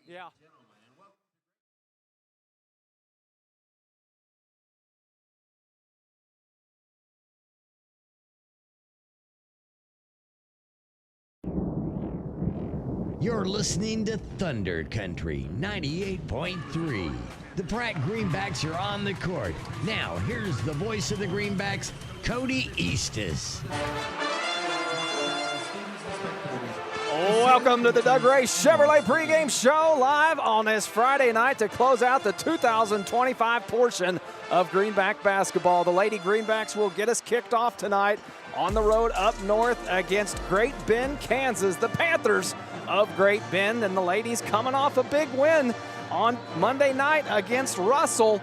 Yeah. You're listening to Thunder Country 98.3. The Pratt Greenbacks are on the court. Now, here's the voice of the Greenbacks, Cody Eastis. Welcome to the Doug Ray Chevrolet pregame show live on this Friday night to close out the 2025 portion of Greenback basketball. The Lady Greenbacks will get us kicked off tonight on the road up north against Great Bend, Kansas. The Panthers of Great Bend, and the ladies coming off a big win on Monday night against Russell,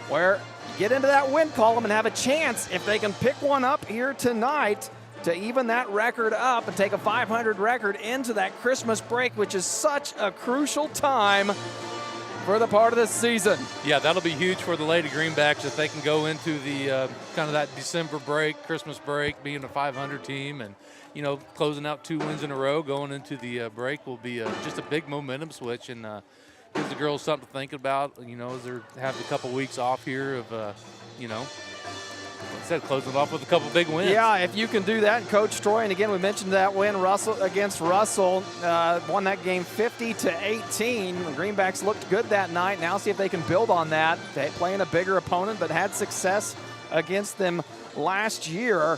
where you get into that win column and have a chance if they can pick one up here tonight to even that record up and take a 500 record into that Christmas break, which is such a crucial time for the part of the season. Yeah, that'll be huge for the Lady Greenbacks if they can go into the kind of that December break, Christmas break, being a 500 team, and closing out 2 wins in a row going into the break will be just a big momentum switch, and gives the girls something to think about. As they have a couple weeks off here of instead of closing it off with a couple big wins. Yeah, if you can do that, and Coach Troy, and again, we mentioned that win against Russell, won that game 50-18. The Greenbacks looked good that night. Now see if they can build on that. They playing a bigger opponent, but had success against them last year.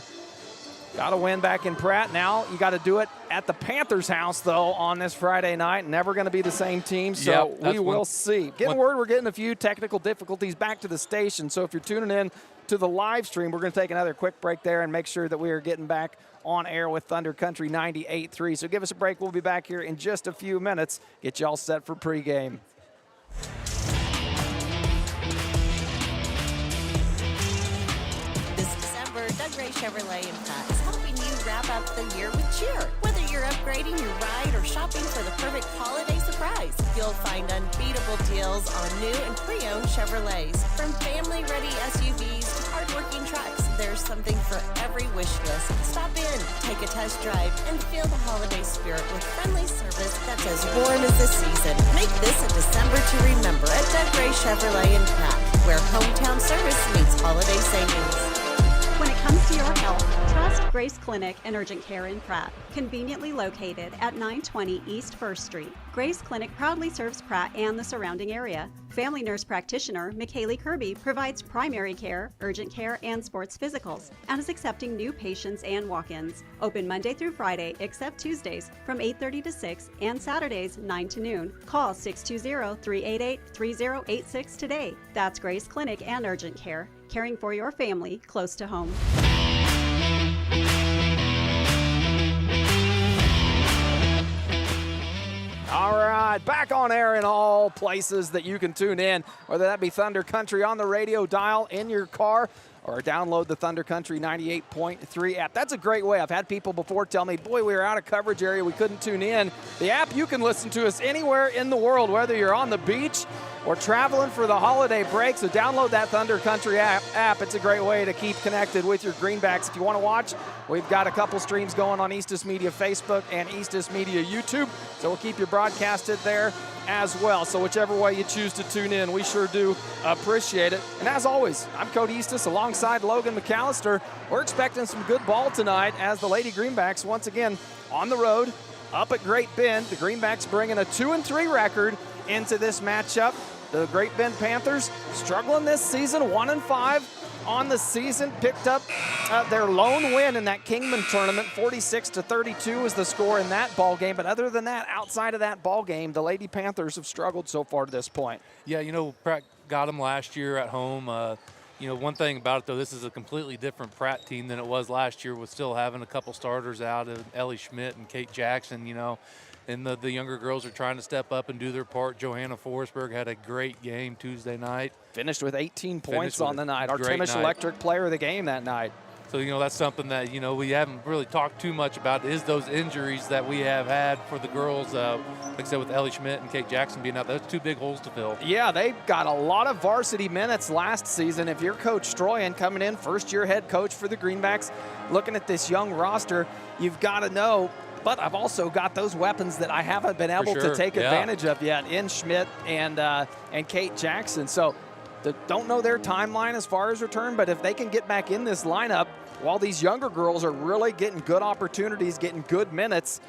Got to win back in Pratt. Now you got to do it at the Panthers' house, though, on this Friday night. Never going to be the same team, so we will see. Getting word we're getting a few technical difficulties back to the station, so if you're tuning in to the live stream, we're going to take another quick break there and make sure that we are getting back on air with Thunder Country 98.3. So give us a break. We'll be back here in just a few minutes. Get you all set for pregame. This December, Doug Ray Chevrolet and Pratt is helping you wrap up the year with cheer. Whether you're upgrading your ride or shopping for the perfect holiday surprise, you'll find unbeatable deals on new and pre-owned Chevrolets. From family-ready SUVs to hard-working trucks, there's something for every wish list. Stop in, take a test drive, and feel the holiday spirit with friendly service that's as warm as the season. Make this a December to remember at Doug Ray Chevrolet and Pratt, where hometown service meets holiday savings. When it comes to your health, trust Grace Clinic and Urgent Care in Pratt, conveniently located at 920 East 1st Street. Grace Clinic proudly serves Pratt and the surrounding area. Family nurse practitioner McKaylee Kirby provides primary care, urgent care, and sports physicals, and is accepting new patients and walk-ins. Open Monday through Friday, except Tuesdays, from 8:30 to 6, and Saturdays, 9 to noon. Call 620-388-3086 today. That's Grace Clinic and Urgent Care, caring for your family close to home. All right, back on air in all places that you can tune in, whether that be Thunder Country on the radio dial in your car or download the Thunder Country 98.3 app. That's a great way. I've had people before tell me, boy, we were out of coverage area, we couldn't tune in. The app, you can listen to us anywhere in the world, whether you're on the beach or traveling for the holiday break. So download that Thunder Country app. It's a great way to keep connected with your Greenbacks. If you want to watch, we've got a couple streams going on Eastis Media Facebook and Eastis Media YouTube. So we'll keep you broadcasted there as well. So whichever way you choose to tune in, we sure do appreciate it. And as always, I'm Cody Eastis alongside Logan McAllister. We're expecting some good ball tonight as the Lady Greenbacks once again on the road up at Great Bend. The Greenbacks bringing a 2-3 record into this matchup. The Great Bend Panthers struggling this season, 1-5 on the season. Picked up their lone win in that Kingman tournament, 46-32 is the score in that ball game. But other than that, outside of that ball game, the Lady Panthers have struggled so far to this point. Yeah, Pratt got them last year at home. One thing about it, though, this is a completely different Pratt team than it was last year, with still having a couple starters out of Ellie Schmidt and Kate Jackson, and the younger girls are trying to step up and do their part. Johanna Forsberg had a great game Tuesday night. Finished with 18 points on the night. Our Timish Electric player of the game that night. So, that's something that, we haven't really talked too much about, is those injuries that we have had for the girls. Like I said, with Ellie Schmidt and Kate Jackson being out, those 2 big holes to fill. Yeah, they've got a lot of varsity minutes last season. If you're Coach Stroyan coming in, first-year head coach for the Greenbacks, looking at this young roster, you've got to know but I've also got those weapons that I haven't been able to take advantage of yet in Schmidt and Kate Jackson. So don't know their timeline as far as return, but if they can get back in this lineup while these younger girls are really getting good opportunities, getting good minutes,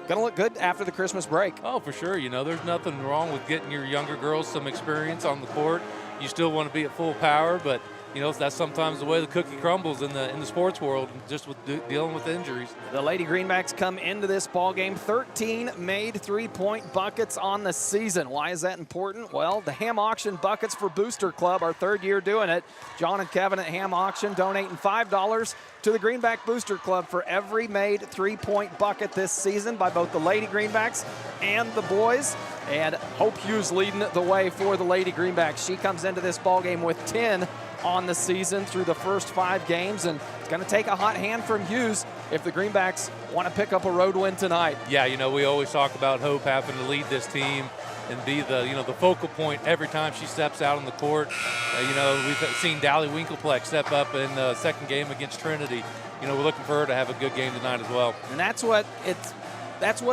going to look good after the Christmas break. Oh, for sure. You know, there's nothing wrong with getting your younger girls some experience on the court. You still want to be at full power, but you know, that's sometimes the way the cookie crumbles in the sports world, just with dealing with injuries. The Lady Greenbacks come into this ball game 13 made three-point buckets on the season. Why is that important? Well, the Ham Auction Buckets for Booster Club, our third year doing it. John and Kevin at Ham Auction donating $5 to the Greenback Booster Club for every made three-point bucket this season by both the Lady Greenbacks and the boys. And Hope Hughes leading the way for the Lady Greenbacks. She comes into this ball game with 10 on the season through the first 5 games, and it's going to take a hot hand from Hughes if the Greenbacks want to pick up a road win tonight. Yeah, you know, we always talk about Hope having to lead this team and be the, you know, the focal point every time she steps out on the court. You know, we've seen Dally Winkelplex step up in the second game against Trinity. You know, we're looking for her to have a good game tonight as well. And that's what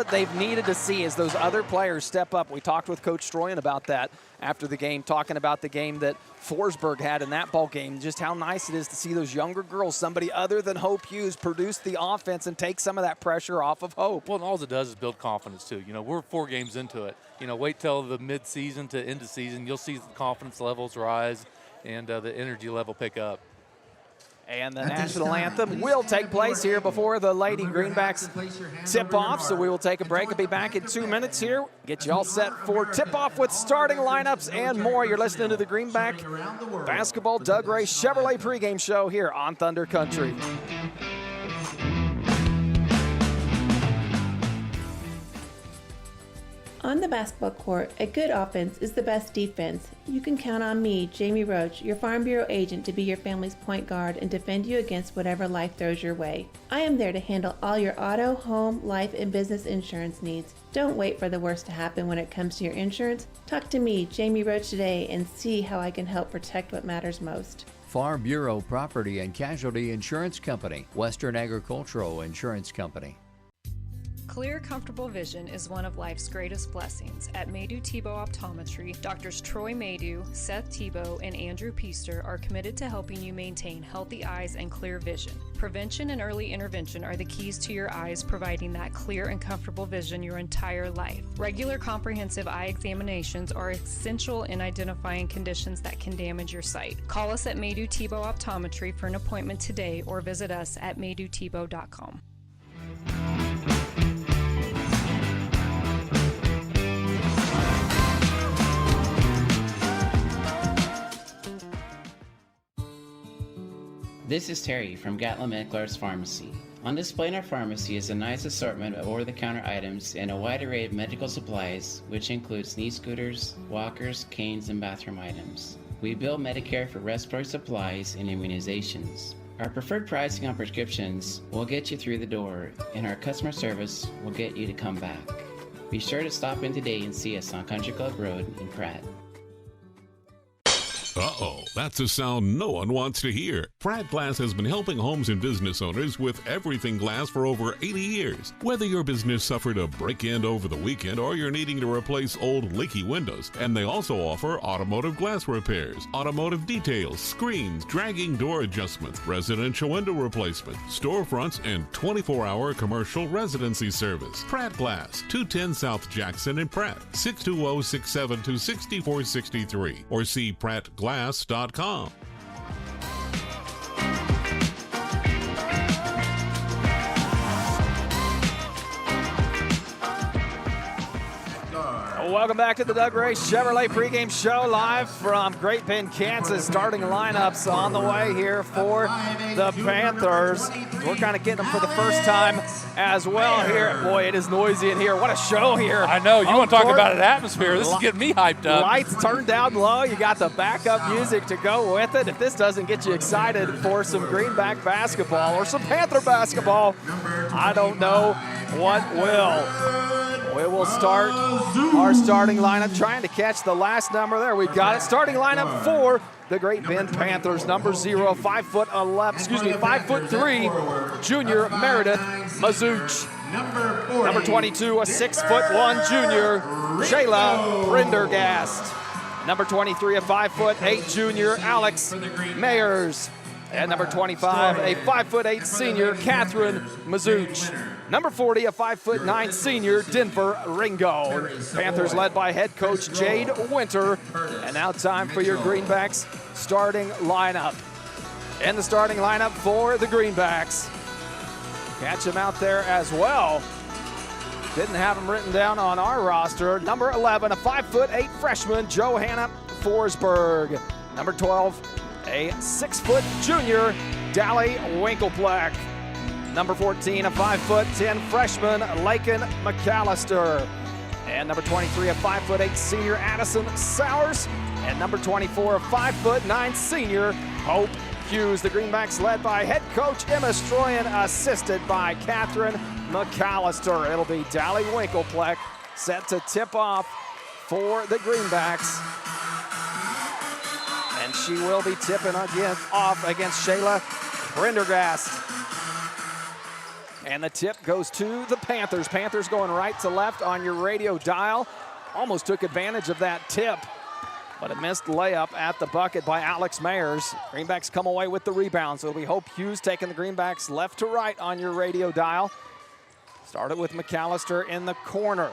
they've needed to see, is those other players step up. We talked with Coach Stroyan about that after the game, talking about the game that Forsberg had in that ball game, just how nice it is to see those younger girls, somebody other than Hope Hughes, produce the offense and take some of that pressure off of Hope. Well, and all it does is build confidence too. You know, we're 4 games into it. You know, wait till the mid-season to end of season, you'll see the confidence levels rise and the energy level pick up. And the national anthem will take place here before the Lady Greenbacks tip-off. So we will take a break and be back in 2 minutes here. Get you all set for tip-off with starting lineups and more. You're listening to the Greenback Basketball Doug Ray Chevrolet pregame show here on Thunder Country. On the basketball court, a good offense is the best defense. You can count on me, Jamie Roach, your Farm Bureau agent, to be your family's point guard and defend you against whatever life throws your way. I am there to handle all your auto, home, life, and business insurance needs. Don't wait for the worst to happen when it comes to your insurance. Talk to me, Jamie Roach, today and see how I can help protect what matters most. Farm Bureau Property and Casualty Insurance Company, Western Agricultural Insurance Company. Clear, comfortable vision is one of life's greatest blessings. At Maydew Tebow Optometry, Doctors Troy Maydew, Seth Tebow, and Andrew Peaster are committed to helping you maintain healthy eyes and clear vision. Prevention and early intervention are the keys to your eyes, providing that clear and comfortable vision your entire life. Regular comprehensive eye examinations are essential in identifying conditions that can damage your sight. Call us at Maydew Tebow Optometry for an appointment today or visit us at maydewtebow.com. This is Terry from Gatlin Meckler's Pharmacy. On display in our pharmacy is a nice assortment of over-the-counter items and a wide array of medical supplies, which includes knee scooters, walkers, canes, and bathroom items. We bill Medicare for respiratory supplies and immunizations. Our preferred pricing on prescriptions will get you through the door, and our customer service will get you to come back. Be sure to stop in today and see us on Country Club Road in Pratt. Uh-oh, that's a sound no one wants to hear. Pratt Glass has been helping homes and business owners with everything glass for over 80 years. Whether your business suffered a break-in over the weekend or you're needing to replace old leaky windows, and they also offer automotive glass repairs, automotive details, screens, dragging door adjustments, residential window replacement, storefronts, and 24-hour commercial residency service. Pratt Glass, 210 South Jackson in Pratt, 620-672-6463, or see prattglass.com. Welcome back to the Doug Ray Chevrolet pregame show live from Great Bend, Kansas. Starting lineups on the way here for the Panthers. We're kind of getting them for the first time as well here. Boy, it is noisy in here. What a show here. I know. You want to talk about an atmosphere. This is getting me hyped up. Lights turned down low. You got the backup music to go with it. If this doesn't get you excited for some Greenback basketball or some Panther basketball, I don't know what will. We will start our starting lineup, trying to catch the last number there. We've got it. Starting lineup for the Great Bend Panthers. Number 0, 5'3", junior Meredith Mazuch. Number 4, Number 22, a 6'1" junior, Shayla Prendergast. Number 23, a 5'8" junior, Alex Mayers. And number 25, a 5'8" senior, Catherine Mazuch. Number 40, a 5'9" senior, Denver Ringo. Panthers led by head coach Jade Winter. And now time for your Greenbacks starting lineup. And the starting lineup for the Greenbacks. Catch them out there as well. Didn't have them written down on our roster. Number 11, a 5'8" freshman, Johanna Forsberg. Number 12, a 6' junior, Dally Winklepleck. Number 14, a 5'10" freshman, Laken McAllister. And number 23, a 5'8" senior, Addison Sowers. And number 24, a 5'9" senior, Hope Hughes. The Greenbacks led by head coach Emma Stroyan, assisted by Catherine McAllister. It'll be Dally Winklepleck set to tip off for the Greenbacks. And she will be tipping again off against Shayla Prendergast. And the tip goes to the Panthers. Panthers going right to left on your radio dial. Almost took advantage of that tip, but a missed layup at the bucket by Alex Mayers. Greenbacks come away with the rebound, so it'll be Hope Hughes taking the Greenbacks left to right on your radio dial. Started with McAllister in the corner.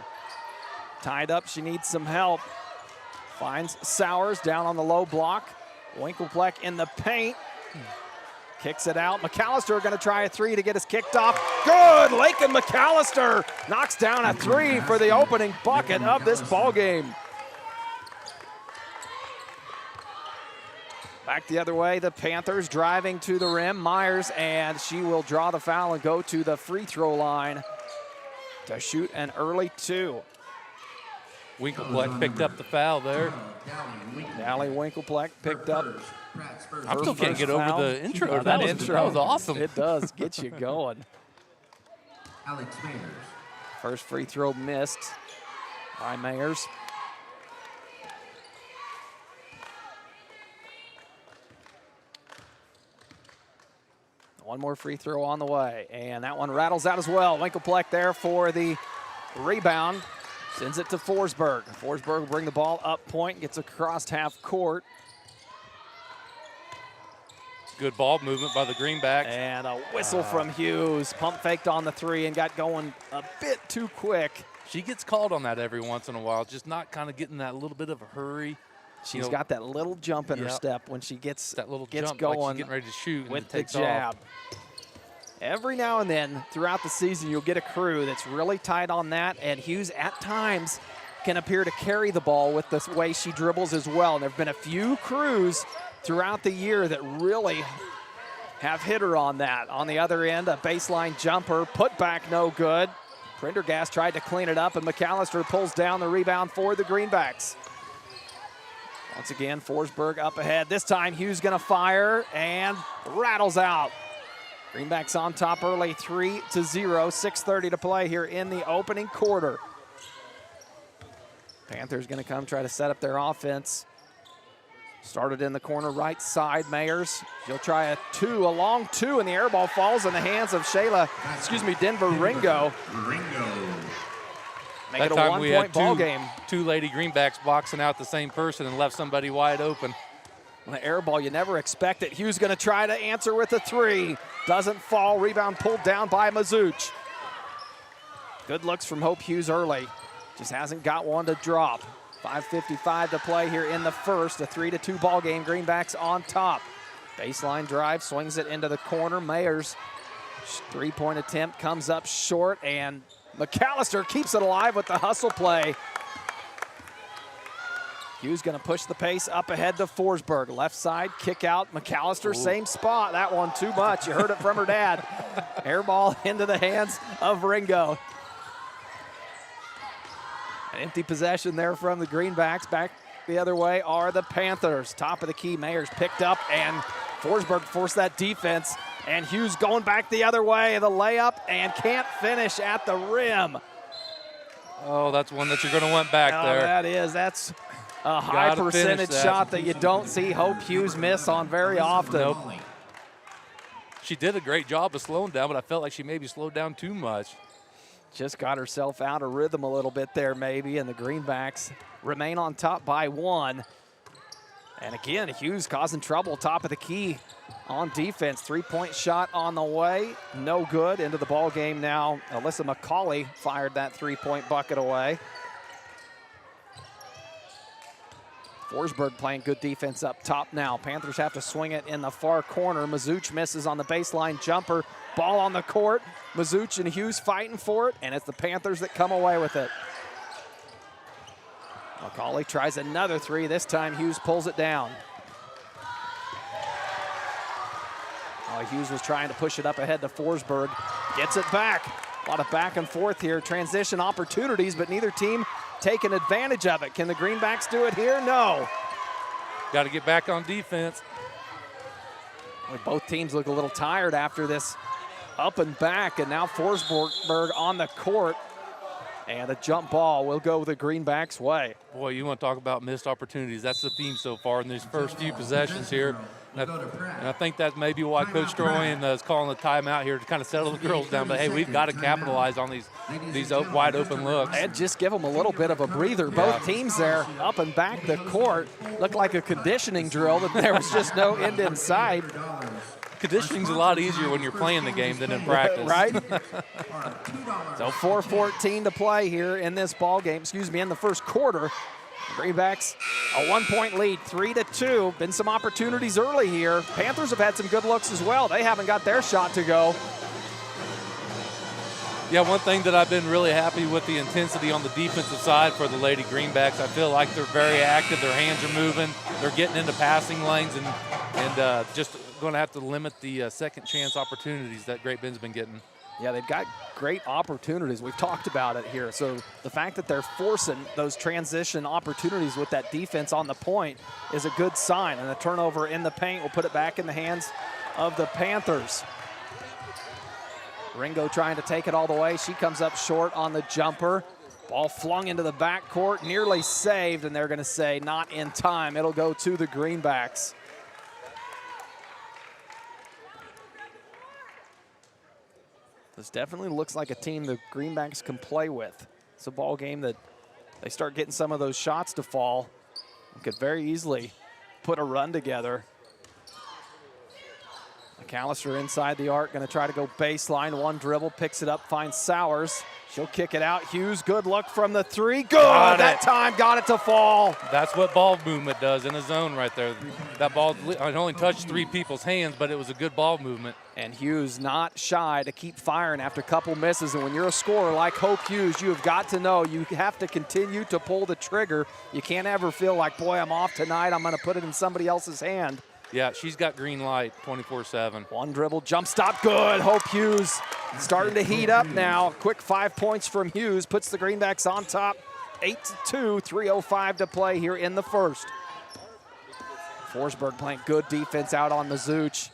Tied up, she needs some help. Finds Sowers down on the low block. Winklepleck in the paint. Kicks it out. McAllister going to try a three to get us kicked off. Good! Laken McAllister knocks down a three for the opening bucket of this ball game. Back the other way, the Panthers driving to the rim. Myers, and she will draw the foul and go to the free throw line to shoot an early two. Winklepleck picked up the foul there. Dally Winklepleck picked up. I still can't get over the intro. That was awesome. It does get you going. Alex Mayers. First free throw missed by Mayers. One more free throw on the way, and that one rattles out as well. Winklepleck there for the rebound. Sends it to Forsberg. Forsberg will bring the ball up point, gets across half court. Good ball movement by the Greenbacks. And a whistle from Hughes. Pump faked on the three and got going a bit too quick. She gets called on that every once in a while, just not kind of getting that little bit of a hurry. She's got that little jump in her step when she gets that little jump, going, like she's getting ready to shoot with and the jab. Off. Every now and then throughout the season, you'll get a crew that's really tight on that, and Hughes at times can appear to carry the ball with the way she dribbles as well. And there have been a few crews throughout the year that really have hit her on that. On the other end, a baseline jumper, put back no good. Prendergast tried to clean it up, and McAllister pulls down the rebound for the Greenbacks. Once again, Forsberg up ahead. This time, Hughes gonna fire and rattles out. Greenbacks on top early, 3-0, 6:30 to play here in the opening quarter. Panthers gonna come try to set up their offense. Started in the corner right side, Mayers. She'll try a long two, and the air ball falls in the hands of Denver Ringo. Make it a one-point ball game. Two lady Greenbacks boxing out the same person and left somebody wide open. On the air ball, you never expect it. Hughes gonna try to answer with a three. Doesn't fall, rebound pulled down by Mazuch. Good looks from Hope Hughes early. Just hasn't got one to drop. 5:55 to play here in the first. A 3-2 ball game. Greenbacks on top. Baseline drive, swings it into the corner. Mayers, three-point attempt comes up short, and McAllister keeps it alive with the hustle play. Hughes gonna push the pace up ahead to Forsberg. Left side, kick out, McAllister, same spot. That one too much, you heard it from her dad. Air ball into the hands of Ringo. An empty possession there from the Greenbacks. Back the other way are the Panthers. Top of the key, Mayers picked up, and Forsberg forced that defense. And Hughes going back the other way, the layup, and can't finish at the rim. Oh, that's one that you're gonna want back there. That's a high percentage shot that you don't see Hope Hughes miss on very often. Nope. She did a great job of slowing down, but I felt like she maybe slowed down too much. Just got herself out of rhythm a little bit there maybe, and the Greenbacks remain on top by 1. And again, Hughes causing trouble top of the key on defense. 3-point shot on the way, no good. Into the ball game now. Alyssa McCauley fired that 3-point bucket away. Forsberg playing good defense up top now. Panthers have to swing it in the far corner. Mazuch misses on the baseline jumper. Ball on the court. Mazuch and Hughes fighting for it, and it's the Panthers that come away with it. McCauley tries another 3. This time Hughes pulls it down. Hughes was trying to push it up ahead to Forsberg. Gets it back. A lot of back and forth here. Transition opportunities, but neither team taking advantage of it. Can the Greenbacks do it here? No. Got to get back on defense. Both teams look a little tired after this up and back, and now Forsberg on the court. And the jump ball will go the Greenbacks' way. Boy, you want to talk about missed opportunities. That's the theme so far in these first few possessions here. And I think that's maybe why Coach Stroyan is calling the timeout here to kind of settle the girls down. But, hey, we've got to capitalize on these wide open looks. And just give them a little bit of a breather. Both teams there up and back the court. Looked like a conditioning drill, that there was just no end in sight. Conditioning's a lot easier when you're playing the game than in practice. Right? So 4:14 to play here in this ball game, in the first quarter. Greenbacks a 1-point lead, 3-2. Been some opportunities early here. Panthers have had some good looks as well. They haven't got their shot to go. Yeah, one thing that I've been really happy with the intensity on the defensive side for the Lady Greenbacks. I feel like they're very active. Their hands are moving. They're getting into passing lanes and just going to have to limit the second chance opportunities that Great Bend's been getting. Yeah, they've got great opportunities. We've talked about it here. So the fact that they're forcing those transition opportunities with that defense on the point is a good sign. And the turnover in the paint will put it back in the hands of the Panthers. Ringo trying to take it all the way. She comes up short on the jumper. Ball flung into the backcourt, nearly saved, and they're going to say not in time. It'll go to the Greenbacks. This definitely looks like a team the Greenbacks can play with. It's a ball game that they start getting some of those shots to fall. We could very easily put a run together. McAllister inside the arc, going to try to go baseline. One dribble, picks it up, finds Sowers. She'll kick it out. Hughes, good look from the 3. Good, that time got it to fall. That's what ball movement does in a zone right there. That ball, it only touched 3 people's hands, but it was a good ball movement. And Hughes not shy to keep firing after a couple misses. And when you're a scorer like Hope Hughes, you have got to know you have to continue to pull the trigger. You can't ever feel like, boy, I'm off tonight. I'm going to put it in somebody else's hand. Yeah, she's got green light 24/7. One dribble, jump stop, good. Hope Hughes starting to heat up now. Quick 5 points from Hughes puts the Greenbacks on top. 8-2, 3:05 to play here in the first. Forsberg playing good defense out on Mazuch.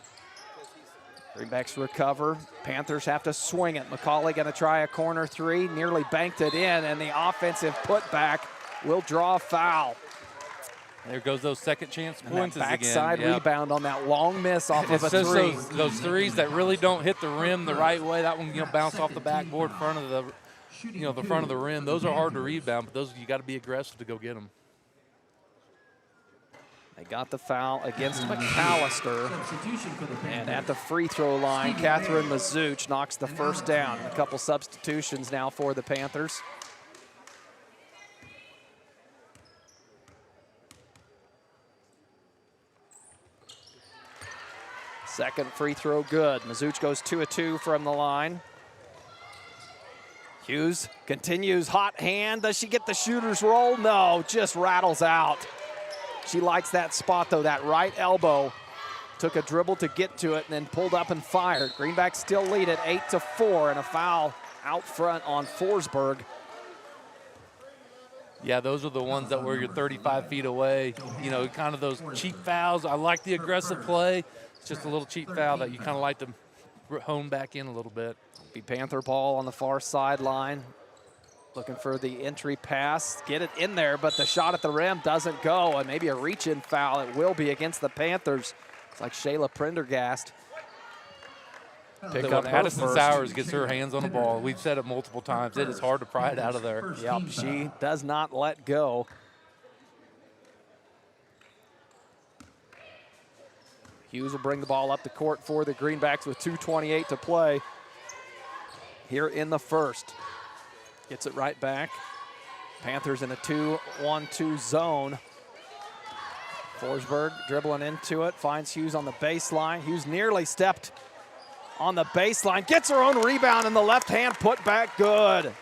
Greenbacks recover. Panthers have to swing it. McCauley going to try a corner 3, nearly banked it in, and the offensive putback will draw a foul. There goes those second chance points again. Backside rebound on that long miss off of a 3. Those threes that really don't hit the rim the right way. That one, bounced off the backboard in front of the front of the rim. Those are hard to rebound, but those you got to be aggressive to go get them. They got the foul against McAllister. And at the free throw line, Catherine Mazuch knocks the first down. A couple substitutions now for the Panthers. Second free throw good. Mazuch goes 2 of 2 from the line. Hughes continues, hot hand. Does she get the shooter's roll? No, just rattles out. She likes that spot though, that right elbow. Took a dribble to get to it and then pulled up and fired. Greenbacks still lead at 8-4 and a foul out front on Forsberg. Yeah, those are the ones that were you're 35 feet away. Kind of those cheap fouls. I like the aggressive play. It's just a little cheap foul that you kind of like to hone back in a little bit. Be Panther ball on the far sideline. Looking for the entry pass. Get it in there, but the shot at the rim doesn't go. And maybe a reach-in foul. It will be against the Panthers. It's like Shayla Prendergast. pick When up her Addison first. Sowers gets her hands on the ball, we've said it multiple times, it is hard to pry it out of there. Yep, she does not let go. Hughes will bring the ball up the court for the Greenbacks with 2:28 to play here in the first. Gets it right back. Panthers in a 2-1-2 zone. Forsberg dribbling into it, finds Hughes on the baseline. Hughes nearly stepped on the baseline, gets her own rebound, and the left hand put back good.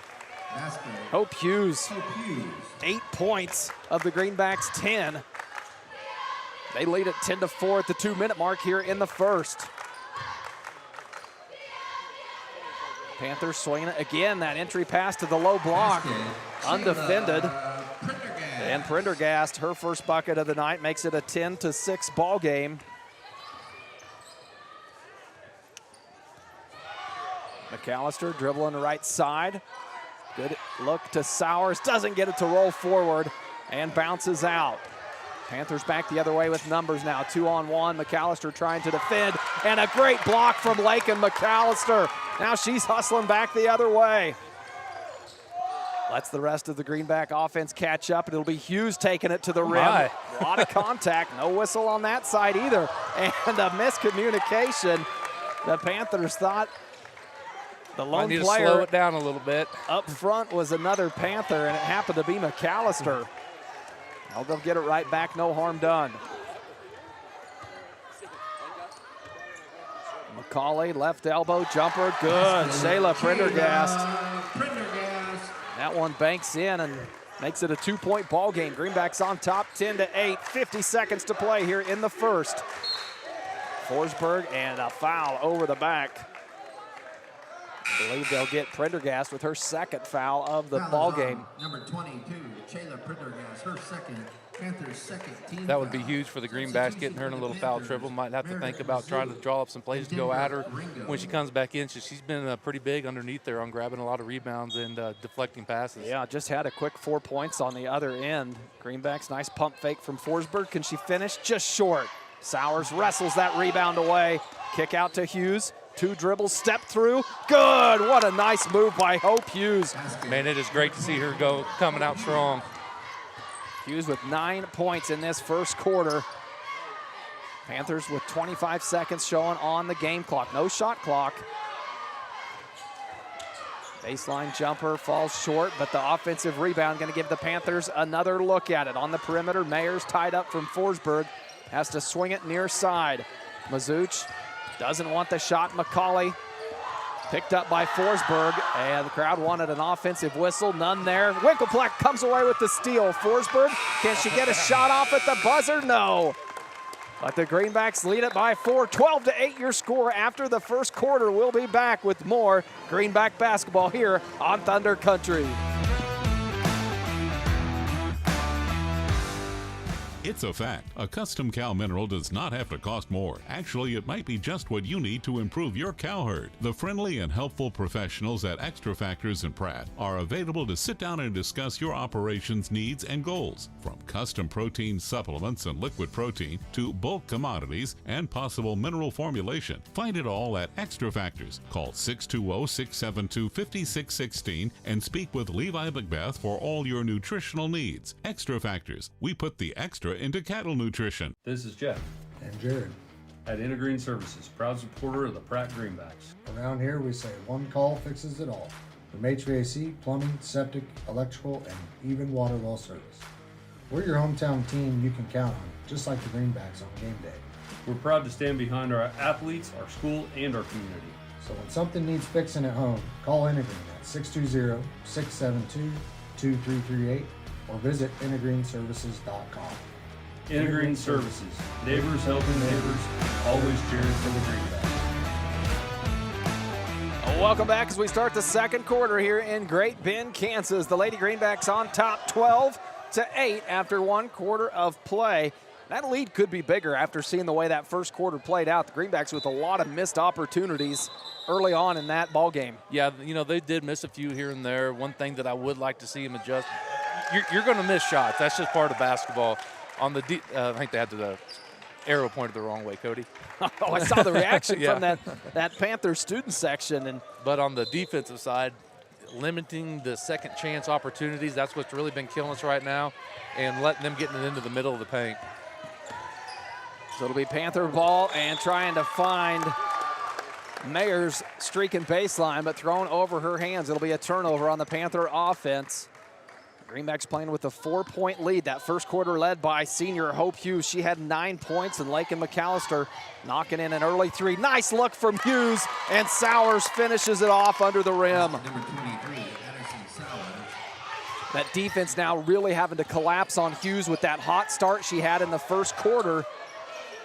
Hope Hughes, 8 points of the Greenbacks 10. They lead at 10-4 at the 2-minute mark here in the first. Panthers swinging it again. That entry pass to the low block, undefended. And Prendergast, her first bucket of the night, makes it a 10-6 ball game. McAllister dribbling the right side. Good look to Sowers, doesn't get it to roll forward and bounces out. Panthers back the other way with numbers now, 2-on-1. McAllister trying to defend, and a great block from Lake and McAllister. Now she's hustling back the other way. Lets the rest of the Greenback offense catch up, and it'll be Hughes taking it to the rim. A lot of contact, no whistle on that side either. And a miscommunication. The Panthers thought the lone Might need player to slow it down a little bit. Up front was another Panther, and it happened to be McAllister. Well, they'll get it right back, no harm done. McCauley, left elbow jumper, good. Shayla Prendergast. That one banks in and makes it a 2-point ball game. Greenbacks on top, 10-8, 50 seconds to play here in the first. Forsberg and a foul over the back. I believe they'll get Prendergast with her second foul of the ball game. Number 22, Shayla Prendergast, her second. Panthers' second team. That would be huge for the Greenbacks, getting her in a little foul trouble. Might have to think about trying to draw up some plays to go at her when she comes back in. She's been pretty big underneath there on grabbing a lot of rebounds and deflecting passes. Yeah, just had a quick 4 points on the other end. Greenbacks, nice pump fake from Forsberg. Can she finish? Just short. Sowers wrestles that rebound away. Kick out to Hughes. 2 dribbles, step through. Good. What a nice move by Hope Hughes. Man, it is great to see her go coming out strong. Hughes with 9 points in this first quarter. Panthers with 25 seconds showing on the game clock. No shot clock. Baseline jumper falls short, but the offensive rebound going to give the Panthers another look at it. On the perimeter, Mayers tied up from Forsberg. Has to swing it near side. Mazuch doesn't want the shot. McCauley picked up by Forsberg, and the crowd wanted an offensive whistle. None there. Winkelplack comes away with the steal. Forsberg, can she get a shot off at the buzzer? No. But the Greenbacks lead it by 4. 12-8 your score after the first quarter. We'll be back with more Greenback basketball here on Thunder Country. It's a fact. A custom cow mineral does not have to cost more. Actually, it might be just what you need to improve your cow herd. The friendly and helpful professionals at Extra Factors and Pratt are available to sit down and discuss your operations needs and goals. From custom protein supplements and liquid protein to bulk commodities and possible mineral formulation. Find it all at Extra Factors. Call 620-672-5616 and speak with Levi Macbeth for all your nutritional needs. Extra Factors. We put the extra into cattle nutrition. This is Jeff and Jared at Intergreen Services, proud supporter of the Pratt Greenbacks. Around here we say one call fixes it all. From HVAC, plumbing, septic, electrical, and even water well service. We're your hometown team you can count on, just like the Greenbacks on game day. We're proud to stand behind our athletes, our school, and our community. So when something needs fixing at home, call Intergreen at 620-672-2338 or visit intergreenservices.com. Intergreen Services, neighbors helping neighbors, always cheering for the Greenbacks. Welcome back as we start the second quarter here in Great Bend, Kansas. The Lady Greenbacks on top 12-8 after 1 quarter of play. That lead could be bigger after seeing the way that first quarter played out. The Greenbacks with a lot of missed opportunities early on in that ball game. Yeah, you know, they did miss a few here and there. One thing that I would like to see them adjust, you're going to miss shots. That's just part of basketball. On the I think they had to arrow pointed the wrong way, Cody. Oh, I saw the reaction Yeah. from that Panther student section. But on the defensive side, limiting the second chance opportunities, that's what's really been killing us right now, and letting them getting it into the middle of the paint. So it'll be Panther ball and trying to find Mayers streaking baseline, but thrown over her hands. It'll be a turnover on the Panther offense. Greenbacks playing with a 4-point lead. That first quarter led by senior Hope Hughes. She had 9 points, and Lakin McAllister knocking in an early three. Nice look from Hughes, and Sowers finishes it off under the rim. Number 23, Addison Sowers. That defense now really having to collapse on Hughes with that hot start she had in the first quarter.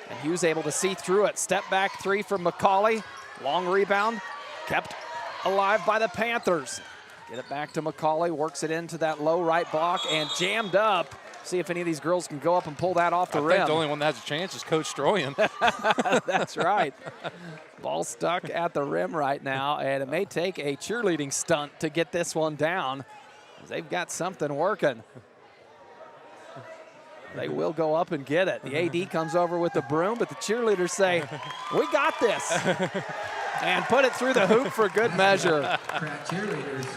And Hughes able to see through it. Step back three from McCauley. Long rebound, kept alive by the Panthers. Get it back to McCauley, works it into that low right block and jammed up. See if any of these girls can go up and pull that off the rim. I think the only one that has a chance is Coach Stroyan. That's right. Ball stuck at the rim right now, and it may take a cheerleading stunt to get this one down. They've got something working. They will go up and get it. The AD comes over with the broom, but the cheerleaders say, we got this. And put it through the hoop for good measure. Pratt cheerleaders.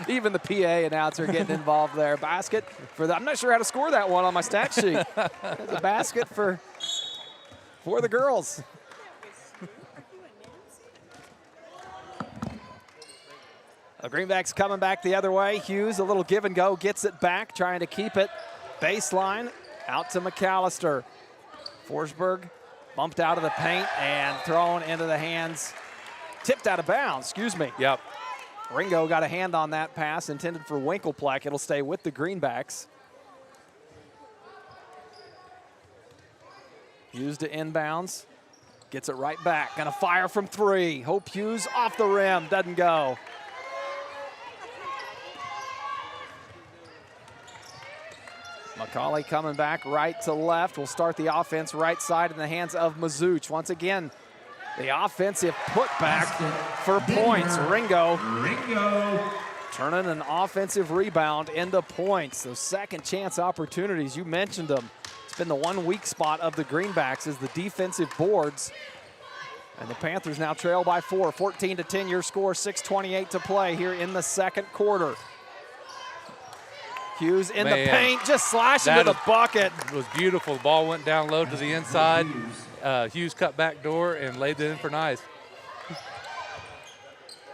Even the PA announcer getting involved there. Basket for the, I'm not sure how to score that one on my stat sheet. The basket for the girls. The Greenbacks coming back the other way. Hughes, a little give and go, gets it back, trying to keep it baseline out to McAllister. Forsberg bumped out of the paint and thrown into the hands, tipped out of bounds, excuse me. Yep. Ringo got a hand on that pass intended for Winklepleck. It'll stay with the Greenbacks. Hughes to inbounds, gets it right back. Gonna fire from three. Hope Hughes off the rim, doesn't go. McCauley coming back right to left. We'll start the offense right side in the hands of Mazuch. Once again, the offensive putback for points. Ringo turning an offensive rebound into points. Those second chance opportunities, you mentioned them. It's been the one weak spot of the Greenbacks is the defensive boards. And the Panthers now trail by 4. 14-10 your score, 6:28 to play here in the second quarter. Hughes in the paint, just slashing to the bucket. It was beautiful. The ball went down low to the inside. Hughes cut back door and laid it in for nice.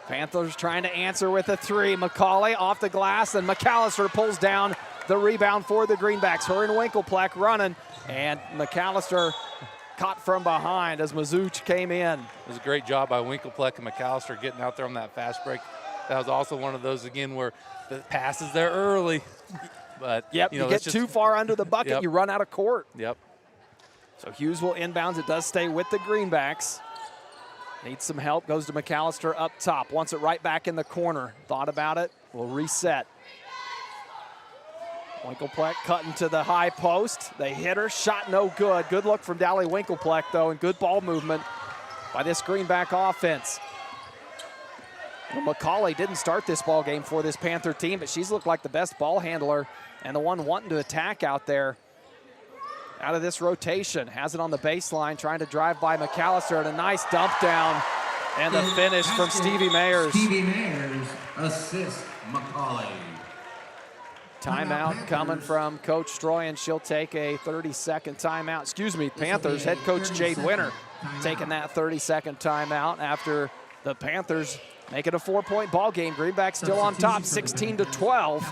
Panthers trying to answer with a three. McCauley off the glass, and McAllister pulls down the rebound for the Greenbacks. Her and Winklepleck running, and McAllister caught from behind as Mazuch came in. It was a great job by Winklepleck and McAllister getting out there on that fast break. That was also one of those, again, where the pass is there early. But, you get too far under the bucket, you run out of court. Yep. So Hughes will inbounds. It does stay with the Greenbacks. Needs some help, goes to McAllister up top. Wants it right back in the corner. Thought about it, will reset. Winklepleck cutting to the high post. They hit her, shot no good. Good look from Dally Winklepleck, though, and good ball movement by this Greenback offense. Well, McCauley didn't start this ball game for this Panther team, but she's looked like the best ball handler and the one wanting to attack out there. Out of this rotation, has it on the baseline, trying to drive by McAllister, and a nice dump down, and the finish from Stevie Mayers. Stevie Mayers, assist McCauley. Timeout coming from Coach Stroyan. She'll take a 30-second timeout. Excuse me, Panthers head coach Jade Winter taking that 30-second timeout after the Panthers make it a 4-point ball game. Greenback still on top, 16-12.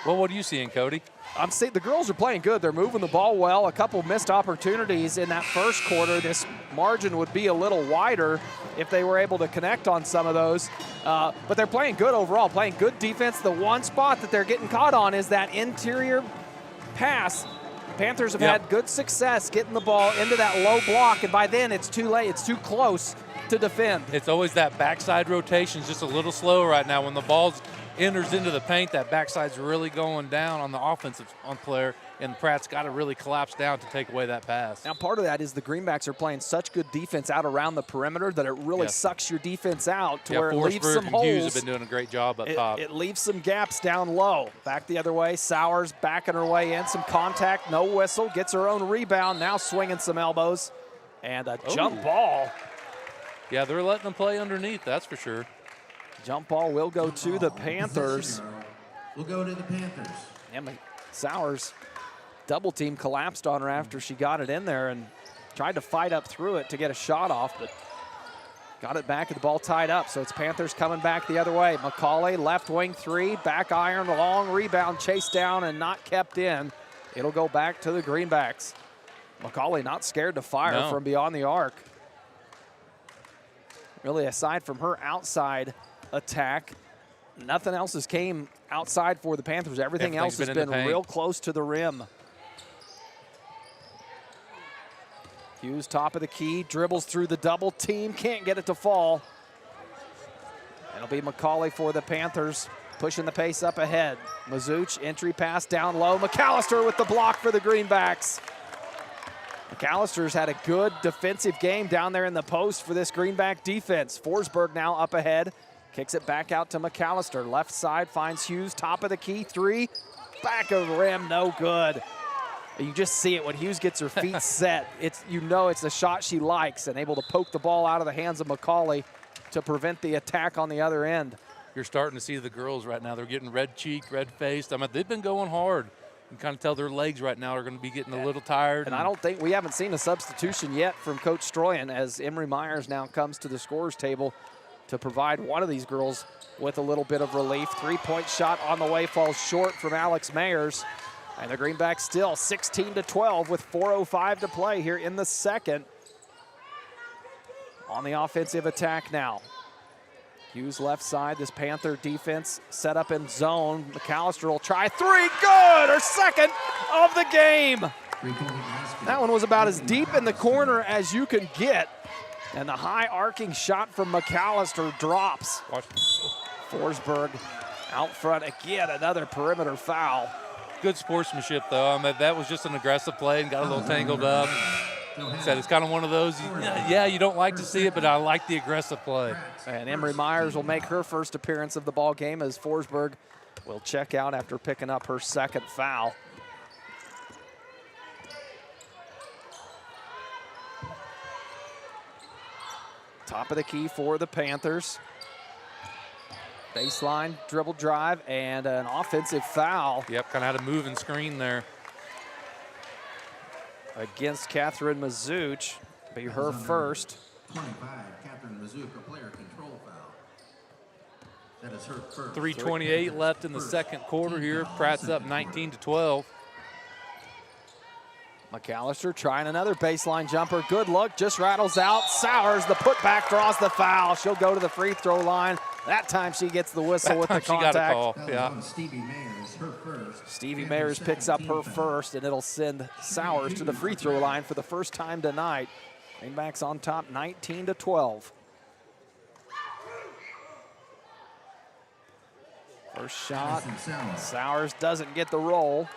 Well, what are you seeing, Cody? I'm seeing the girls are playing good. They're moving the ball well. A couple missed opportunities in that first quarter. This margin would be a little wider if they were able to connect on some of those. But they're playing good overall, playing good defense. The one spot that they're getting caught on is that interior pass. Panthers have had good success getting the ball into that low block, and by then it's too late. It's too close to defend. It's always that backside rotation. It's just a little slow right now. When the ball enters into the paint, that backside's really going down on the offensive player, and Pratt's got to really collapse down to take away that pass. Now, part of that is the Greenbacks are playing such good defense out around the perimeter that it really sucks your defense out to where it leaves some holes. Hughes have been doing a great job up top. It leaves some gaps down low. Back the other way, Sowers backing her way in, some contact, no whistle, gets her own rebound, now swinging some elbows, and a jump ball. Yeah, they're letting them play underneath, that's for sure. Jump ball will go to the Panthers. Will go to the Panthers. And Sowers double team collapsed on her after she got it in there and tried to fight up through it to get a shot off, but got it back and the ball tied up. So it's Panthers coming back the other way. McCauley, left wing three, back iron, long rebound, chased down and not kept in. It'll go back to the Greenbacks. McCauley not scared to fire from beyond the arc. Really, aside from her outside attack, nothing else has came outside for the Panthers. Everything else has been real close to the rim. Hughes, top of the key, dribbles through the double team, can't get it to fall. It'll be McCauley for the Panthers, pushing the pace up ahead. Mazuch, entry pass down low. McAllister with the block for the Greenbacks. McAllister's had a good defensive game down there in the post for this Greenback defense. Forsberg now up ahead, kicks it back out to McAllister. Left side finds Hughes, top of the key, three, back of the rim, no good. You just see it when Hughes gets her feet set. You know it's the shot she likes and able to poke the ball out of the hands of McCauley to prevent the attack on the other end. You're starting to see the girls right now. They're getting red-cheeked, red-faced. I mean, they've been going hard. You can kind of tell their legs right now are going to be getting a little tired. And I don't think we haven't seen a substitution yet from Coach Stroyan as Emery Myers now comes to the scorer's table to provide one of these girls with a little bit of relief. Three-point shot on the way falls short from Alex Mayers. And the Greenbacks still 16-12 with 4:05 to play here in the second. On the offensive attack now. Hughes left side, this Panther defense set up in zone. McAllister will try three, good, her second of the game. That one was about as deep in the corner as you can get. And the high arcing shot from McAllister drops. Forsberg out front again, another perimeter foul. Good sportsmanship, though. I mean, that was just an aggressive play and got a little tangled up. Said it's kind of one of those, you don't like to see it, but I like the aggressive play. And Emery Myers will make her first appearance of the ball game as Forsberg will check out after picking up her second foul. Top of the key for the Panthers. Baseline, dribble drive, and an offensive foul. Yep, kind of had a moving screen there. Against Catherine Mazuch, be her first. 25, Catherine Mazuch, a player control foul. That is her first. 3:28 left in the second quarter here. Pratt's up 19-12. McAllister trying another baseline jumper. Good look, just rattles out. Sowers, the putback, draws the foul. She'll go to the free throw line. That time she gets the whistle with the contact. She got a call. Yeah. Stevie Mayers, her first. Stevie Mayers picks up her first, and it'll send Sowers to the free throw line for the first time tonight. Greenbacks on top, 19-12. First shot, Sowers doesn't get the roll.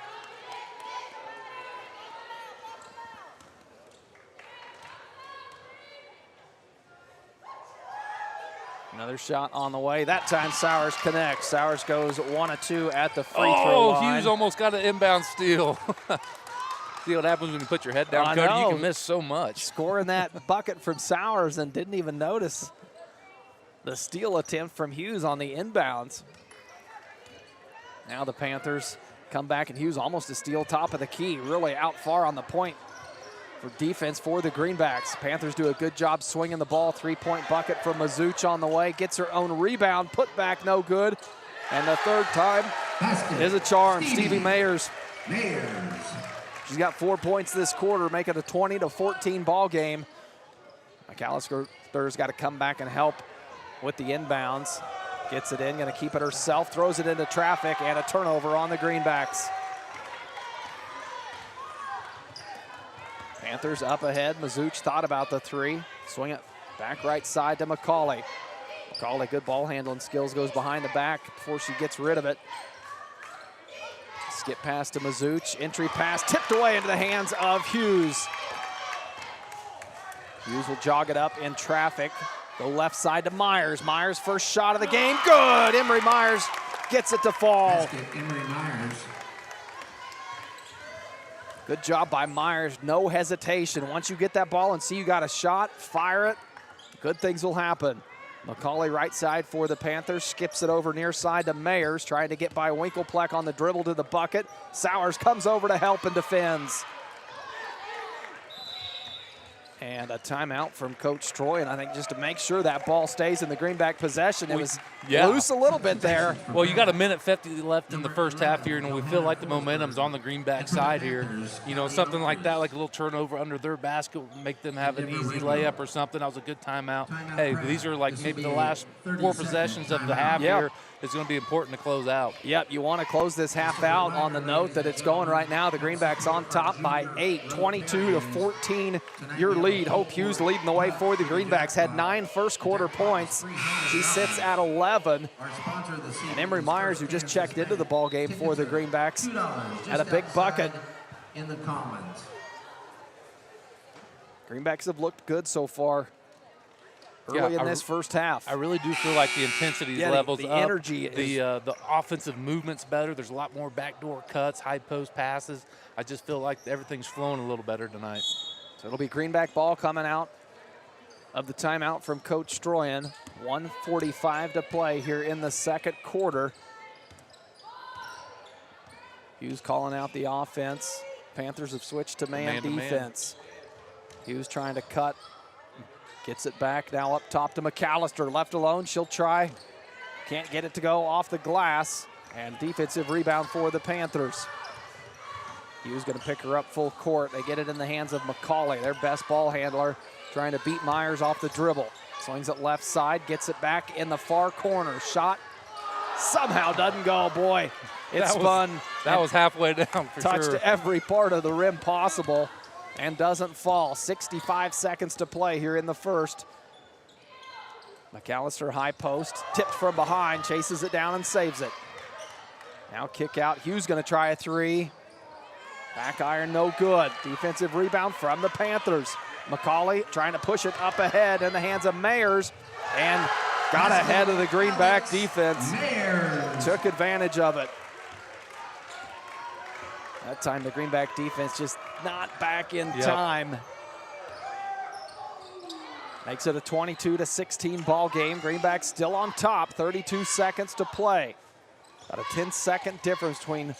Another shot on the way. That time Sowers connects. Sowers goes 1 of 2 at the free throw line. Hughes almost got an inbound steal. See what happens when you put your head down, Cody? You can miss so much. Scoring that bucket from Sowers and didn't even notice the steal attempt from Hughes on the inbounds. Now the Panthers come back, and Hughes almost a steal, top of the key, really out far on the point for defense for the Greenbacks. Panthers do a good job swinging the ball. Three-point bucket from Mazuch on the way. Gets her own rebound. Put back no good. And the third time is a charm. Stevie Mayers. She's got 4 points this quarter, making it a 20-14 ball game. McAllister's got to come back and help with the inbounds. Gets it in, going to keep it herself. Throws it into traffic, and a turnover on the Greenbacks. Panthers up ahead. Mazuch thought about the three. Swing it back right side to McCauley. McCauley, good ball handling skills, goes behind the back before she gets rid of it. get past to Mazuch. Entry pass tipped away into the hands of Hughes. Hughes will jog it up in traffic. Go left side to Myers. Myers, first shot of the game. Good. Emery Myers gets it to fall. Basket, Emery Myers. Good job by Myers. No hesitation. Once you get that ball and see you got a shot, fire it. Good things will happen. McCauley right side for the Panthers. Skips it over near side to Mayers, trying to get by Winklepleck on the dribble to the bucket. Sowers comes over to help and defends. And a timeout from Coach Troy, and I think just to make sure that ball stays in the Greenback possession. It was loose a little bit there. Well, you got a minute 50 left in the first half here, and we feel like the momentum's on the Greenback side here. You know, something like that, like a little turnover under their basket would make them have an easy layup or something. That was a good timeout. Hey, these are like maybe the last 4 possessions of the half here. It's going to be important to close out. Yep, you want to close this half out on the note that it's going right now. The Greenbacks on top by 8, 22-14, your lead. Hope Hughes leading the way for the Greenbacks. Had 9 first-quarter points. She sits at 11. And Emery Myers, who just checked into the ball game for the Greenbacks, had a big bucket. In the Commons. Greenbacks have looked good so far early in this first half. I really do feel like the intensity levels the up. Energy the offensive movement's better. There's a lot more backdoor cuts, high post passes. I just feel like everything's flowing a little better tonight. So it'll be Greenback ball coming out of the timeout from Coach Stroyan. 1:45 to play here in the second quarter. Hughes calling out the offense. Panthers have switched to man defense. Hughes trying to cut. Gets it back now up top to McAllister. Left alone, she'll try. Can't get it to go off the glass. And defensive rebound for the Panthers. Hughes gonna pick her up full court. They get it in the hands of McCauley, their best ball handler, trying to beat Myers off the dribble. Swings it left side, gets it back in the far corner. Shot somehow doesn't go, boy. It spun. That was halfway down for touched sure. every part of the rim possible and doesn't fall. 65 seconds to play here in the first. McAllister high post, tipped from behind, chases it down and saves it. Now kick out, Hughes gonna try a 3. Back iron, no good. Defensive rebound from the Panthers. McCauley trying to push it up ahead in the hands of Mayers and got ahead of the Greenback defense. Took advantage of it. That time the Greenback defense just not back in time. Makes it a 22-16 ball game. Greenback still on top, 32 seconds to play. About a 10-second difference between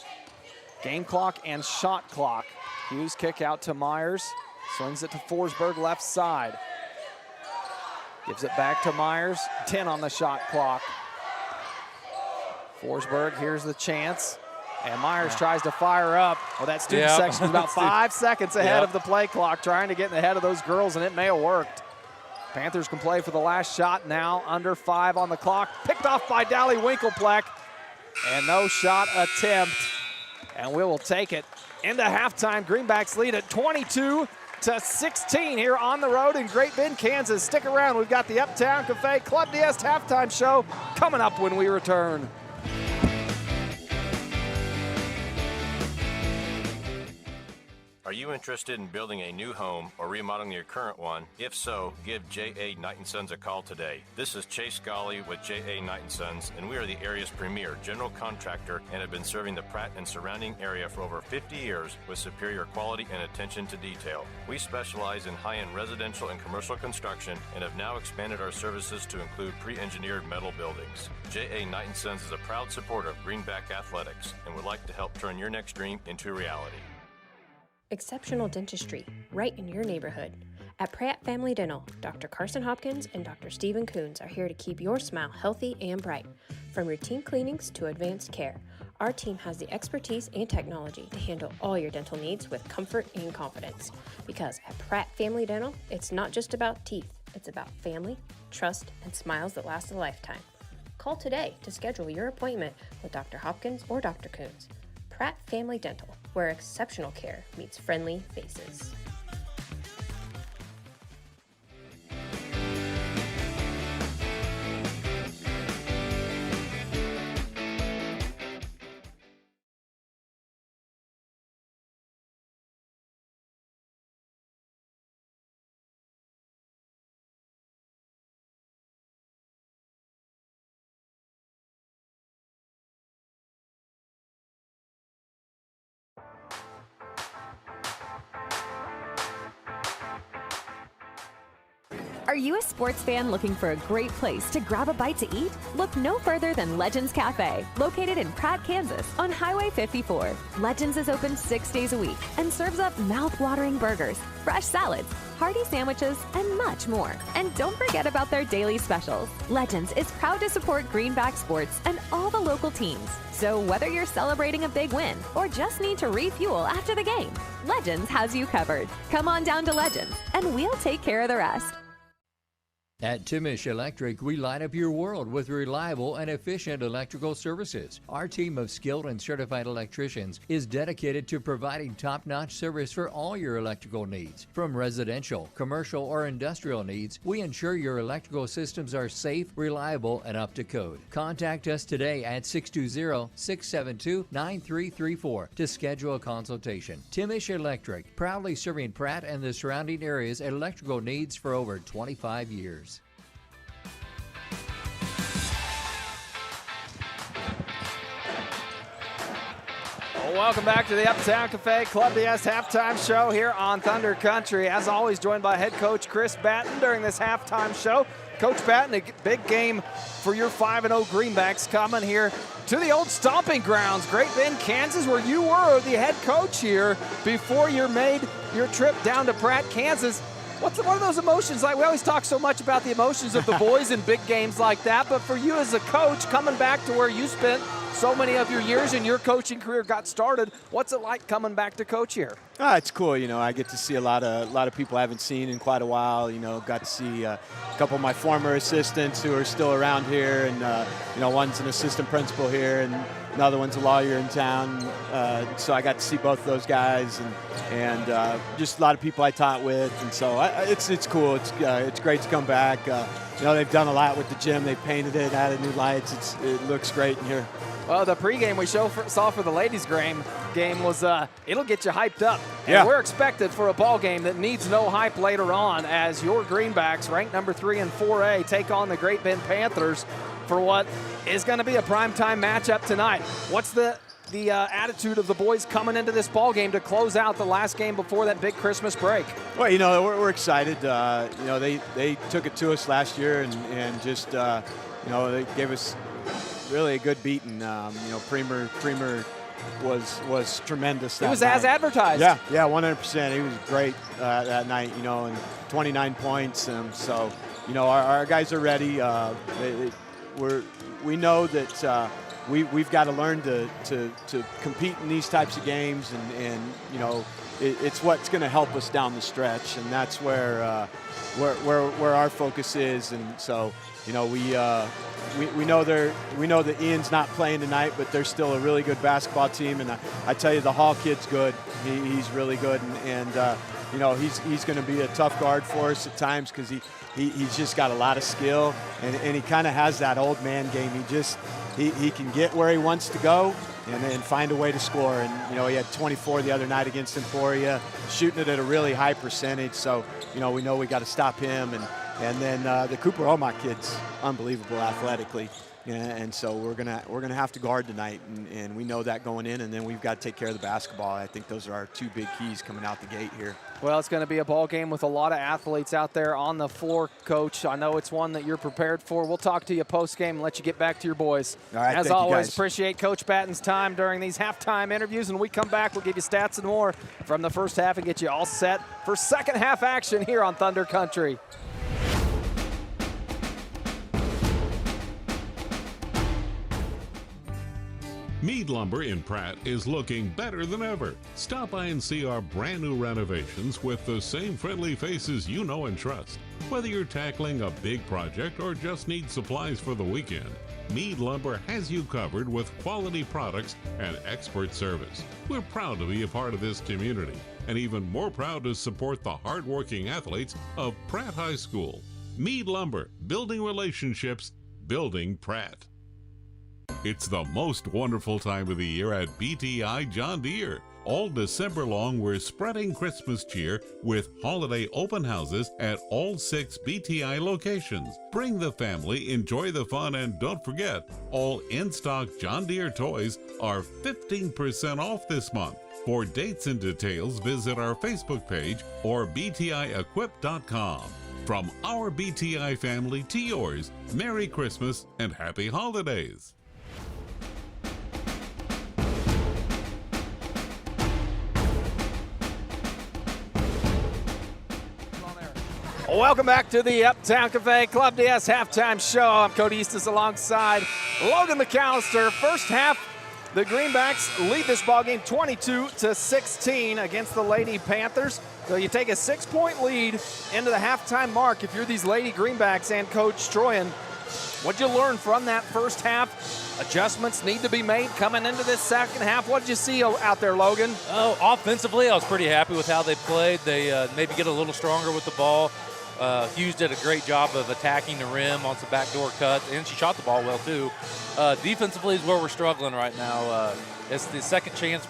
game clock and shot clock. Hughes kick out to Myers. Swings it to Forsberg left side. Gives it back to Myers, 10 on the shot clock. Forsberg, here's the chance. And Myers tries to fire up. Well, that student section is about 5 seconds ahead of the play clock, trying to get ahead of those girls, and it may have worked. Panthers can play for the last shot now, under 5 on the clock. Picked off by Dally Winklepleck, and no shot attempt. And we will take it into halftime. Greenbacks lead at 22-16 here on the road in Great Bend, Kansas. Stick around, we've got the Uptown Cafe Club DS halftime show coming up when we return. Are you interested in building a new home or remodeling your current one? If so, give J.A. Knight & Sons a call today. This is Chase Scully with J.A. Knight & Sons, and we are the area's premier general contractor and have been serving the Pratt and surrounding area for over 50 years with superior quality and attention to detail. We specialize in high-end residential and commercial construction and have now expanded our services to include pre-engineered metal buildings. J.A. Knight & Sons is a proud supporter of Greenback Athletics and would like to help turn your next dream into reality. Exceptional dentistry, right in your neighborhood. At Pratt Family Dental, Dr. Carson Hopkins and Dr. Stephen Coons are here to keep your smile healthy and bright. From routine cleanings to advanced care, our team has the expertise and technology to handle all your dental needs with comfort and confidence. Because at Pratt Family Dental, it's not just about teeth, it's about family, trust, and smiles that last a lifetime. Call today to schedule your appointment with Dr. Hopkins or Dr. Coons. Pratt Family Dental, where exceptional care meets friendly faces. Are you a sports fan looking for a great place to grab a bite to eat? Look no further than Legends Cafe, located in Pratt, Kansas, on Highway 54. Legends is open 6 days a week and serves up mouth-watering burgers, fresh salads, hearty sandwiches, and much more. And don't forget about their daily specials. Legends is proud to support Greenback sports and all the local teams. So whether you're celebrating a big win or just need to refuel after the game, Legends has you covered. Come on down to Legends, and we'll take care of the rest. At Timish Electric, we light up your world with reliable and efficient electrical services. Our team of skilled and certified electricians is dedicated to providing top-notch service for all your electrical needs. From residential, commercial, or industrial needs, we ensure your electrical systems are safe, reliable, and up to code. Contact us today at 620-672-9334 to schedule a consultation. Timish Electric, proudly serving Pratt and the surrounding areas electrical needs for over 25 years. Welcome back to the Uptown Cafe Club BS halftime show here on Thunder Country. As always, joined by head coach Chris Batten during this halftime show. Coach Batten, a big game for your 5-0 Greenbacks coming here to the old stomping grounds, Great Bend, Kansas, where you were the head coach here before you made your trip down to Pratt, Kansas. What are those emotions like? We always talk so much about the emotions of the boys in big games like that, but for you as a coach, coming back to where you spent so many of your years and your coaching career got started, what's it like coming back to coach here? It's cool. You know, I get to see a lot of people I haven't seen in quite a while. You know, got to see a couple of my former assistants who are still around here, and you know, one's an assistant principal here, and another one's a lawyer in town. So I got to see both of those guys, and just a lot of people I taught with, and so it's cool. It's great to come back. You know, they've done a lot with the gym. They've painted it, added new lights. It looks great in here. Well, the pregame we saw for the ladies' game was it'll get you hyped up. And yeah. We're expected for a ball game that needs no hype later on as your Greenbacks, ranked number 3 in 4A, take on the Great Bend Panthers for what is going to be a primetime matchup tonight. What's the attitude of the boys coming into this ball game to close out the last game before that big Christmas break? Well, you know, we're excited. You know, they took it to us last year and just you know, they gave us really a good beating. You know, Premer was tremendous. He was as advertised. Yeah, 100%. He was great that night. You know, and 29 points. So, you know, our guys are ready. We know that we've got to learn to compete in these types of games, and you know, it's what's going to help us down the stretch, and that's where our focus is. And so, you know, we know that Ian's not playing tonight, but they're still a really good basketball team. And I tell you, the Hall kid's good. He's really good, and you know, he's going to be a tough guard for us at times because he's just got a lot of skill, and he kind of has that old man game. He can get where he wants to go and find a way to score. And you know, he had 24 the other night against Emporia, shooting it at a really high percentage. So you know, we got to stop him. And then the Cooper Omot kid's unbelievable athletically, and so we're gonna have to guard tonight, and we know that going in, and then we've got to take care of the basketball. I think those are our two big keys coming out the gate here. Well, it's going to be a ball game with a lot of athletes out there on the floor, Coach. I know it's one that you're prepared for. We'll talk to you post-game and let you get back to your boys. All right, as thank always, you guys. Appreciate Coach Batten's time during these halftime interviews. And when we come back, we'll give you stats and more from the first half and get you all set for second half action here on Thunder Country. Mead Lumber in Pratt is looking better than ever. Stop by and see our brand new renovations with the same friendly faces you know and trust. Whether you're tackling a big project or just need supplies for the weekend, Mead Lumber has you covered with quality products and expert service. We're proud to be a part of this community and even more proud to support the hardworking athletes of Pratt High School. Mead Lumber, building relationships, building Pratt. It's the most wonderful time of the year at BTI John Deere. All December long, we're spreading Christmas cheer with holiday open houses at all 6 BTI locations. Bring the family, enjoy the fun, and don't forget, all in-stock John Deere toys are 15% off this month. For dates and details, visit our Facebook page or btiequip.com. From our BTI family to yours, Merry Christmas and Happy Holidays. Welcome back to the Uptown Cafe Club DS halftime show. I'm Cody Eastis alongside Logan McAllister. First half, the Greenbacks lead this ballgame 22-16 against the Lady Panthers. So you take a 6-point lead into the halftime mark if you're these Lady Greenbacks and Coach Stroyan. What'd you learn from that first half? Adjustments need to be made coming into this second half. What did you see out there, Logan? Oh, offensively, I was pretty happy with how they played. They maybe get a little stronger with the ball. Hughes did a great job of attacking the rim on some backdoor cuts, and she shot the ball well too. Defensively is where we're struggling right now. It's the second and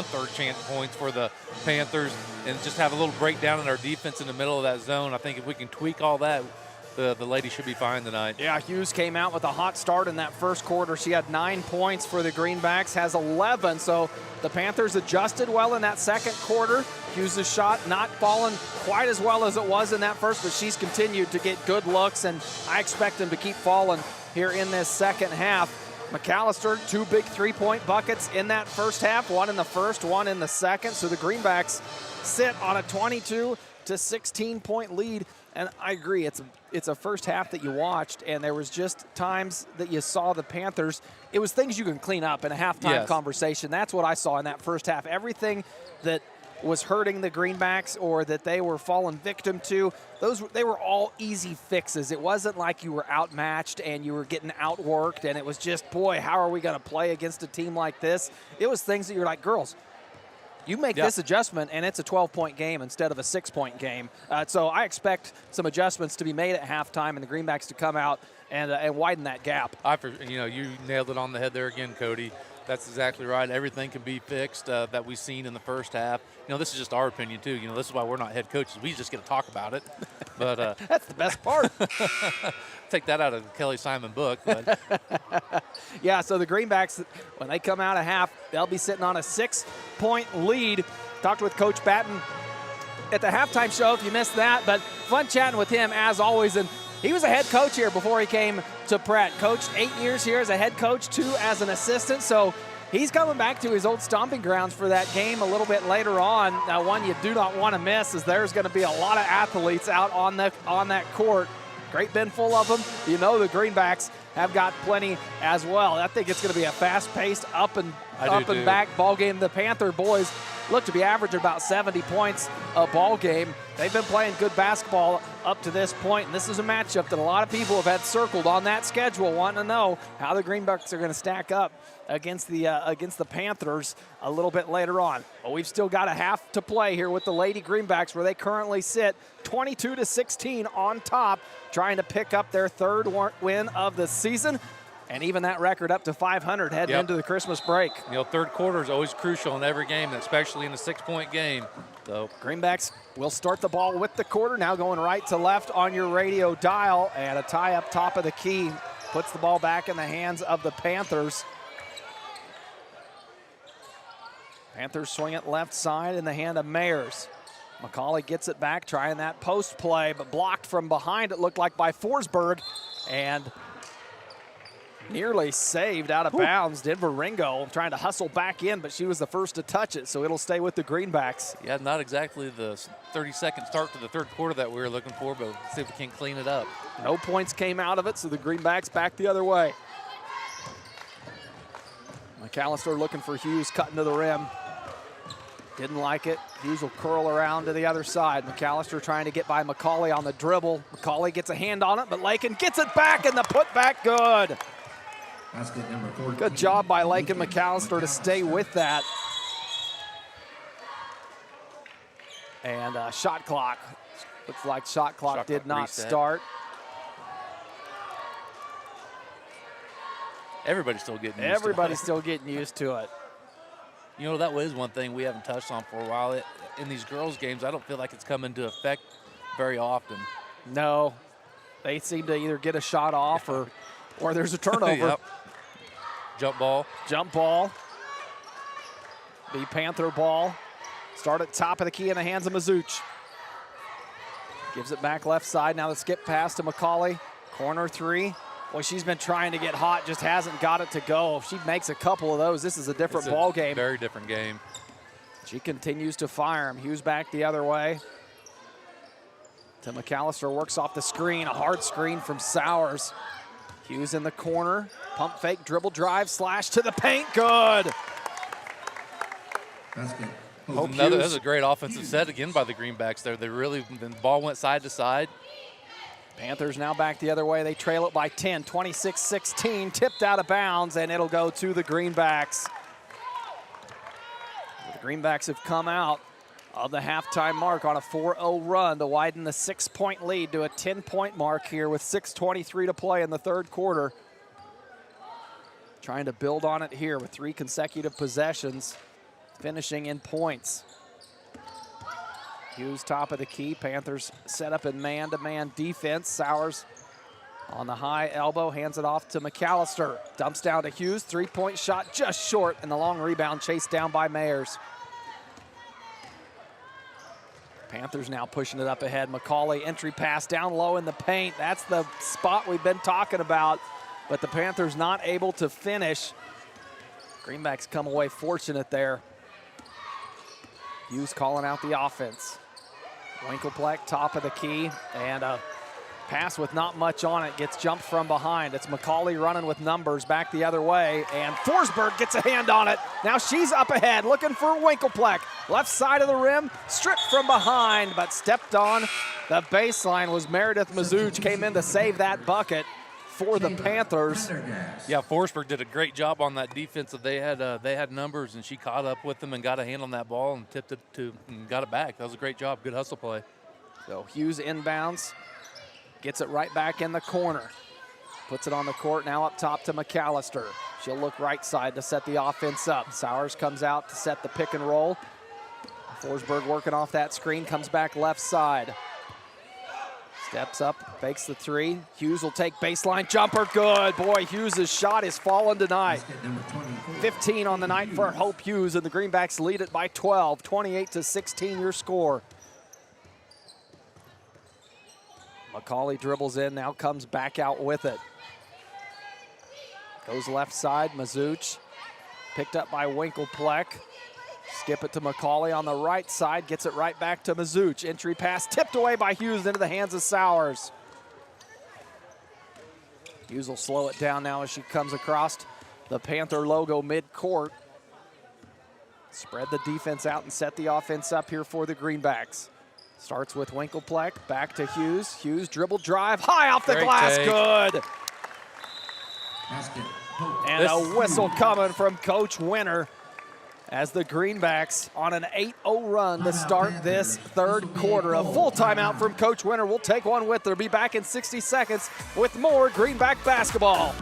third chance points for the Panthers, and just have a little breakdown in our defense in the middle of that zone. I think if we can tweak all that, the lady should be fine tonight. Yeah, Hughes came out with a hot start in that first quarter. She had 9 points for the Greenbacks, has 11. So the Panthers adjusted well in that second quarter. Hughes' shot not falling quite as well as it was in that first, but she's continued to get good looks, and I expect them to keep falling here in this second half. McAllister, 2 big 3-point buckets in that first half, 1 in the first, 1 in the second. So the Greenbacks sit on a 22-16-point lead. And I agree, it's a first half that you watched, and there was just times that you saw the Panthers. It was things you can clean up in a halftime conversation. That's what I saw in that first half. Everything that was hurting the Greenbacks or that they were falling victim to, they were all easy fixes. It wasn't like you were outmatched and you were getting outworked, and it was just, boy, how are we going to play against a team like this? It was things that you're like, girls, you make this adjustment, and it's a 12-point game instead of a 6-point game. So I expect some adjustments to be made at halftime and the Greenbacks to come out and widen that gap. You nailed it on the head there again, Cody. That's exactly right. Everything can be fixed that we've seen in the first half. This is just our opinion, too. This is why we're not head coaches. We just get to talk about it. But that's the best part. Take that out of the Kelly Simon book. But. Yeah, so the Greenbacks, when they come out of half, they'll be sitting on a 6-point lead. Talked with Coach Batten at the halftime show if you missed that, but fun chatting with him as always. And he was a head coach here before he came to Pratt. Coached 8 years here as a head coach, 2 as an assistant. So he's coming back to his old stomping grounds for that game a little bit later on. Now, one you do not want to miss is there's going to be a lot of athletes out on that court. Great bin full of them. The Greenbacks have got plenty as well. I think it's going to be a fast-paced, up and back ball game. The Panther boys look to be averaging about 70 points a ball game. They've been playing good basketball up to this point, and this is a matchup that a lot of people have had circled on that schedule, wanting to know how the Greenbacks are going to stack up against the Panthers a little bit later on. But we've still got a half to play here with the Lady Greenbacks, where they currently sit 22-16 on top, trying to pick up their 3rd win of the season, and even that record up to 500 heading into the Christmas break. Third quarter is always crucial in every game, especially in a 6-point game. So Greenbacks will start the ball with the quarter, now going right to left on your radio dial, and a tie up top of the key puts the ball back in the hands of the Panthers. Panthers swing it left side in the hand of Mayers. McCauley gets it back, trying that post play, but blocked from behind, it looked like by Forsberg, and nearly saved out of bounds. Denver Ringo trying to hustle back in, but she was the first to touch it, so it'll stay with the Greenbacks. Yeah, not exactly the 30-second start to the third quarter that we were looking for, but let's see if we can clean it up. No points came out of it, so the Greenbacks back the other way. McAllister looking for Hughes, cutting to the rim. Didn't like it. Hughes will curl around to the other side. McAllister trying to get by McCauley on the dribble. McCauley gets a hand on it, but Lakin gets it back, and the putback good. Basket number 14. Good job by Lakin McAllister to stay with that. And shot clock. Looks like shot clock did not start. Everybody's still getting used to it. Everybody's still getting used to it. That was one thing we haven't touched on for a while. In these girls' games, I don't feel like it's come into effect very often. No. They seem to either get a shot off or there's a turnover. Jump ball. Jump ball. The Panther ball. Start at top of the key in the hands of Mazuch. Gives it back left side. Now the skip pass to McCauley. Corner three. Boy, she's been trying to get hot, just hasn't got it to go. If she makes a couple of those, this is a different ball game. Very different game. She continues to fire him. Hughes back the other way. To McAllister, works off the screen. A hard screen from Sowers. Hughes in the corner. Pump fake, dribble drive, slash to the paint. Good. That's good. That was a great offensive set again by the Greenbacks there. The ball went side to side. Panthers now back the other way. They trail it by 10, 26-16, tipped out of bounds, and it'll go to the Greenbacks. The Greenbacks have come out of the halftime mark on a 4-0 run to widen the 6-point lead to a 10-point mark here with 6:23 to play in the third quarter. Trying to build on it here with 3 consecutive possessions, finishing in points. Hughes top of the key. Panthers set up in man-to-man defense. Sowers on the high elbow, hands it off to McAllister. Dumps down to Hughes, 3-point shot just short, and the long rebound chased down by Mayers. Panthers now pushing it up ahead. McCauley, entry pass down low in the paint. That's the spot we've been talking about, but the Panthers not able to finish. Greenbacks come away fortunate there. Hughes calling out the offense. Winklepleck, top of the key, and a pass with not much on it gets jumped from behind. It's McCauley running with numbers back the other way, and Forsberg gets a hand on it. Now she's up ahead, looking for Winklepleck. Left side of the rim, stripped from behind, but stepped on the baseline was Meredith Mazuch, came in to save that bucket for the Panthers. Yeah, Forsberg did a great job on that defense. They had numbers, and she caught up with them and got a hand on that ball and tipped it and got it back. That was a great job. Good hustle play. So Hughes inbounds, gets it right back in the corner. Puts it on the court, now up top to McAllister. She'll look right side to set the offense up. Sowers comes out to set the pick and roll. Forsberg working off that screen, comes back left side. Steps up, fakes the three. Hughes will take baseline jumper, good. Boy, Hughes' shot is falling tonight. 15 on the night for Hope Hughes, and the Greenbacks lead it by 12, 28-16 your score. McCauley dribbles in, now comes back out with it. Goes left side, Mazuch, picked up by Winklepleck. Skip it to McCauley on the right side, gets it right back to Mazuch. Entry pass tipped away by Hughes into the hands of Sowers. Hughes will slow it down now as she comes across the Panther logo mid-court. Spread the defense out and set the offense up here for the Greenbacks. Starts with Winklepleck, back to Hughes. Hughes dribble drive, high off the glass, good. And a whistle coming from Coach Winter as the Greenbacks on an 8-0 run to start this third quarter. A full timeout from Coach Winter. We'll take one with her. Be back in 60 seconds with more Greenback basketball.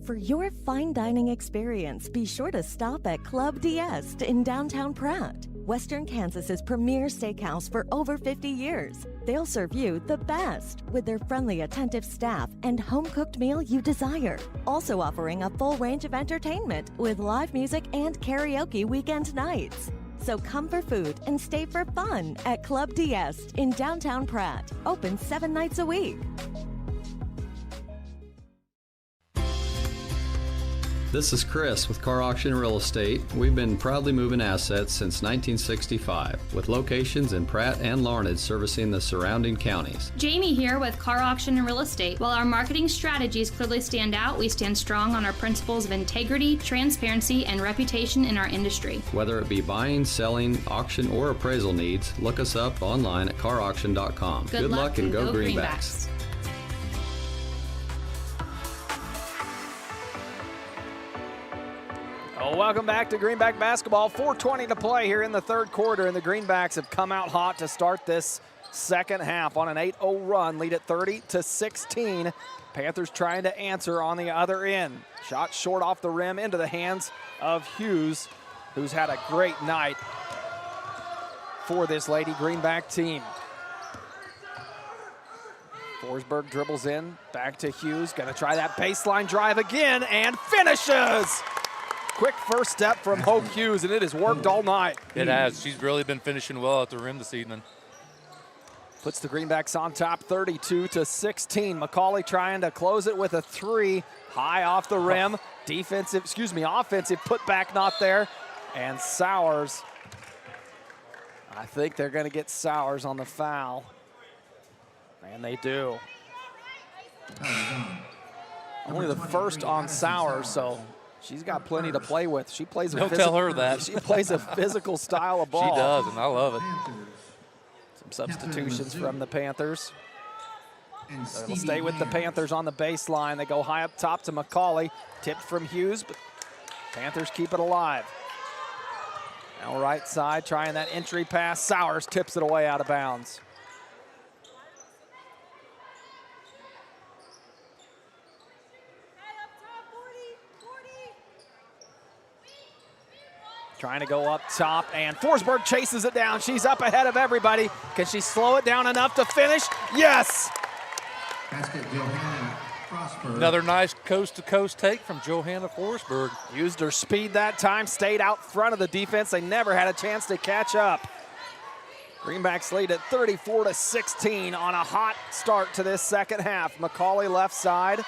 For your fine dining experience, be sure to stop at Club D'Est in downtown Pratt, Western Kansas's premier steakhouse for over 50 years. They'll serve you the best with their friendly, attentive staff and home-cooked meal you desire. Also offering a full range of entertainment with live music and karaoke weekend nights. So come for food and stay for fun at Club D'Est in downtown Pratt. Open 7 nights a week. This is Chris with Car Auction Real Estate. We've been proudly moving assets since 1965, with locations in Pratt and Larned servicing the surrounding counties. Jamie here with Car Auction and Real Estate. While our marketing strategies clearly stand out, we stand strong on our principles of integrity, transparency, and reputation in our industry. Whether it be buying, selling, auction, or appraisal needs, look us up online at carauction.com. Good luck and go Greenbacks. Welcome back to Greenback basketball. 4:20 to play here in the third quarter, and the Greenbacks have come out hot to start this second half on an 8-0 run, lead at 30-16. Panthers trying to answer on the other end. Shot short off the rim into the hands of Hughes, who's had a great night for this Lady Greenback team. Forsberg dribbles in, back to Hughes, gonna try that baseline drive again and finishes! quick first step from Hope Hughes, and it has worked all night. It has. She's really been finishing well at the rim this evening. Puts the Greenbacks on top 32-16. McCauley trying to close it with a 3 high off the rim. Offensive putback not there. And Sowers, I think they're going to get Sowers on the foul. And they do. Only the first on Sowers, so she's got plenty to play with. She plays Don't tell her that. She plays a physical style of ball. She does, and I love it. Some substitutions from the Panthers. They'll stay with the Panthers on the baseline. They go high up top to McCauley. Tipped from Hughes, but Panthers keep it alive. Now right side, trying that entry pass. Sowers tips it away out of bounds. Trying to go up top, and Forsberg chases it down. She's up ahead of everybody. Can she slow it down enough to finish? Yes! Another nice coast-to-coast take from Johanna Forsberg. Used her speed that time, stayed out front of the defense. They never had a chance to catch up. Greenbacks lead at 34-16 on a hot start to this second half. McCauley left side.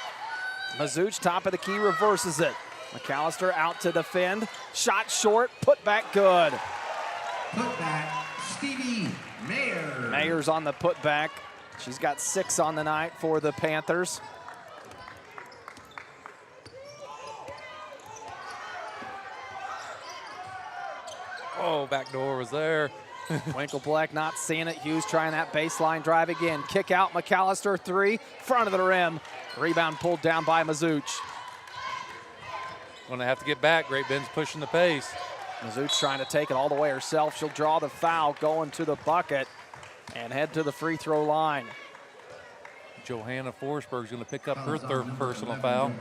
Mazuch top of the key reverses it. McAllister out to defend. Shot short, put back good. Putback, Stevie Mayer. Mayer's on the putback. She's got 6 on the night for the Panthers. Oh, back door was there. Winkle-Black not seeing it. Hughes trying that baseline drive again. Kick out, McAllister 3, front of the rim. Rebound pulled down by Mazuch. Going to have to get back. Great Bend's pushing the pace. Mazuch trying to take it all the way herself. She'll draw the foul, going to the bucket, and head to the free throw line. Johanna Forsberg's going to pick up her third personal foul.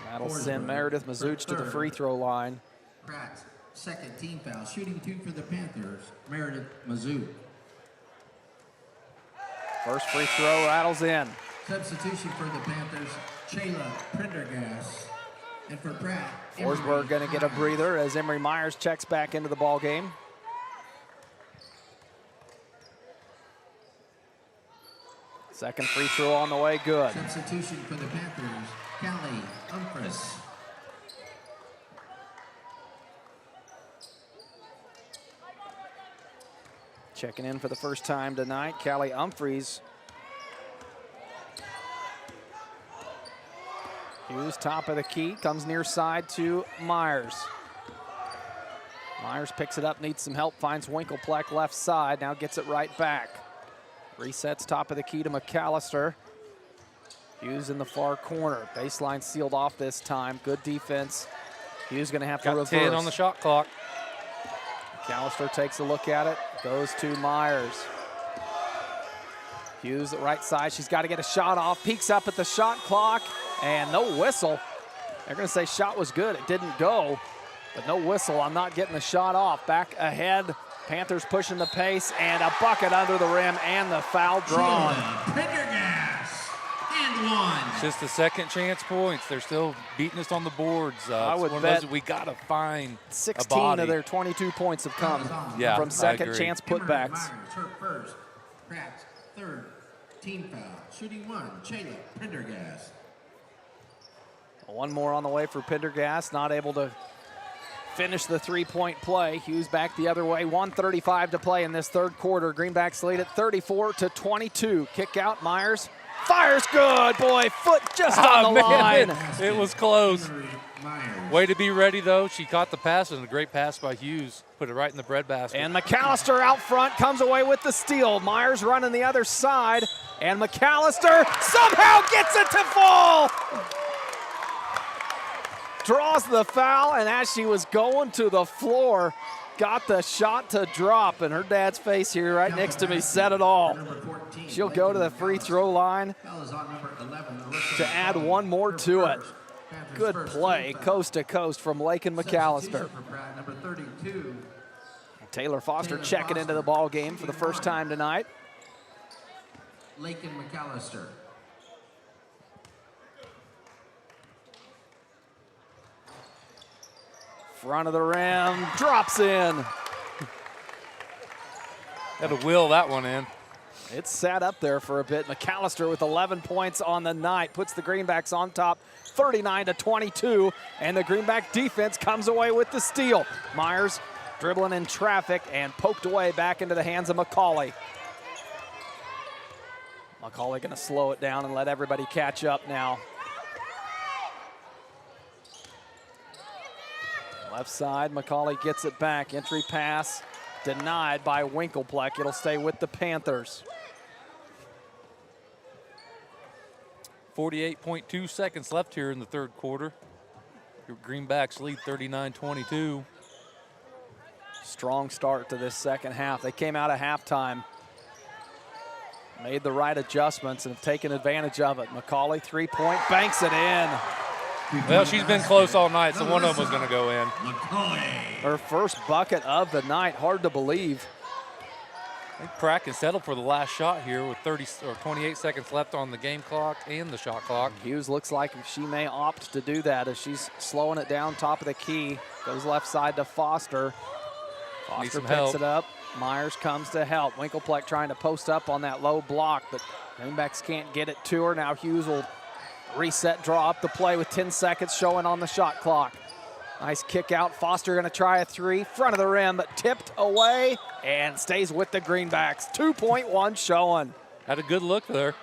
That'll send Meredith Mazuch to the free throw line. Pratt's second team foul. Shooting 2 for the Panthers, Meredith Mazuch. First free throw rattles in. Substitution for the Panthers, Chayla Prendergast. And for Pratt, Forsberg going to get a breather as Emery Myers checks back into the ball game. Second free throw on the way, good. Substitution for the Panthers, Callie Humphries. Checking in for the first time tonight, Callie Humphries. Hughes top of the key, comes near side to Myers. Myers picks it up, needs some help, finds Winklepleck left side, now gets it right back. Resets top of the key to McAllister. Hughes in the far corner, baseline sealed off this time, good defense. Hughes gonna have to reverse. 10 on the shot clock. McAllister takes a look at it, goes to Myers. Hughes at right side, she's got to get a shot off, peeks up at the shot clock, and no whistle. They're going to say shot was good, it didn't go, but no whistle. I'm not getting the shot off. Back ahead, Panthers pushing the pace, and a bucket under the rim, and the foul drawn. Prendergast, and 1. It's just the second chance points. They're still beating us on the boards. I would one bet of those we got to find 16 of their 22 points have come from second chance putbacks. Myers, her first. Pratt's third team foul. Shooting 1, Chayla Prendergast. One more on the way for Pendergast, not able to finish the three-point play. Hughes back the other way, 1:35 to play in this third quarter. Greenbacks lead at 34-22. Kick out, Myers fires good, boy, foot just on the line. It was close. Way to be ready, though. She caught the pass, and a great pass by Hughes. Put it right in the breadbasket. And McAllister out front comes away with the steal. Myers running the other side, and McAllister somehow gets it to fall. Draws the foul, and as she was going to the floor, got the shot to drop, and her dad's face here right next to me said it all. She'll go to the free throw line to add one more to it. Good play, coast to coast from Lake and McAllister. Taylor Foster checking into the ball game for the first time tonight. Lake and McAllister. Front of the rim, drops in. Had to will that one in. It sat up there for a bit. McAllister with 11 points on the night puts the Greenbacks on top 39-22, and the Greenback defense comes away with the steal. Myers dribbling in traffic and poked away back into the hands of McCauley. McCauley going to slow it down and let everybody catch up now. Left side, McCauley gets it back. Entry pass denied by Winklepleck. It'll stay with the Panthers. 48.2 seconds left here in the third quarter. Your Greenbacks lead 39-22. Strong start to this second half. They came out of halftime, made the right adjustments, and have taken advantage of it. McCauley, three-point, banks it in. Well, she's been close all night, so one of them was going to go in. Her first bucket of the night. Hard to believe. I think Pratt can settle for the last shot here with 28 seconds left on the game clock and the shot clock. Hughes looks like she may opt to do that as she's slowing it down top of the key. Goes left side to Foster. Foster picks it up. Myers comes to help. Winklepleck trying to post up on that low block, but Greenbacks can't get it to her. Now Hughes will reset, draw up the play with 10 seconds showing on the shot clock. Nice kick out. Foster gonna try a three. Front of the rim, but tipped away and stays with the Greenbacks. 2.1 showing. Had a good look there.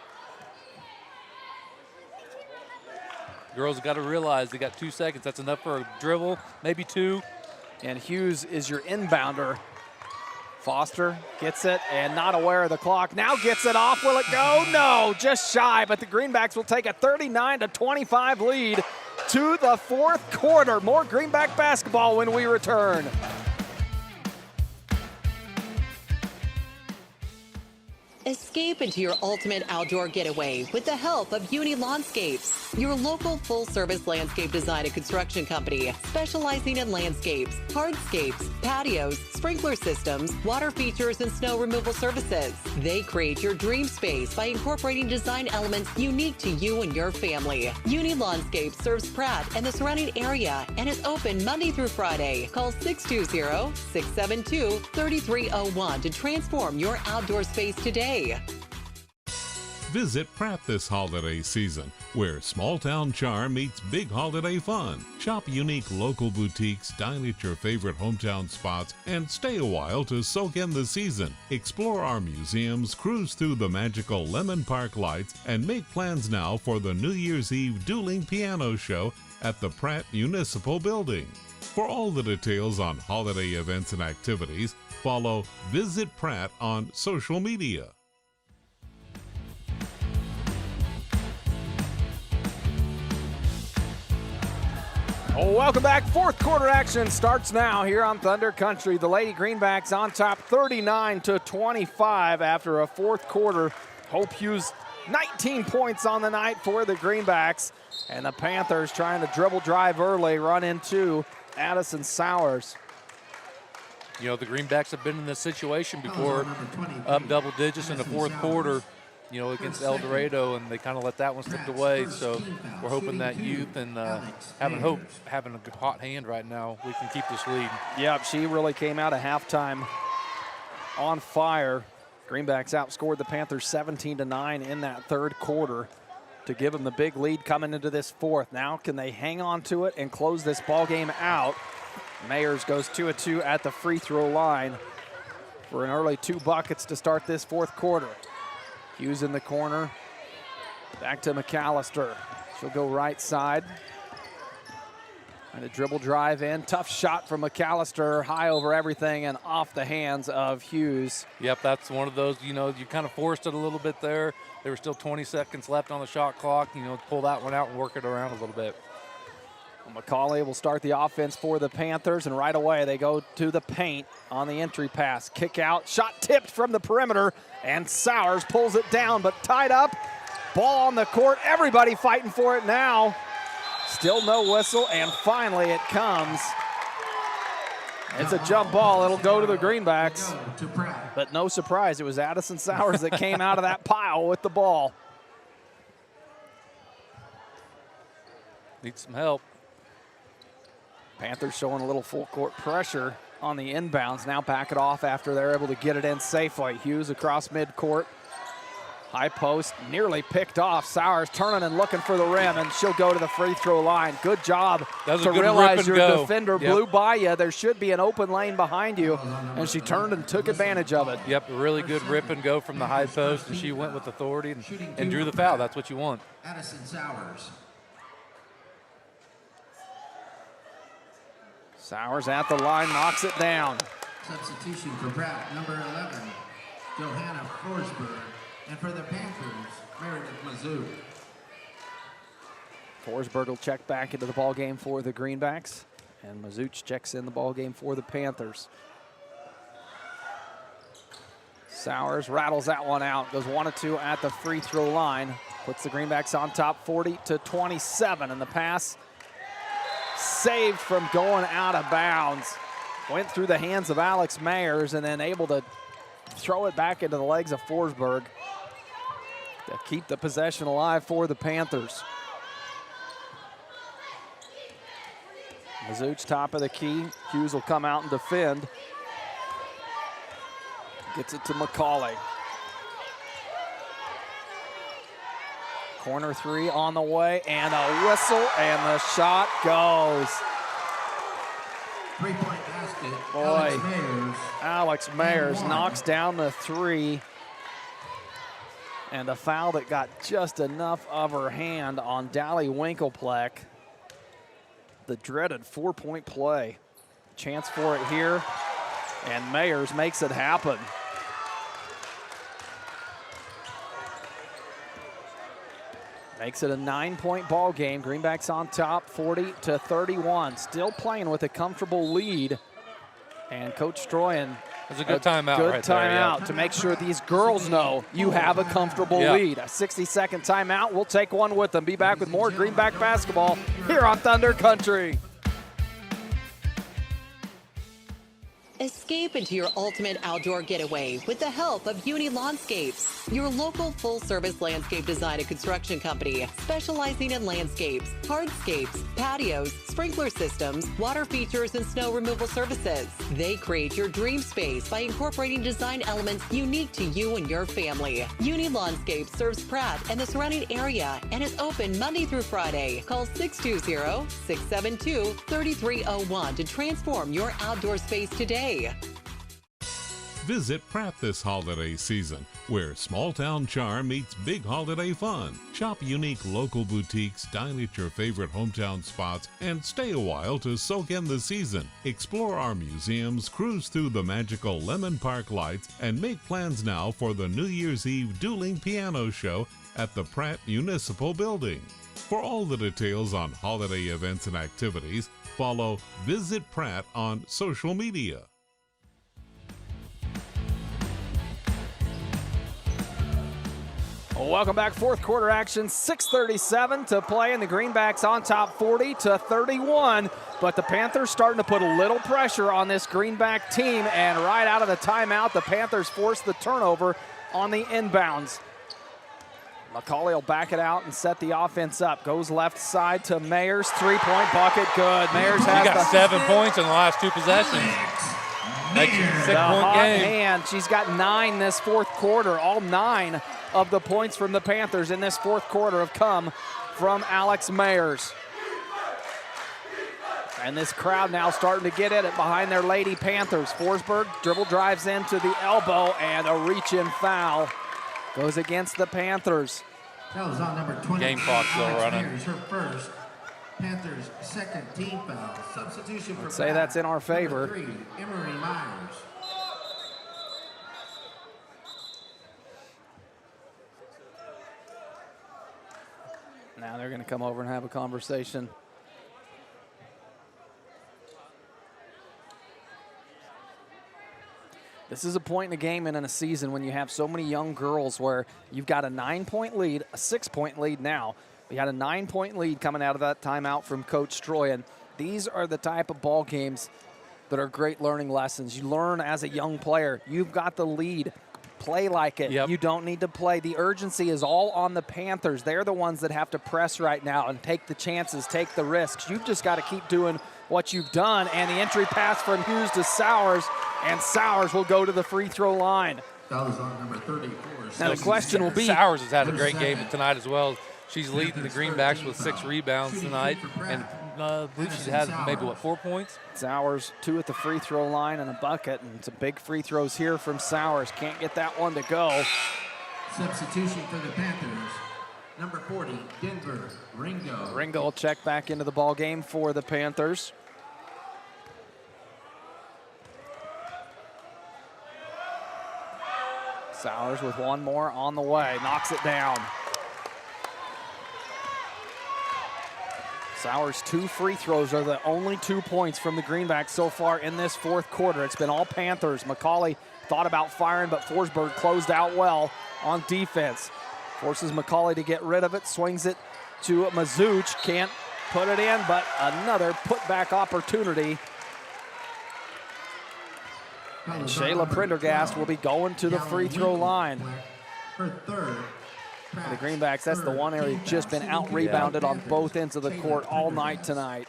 Girls got to realize they got 2 seconds. That's enough for a dribble, maybe two. And Hughes is your inbounder. Foster gets it and not aware of the clock. Now gets it off. Will it go? No, just shy, but the Greenbacks will take a 39-25 lead to the fourth quarter. More Greenback basketball when we return. Escape into your ultimate outdoor getaway with the help of Uni Landscapes, your local full-service landscape design and construction company specializing in landscapes, hardscapes, patios, sprinkler systems, water features, and snow removal services. They create your dream space by incorporating design elements unique to you and your family. Uni Landscapes serves Pratt and the surrounding area and is open Monday through Friday. Call 620-672-3301 to transform your outdoor space today. Visit Pratt this holiday season, where small-town charm meets big holiday fun. Shop unique local boutiques, dine at your favorite hometown spots, and stay a while to soak in the season. Explore our museums, cruise through the magical Lemon Park lights, and make plans now for the New Year's Eve dueling piano show at the Pratt Municipal Building. For all the details on holiday events and activities, follow Visit Pratt on social media. Welcome back. Fourth quarter action starts now here on Thunder Country. The Lady Greenbacks on top 39-25 after a fourth quarter. Hope Hughes 19 points on the night for the Greenbacks. And the Panthers trying to dribble drive early, run into Addison Sowers. You know, the Greenbacks have been in this situation before, up double digits in the fourth quarter, you know, against El Dorado, and they kind of let that one slip away. So we're hoping that youth and having a hot hand right now, we can keep this lead. Yep, she really came out of halftime on fire. Greenbacks outscored the Panthers 17-9 in that third quarter to give them the big lead coming into this fourth. Now can they hang on to it and close this ball game out? Mayers goes 2 of 2 at the free throw line for an early 2 buckets to start this fourth quarter. Hughes in the corner, back to McAllister. She'll go right side. And a dribble drive in, tough shot from McAllister, high over everything and off the hands of Hughes. Yep, that's one of those, you know, you kind of forced it a little bit there. There were still 20 seconds left on the shot clock, you know, pull that one out and work it around a little bit. McCauley will start the offense for the Panthers, and right away they go to the paint on the entry pass. Kick out, shot tipped from the perimeter, and Sowers pulls it down, but tied up. Ball on the court, everybody fighting for it now. Still no whistle, and finally it comes. It's a jump ball, it'll go to the Greenbacks. But no surprise, it was Addison Sowers that came out of that pile with the ball. Need some help. Panthers showing a little full court pressure on the inbounds. Now back it off after they're able to get it in safely. Hughes across midcourt. High post, nearly picked off. Sowers turning and looking for the rim, and she'll go to the free throw line. Good job to realize your defender blew by you. There should be an open lane behind you, and she turned and took advantage of it. Yep, a really good rip and go from the high post, and she went with authority and drew the foul. That's what you want. Addison Sowers. Sowers at the line, knocks it down. Substitution for Pratt, number 11, Johanna Forsberg. And for the Panthers, Meredith Mizzou. Forsberg will check back into the ball game for the Greenbacks, and Mizzouch checks in the ball game for the Panthers. Sowers rattles that one out, goes 1 of 2 at the free throw line, puts the Greenbacks on top 40-27, and the pass saved from going out of bounds. Went through the hands of Alex Mayers and then able to throw it back into the legs of Forsberg to keep the possession alive for the Panthers. Mizzouch top of the key. Hughes will come out and defend. Gets it to McCauley. Corner three on the way, and a whistle, and the shot goes. Three-point basket. Boy, Alex Mayers knocks down the three. And a foul that got just enough of her hand on Dally Winklepleck. The dreaded 4-point play. Chance for it here, and Mayers makes it happen. Makes it a 9-point ball game. Greenbacks on top, 40-31. Still playing with a comfortable lead. And Coach Stroyan, it's a good timeout good timeout to make sure these girls know you have a comfortable lead. A 60-second timeout. We'll take one with them. Be back with more Greenback basketball here on Thunder Country. Escape into your ultimate outdoor getaway with the help of Uni Landscapes, your local full-service landscape design and construction company specializing in landscapes, hardscapes, patios, sprinkler systems, water features, and snow removal services. They create your dream space by incorporating design elements unique to you and your family. Uni Landscapes serves Pratt and the surrounding area and is open Monday through Friday. Call 620-672-3301 to transform your outdoor space today. Visit Pratt this holiday season, where small-town charm meets big holiday fun. Shop unique local boutiques, dine at your favorite hometown spots, and stay a while to soak in the season. Explore our museums, cruise through the magical Lemon Park lights, and make plans now for the New Year's Eve dueling piano show at the Pratt Municipal Building. For all the details on holiday events and activities, follow Visit Pratt on social media. Welcome back. Fourth quarter action, 6:37 to play, and the Greenbacks on top 40-31. But the Panthers starting to put a little pressure on this Greenback team, and right out of the timeout, the Panthers force the turnover on the inbounds. McCauley will back it out and set the offense up. Goes left side to Mayers. 3-point bucket, good. Mayers has got 7 points in the last 2 possessions. Makes it a 6-point game. And she's got 9 this fourth quarter. All 9 of the points from the Panthers in this fourth quarter have come from Alex Mayers. And this crowd now starting to get in it behind their Lady Panthers. Forsberg dribble drives into the elbow, and a reach-in foul goes against the Panthers. That was on number 20. Game clock still running. Mayers, her first. Panthers' second team foul. Substitution for Let's say that's in our favor. Number 3, Emery Myers. Now they're going to come over and have a conversation. This is a point in a game and in a season when you have so many young girls where you've got a 9-point lead, a 6-point lead now. We had a 9-point lead coming out of that timeout from Coach Stroyan. These are the type of ball games that are great learning lessons. You learn as a young player. You've got the lead. Play like it. Yep. You don't need to play. The urgency is all on the Panthers. They're the ones that have to press right now and take the chances, take the risks. You've just got to keep doing what you've done. And the entry pass from Hughes to Sowers, and Sowers will go to the free throw line. Foul is on number 34. Now the question will be, Sowers has had a great game tonight as well. She's leading the Greenbacks with 6 rebounds tonight, and I believe she's had maybe, 4 points? Sowers 2 at the free throw line and a bucket, and some big free throws here from Sowers. Can't get that one to go. Substitution for the Panthers. Number 40, Denver, Ringo. Ringo will check back into the ball game for the Panthers. Sowers with one more on the way, knocks it down. Sowers' 2 free throws are the only 2 points from the Greenbacks so far in this fourth quarter. It's been all Panthers. McCauley thought about firing, but Forsberg closed out well on defense. Forces McCauley to get rid of it, swings it to Mazuch, can't put it in, but another putback opportunity. And Shayla Prendergast will be going to the free throw line. Her third. The Greenbacks, that's the one area just been out-rebounded on both ends of the court all night tonight.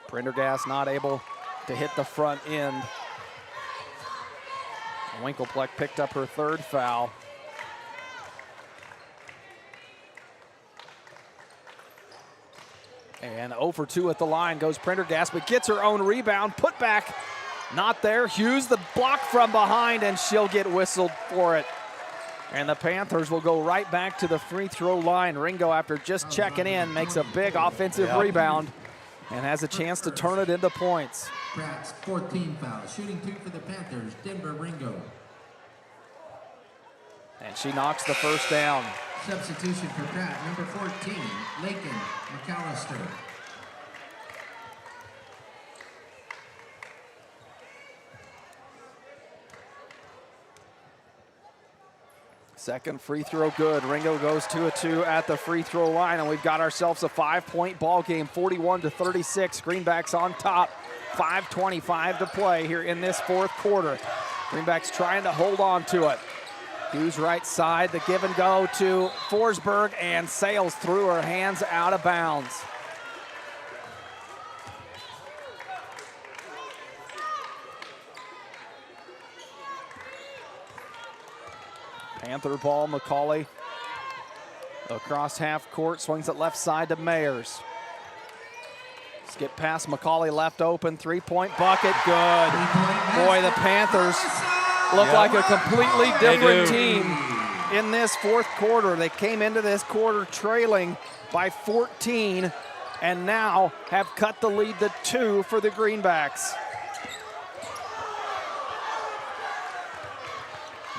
Prendergast not able to hit the front end. Winkelpleck picked up her 3rd foul. And 0 for 2 at the line goes Prendergast, but gets her own rebound. Put back, not there. Hughes the block from behind, and she'll get whistled for it. And the Panthers will go right back to the free throw line. Ringo, after just checking in, makes a big offensive rebound and has a chance to turn it into points. Pratt's 14 fouls. Shooting 2 for the Panthers, Denver, Ringo. And she knocks the first down. Substitution for Pratt, number 14, Lakin McAllister. Second free throw good. Ringo goes 2 of 2 at the free throw line, and we've got ourselves a 5-point ball game, 41-36. Greenbacks on top, 5:25 to play here in this fourth quarter. Greenbacks trying to hold on to it. Hughes right side, the give and go to Forsberg, and sails through her hands out of bounds. Panther ball, McCauley across half court, swings it left side to Mayers. Skip past McCauley, left open, 3-point bucket, good. Boy, the Panthers look like a completely different team in this fourth quarter. They came into this quarter trailing by 14 and now have cut the lead to 2 for the Greenbacks.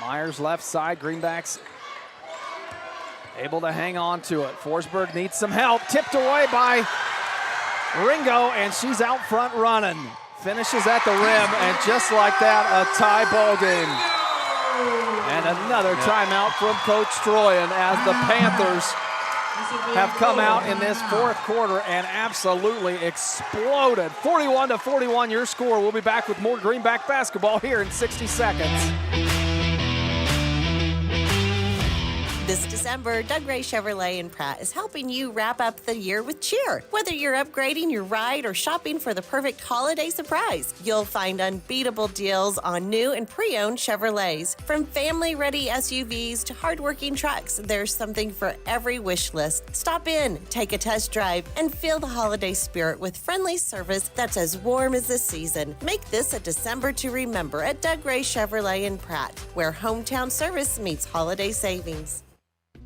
Myers left side, Greenbacks able to hang on to it. Forsberg needs some help, tipped away by Ringo, and she's out front running. Finishes at the rim, and just like that, a tie ball game. And another timeout from Coach Troyan as the Panthers have come out in this fourth quarter and absolutely exploded. 41-41 your score. We'll be back with more Greenback basketball here in 60 seconds. This December, Doug Ray Chevrolet in Pratt is helping you wrap up the year with cheer. Whether you're upgrading your ride or shopping for the perfect holiday surprise, you'll find unbeatable deals on new and pre-owned Chevrolets. From family-ready SUVs to hardworking trucks, there's something for every wish list. Stop in, take a test drive, and feel the holiday spirit with friendly service that's as warm as the season. Make this a December to remember at Doug Ray Chevrolet in Pratt, where hometown service meets holiday savings.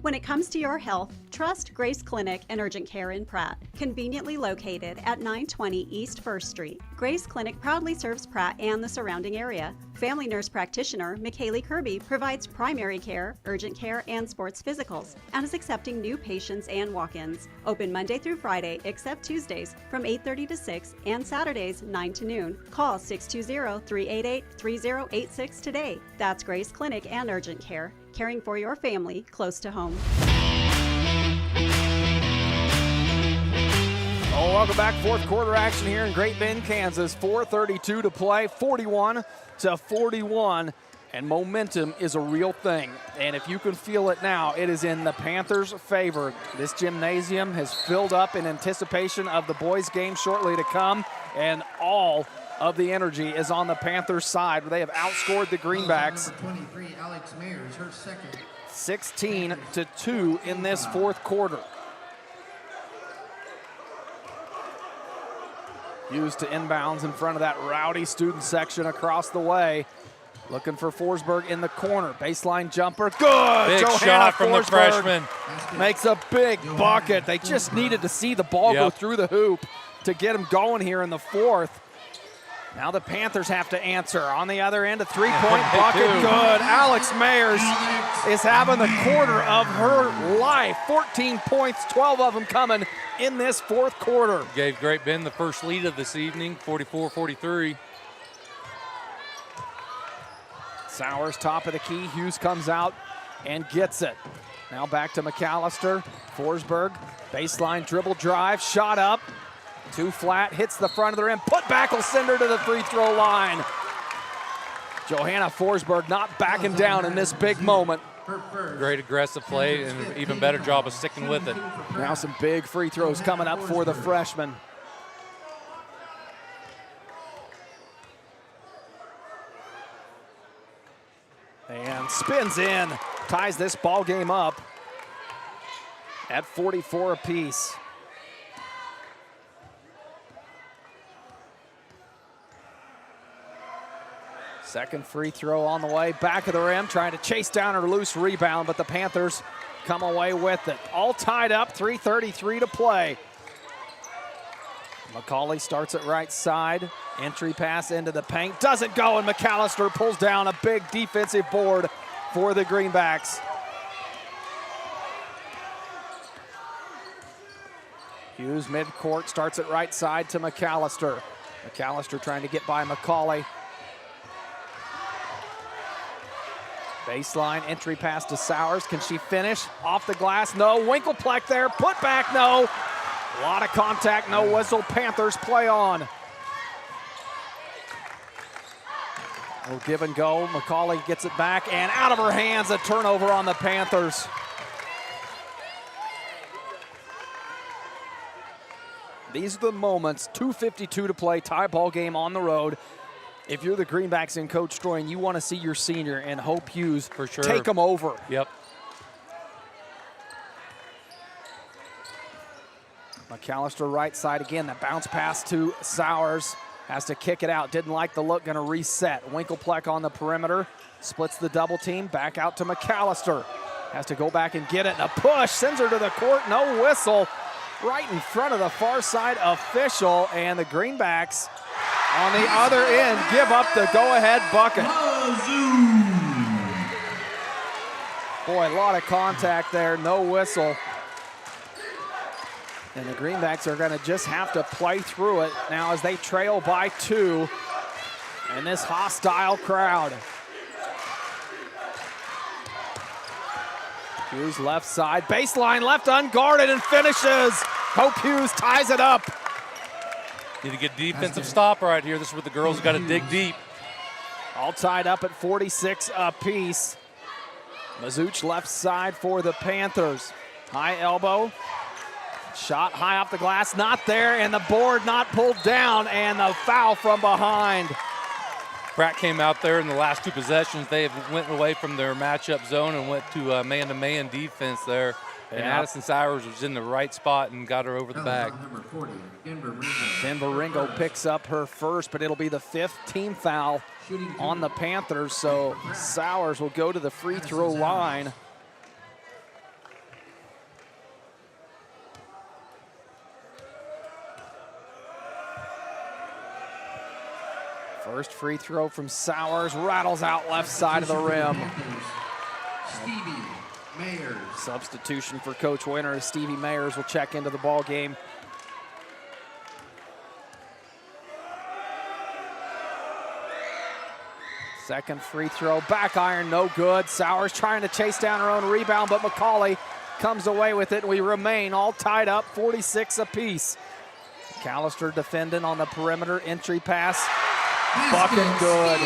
When it comes to your health, trust Grace Clinic and Urgent Care in Pratt, conveniently located at 920 East 1st Street. Grace Clinic proudly serves Pratt and the surrounding area. Family nurse practitioner McKaylee Kirby provides primary care, urgent care, and sports physicals, and is accepting new patients and walk-ins. Open Monday through Friday, except Tuesdays, from 8:30 to 6, and Saturdays, 9 to noon. Call 620-388-3086 today. That's Grace Clinic and Urgent Care, caring for your family close to home. Oh, welcome back. Fourth quarter action here in Great Bend, Kansas. 4:32 to play, 41-41. And momentum is a real thing. And if you can feel it now, it is in the Panthers' favor. This gymnasium has filled up in anticipation of the boys' game shortly to come. And all of the energy is on the Panthers' side. They have outscored the Greenbacks. Number 23, Alex Mayers, her second. 16-2 in this fourth quarter. Used to inbounds in front of that rowdy student section across the way. Looking for Forsberg in the corner. Baseline jumper. Good! Big Johanna shot from the Forsberg freshman. makes a big bucket. They just needed to see the ball go through the hoop to get them going here in the fourth. Now the Panthers have to answer. On the other end, a three-point bucket. Good. Alex Mayers is having the quarter of her life. 14 points, 12 of them coming in this fourth quarter. Gave Great Bend the first lead of this evening, 44-43. Sowers, top of the key. Hughes comes out and gets it. Now back to McAllister. Forsberg, baseline dribble drive, shot up. Too flat, hits the front of the rim. Put back will send her to the free throw line. Johanna Forsberg not backing down in this big moment. Great aggressive play and an even better job of sticking with it. Now some big free throws coming up for the freshman. And spins in, ties this ball game up at 44 apiece. Second free throw on the way, back of the rim, trying to chase down her loose rebound, but the Panthers come away with it. All tied up, 3:33 to play. McCauley starts at right side. Entry pass into the paint. Doesn't go, and McAllister pulls down a big defensive board for the Greenbacks. Hughes midcourt, starts at right side to McAllister. McAllister trying to get by McCauley. Baseline entry pass to Sowers. Can she finish? Off the glass, no. Winklepleck there, put back, no. A lot of contact, no whistle. Panthers play on. We'll give and go. McCauley gets it back, and out of her hands, a turnover on the Panthers. These are the moments, 2:52 to play, tie ball game on the road. If you're the Greenbacks and Coach Stroyan, you want to see your senior and Hope Hughes for sure take them over. Yep. McAllister right side again. That bounce pass to Sowers. Has to kick it out. Didn't like the look. Going to reset. Winklepleck on the perimeter. Splits the double team. Back out to McAllister. Has to go back and get it. And a push. Sends her to the court. No whistle. Right in front of the far side official. And the Greenbacks on the other end give up the go-ahead bucket. Boy, a lot of contact there. No whistle. And the Greenbacks are going to just have to play through it now as they trail by 2 in this hostile crowd. Hughes left side, baseline left unguarded and finishes. Hope Hughes ties it up. Need to get defensive stop right here. This is where the girls got to dig deep. All tied up at 46 apiece. Mazuch left side for the Panthers. High elbow. Shot high off the glass, not there, and the board not pulled down, and the foul from behind. Pratt came out there in the last 2 possessions. They went away from their matchup zone and went to man-to-man defense there. And Addison Sowers was in the right spot and got her over the back. Number 40, Denver Ringo picks up her first, but it'll be the 5th team foul on the Panthers, so Sowers will go to the free throw line. First free throw from Sowers, rattles out left side of the rim. Stevie Mayers. Substitution for Coach Winter as Stevie Mayers will check into the ball game. Second free throw, back iron, no good. Sowers trying to chase down her own rebound, but McCauley comes away with it, and we remain all tied up, 46 apiece. McAllister defending on the perimeter, entry pass. Bucket good.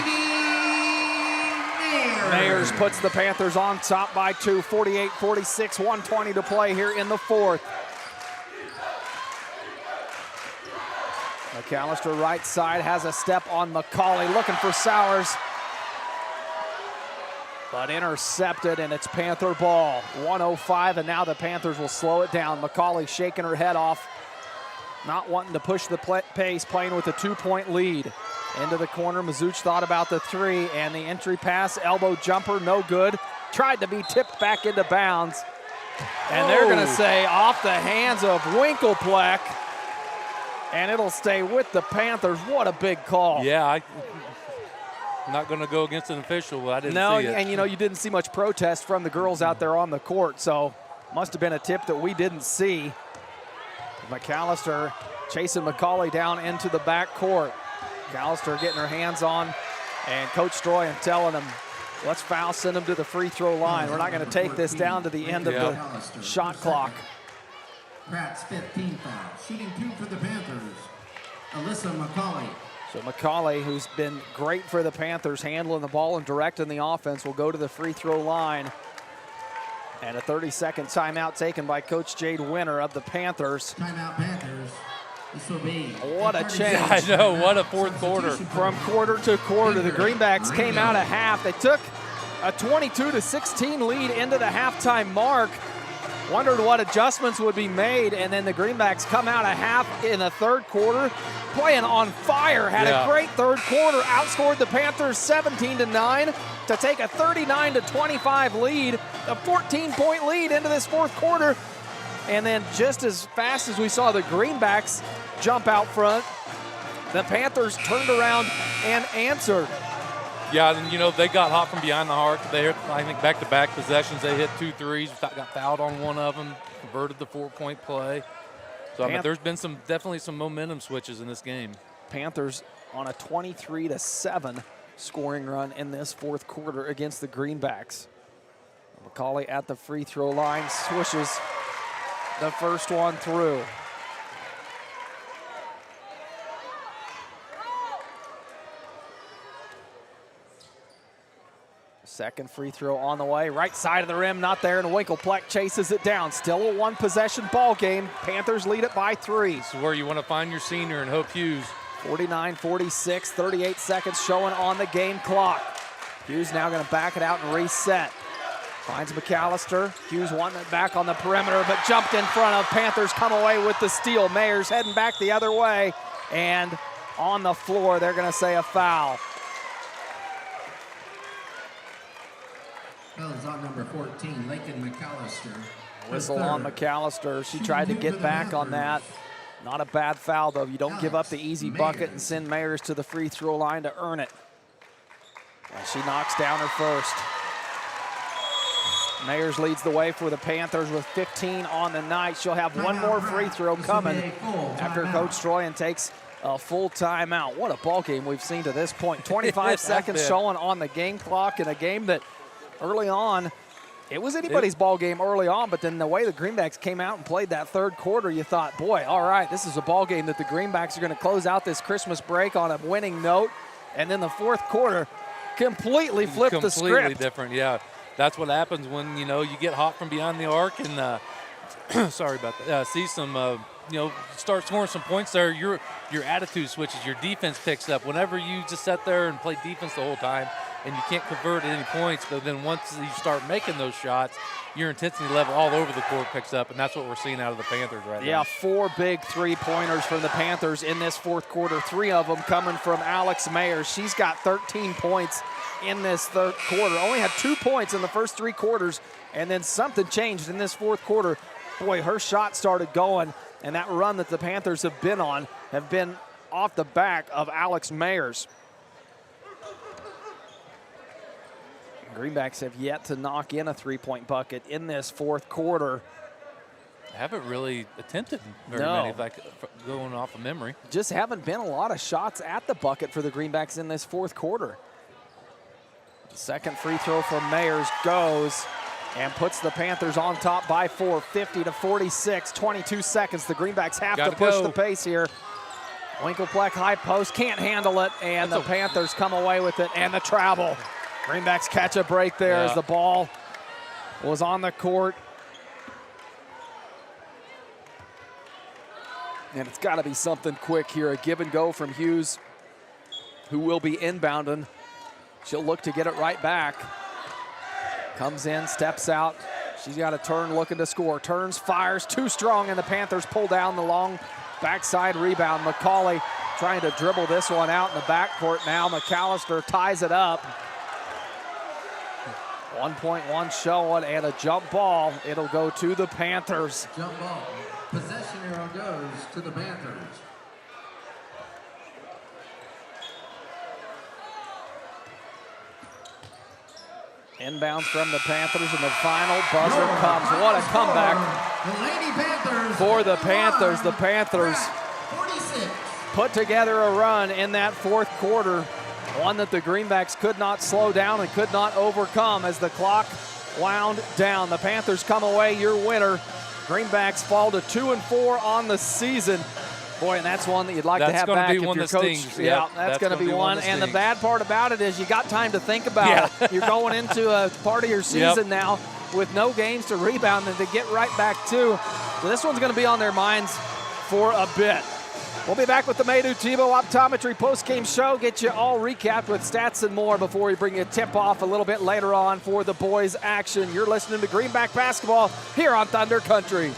Mayers puts the Panthers on top by 2, 48-46, 1:20 to play here in the fourth. McAllister right side has a step on McCauley, looking for Sowers. But intercepted, and it's Panther ball. 1:05, and now the Panthers will slow it down. McCauley shaking her head off, not wanting to push the pace, playing with a 2-point lead. Into the corner, Mazuch thought about the 3, and the entry pass, elbow jumper, no good. Tried to be tipped back into bounds. And they're gonna say off the hands of Winklepleck, and it'll stay with the Panthers. What a big call. Yeah, I'm not gonna go against an official, but I didn't see it. And you didn't see much protest from the girls out there on the court, so must have been a tip that we didn't see. McAllister chasing McCauley down into the back court. McAllister getting her hands on, and Coach Stroyan telling him, let's foul, send him to the free throw line. We're not going to take this down to the end of the shot clock. Pratt's 15th foul. Shooting 2 for the Panthers, Alyssa McCauley. So McCauley, who's been great for the Panthers, handling the ball and directing the offense, will go to the free throw line. And a 30-second timeout taken by Coach Jade Winter of the Panthers. Timeout Panthers. This will be. What a change. I know, what a fourth quarter. From quarter to quarter, the Greenbacks came out at half. They took a 22-16 lead into the halftime mark. Wondered what adjustments would be made, and then the Greenbacks come out at half in the third quarter, playing on fire. Had a great third quarter, outscored the Panthers 17-9 to take a 39-25 lead, a 14-point lead into this fourth quarter. And then just as fast as we saw the Greenbacks jump out front, the Panthers turned around and answered. Yeah, and they got hot from behind the arc. I think back-to-back possessions, they hit 2 threes, got fouled on one of them, converted the 4-point play. So there's been definitely some momentum switches in this game. Panthers on a 23-7 scoring run in this fourth quarter against the Greenbacks. McCauley at the free throw line, swishes the first one through. Second free throw on the way, right side of the rim, not there, and Winklepleck chases it down. Still a one-possession ball game. Panthers lead it by 3. This is where you want to find your senior and Hope Hughes. 49-46, 38 seconds showing on the game clock. Hughes now going to back it out and reset. Finds McAllister. Hughes wanting it back on the perimeter, but jumped in front of. Panthers come away with the steal. Mayers heading back the other way, and on the floor, they're going to say a foul. Foul is on number 14, Lakin McAllister. Whistle on McAllister. She tried to get back on that. Not a bad foul, though. You don't give up the easy bucket and send Mayers to the free throw line to earn it. And she knocks down her first. Mayers leads the way for the Panthers with 15 on the night. She'll have one more free throw coming after Coach Stroyan takes a full timeout. What a ball game we've seen to this point. 25 seconds showing on the game clock in a game that early on, it was anybody's ball game early on, but then the way the Greenbacks came out and played that third quarter, you thought, boy, all right, this is a ball game that the Greenbacks are going to close out this Christmas break on a winning note. And then the fourth quarter completely flipped the script. Completely different, yeah. That's what happens when, you get hot from behind the arc and, sorry about that, see some, start scoring some points there, your attitude switches, your defense picks up. Whenever you just sit there and play defense the whole time and you can't convert at any points, but then once you start making those shots, your intensity level all over the court picks up, and that's what we're seeing out of the Panthers right now. Yeah, 4 big three-pointers from the Panthers in this fourth quarter, 3 of them coming from Alex Mayers. She's got 13 points in this third quarter. Only had 2 points in the first 3 quarters, and then something changed in this fourth quarter. Boy, her shot started going, and that run that the Panthers have been on have been off the back of Alex Mayers. Greenbacks have yet to knock in a 3-point bucket in this fourth quarter. I haven't really attempted very many, going off of memory. Just haven't been a lot of shots at the bucket for the Greenbacks in this fourth quarter. The second free throw from Mayers goes and puts the Panthers on top by 4, 50-46, 22 seconds. The Greenbacks have to push the pace here. Winklepleck high post, can't handle it, and the Panthers come away with it, and the travel. Greenbacks catch a break there as the ball was on the court. And it's got to be something quick here. A give and go from Hughes, who will be inbounding. She'll look to get it right back. Comes in, steps out. She's got a turn, looking to score. Turns, fires, too strong, and the Panthers pull down the long backside rebound. McCauley trying to dribble this one out in the backcourt now. McAllister ties it up. 1.1 showing and a jump ball. It'll go to the Panthers. Jump ball. Possession arrow goes to the Panthers. Inbounds from the Panthers, and the final buzzer comes. What a comeback The Lady Panthers for the Panthers. The Panthers 46. put together a run in that fourth quarter, one that the Greenbacks could not slow down and could not overcome as the clock wound down. The Panthers come away your winner. Greenbacks fall to 2-4 on the season. Boy, and that's one that you'd like to have back if your coach. Stings. Yeah, that's going to be one. And the bad part about it is you got time to think about it. You're going into a part of your season now with no games to rebound and to get right back to. So this one's going to be on their minds for a bit. We'll be back with the Maydew Tebow Optometry postgame show. Get you all recapped with stats and more before we bring you a tip-off a little bit later on for the boys' action. You're listening to Greenback Basketball here on Thunder Country.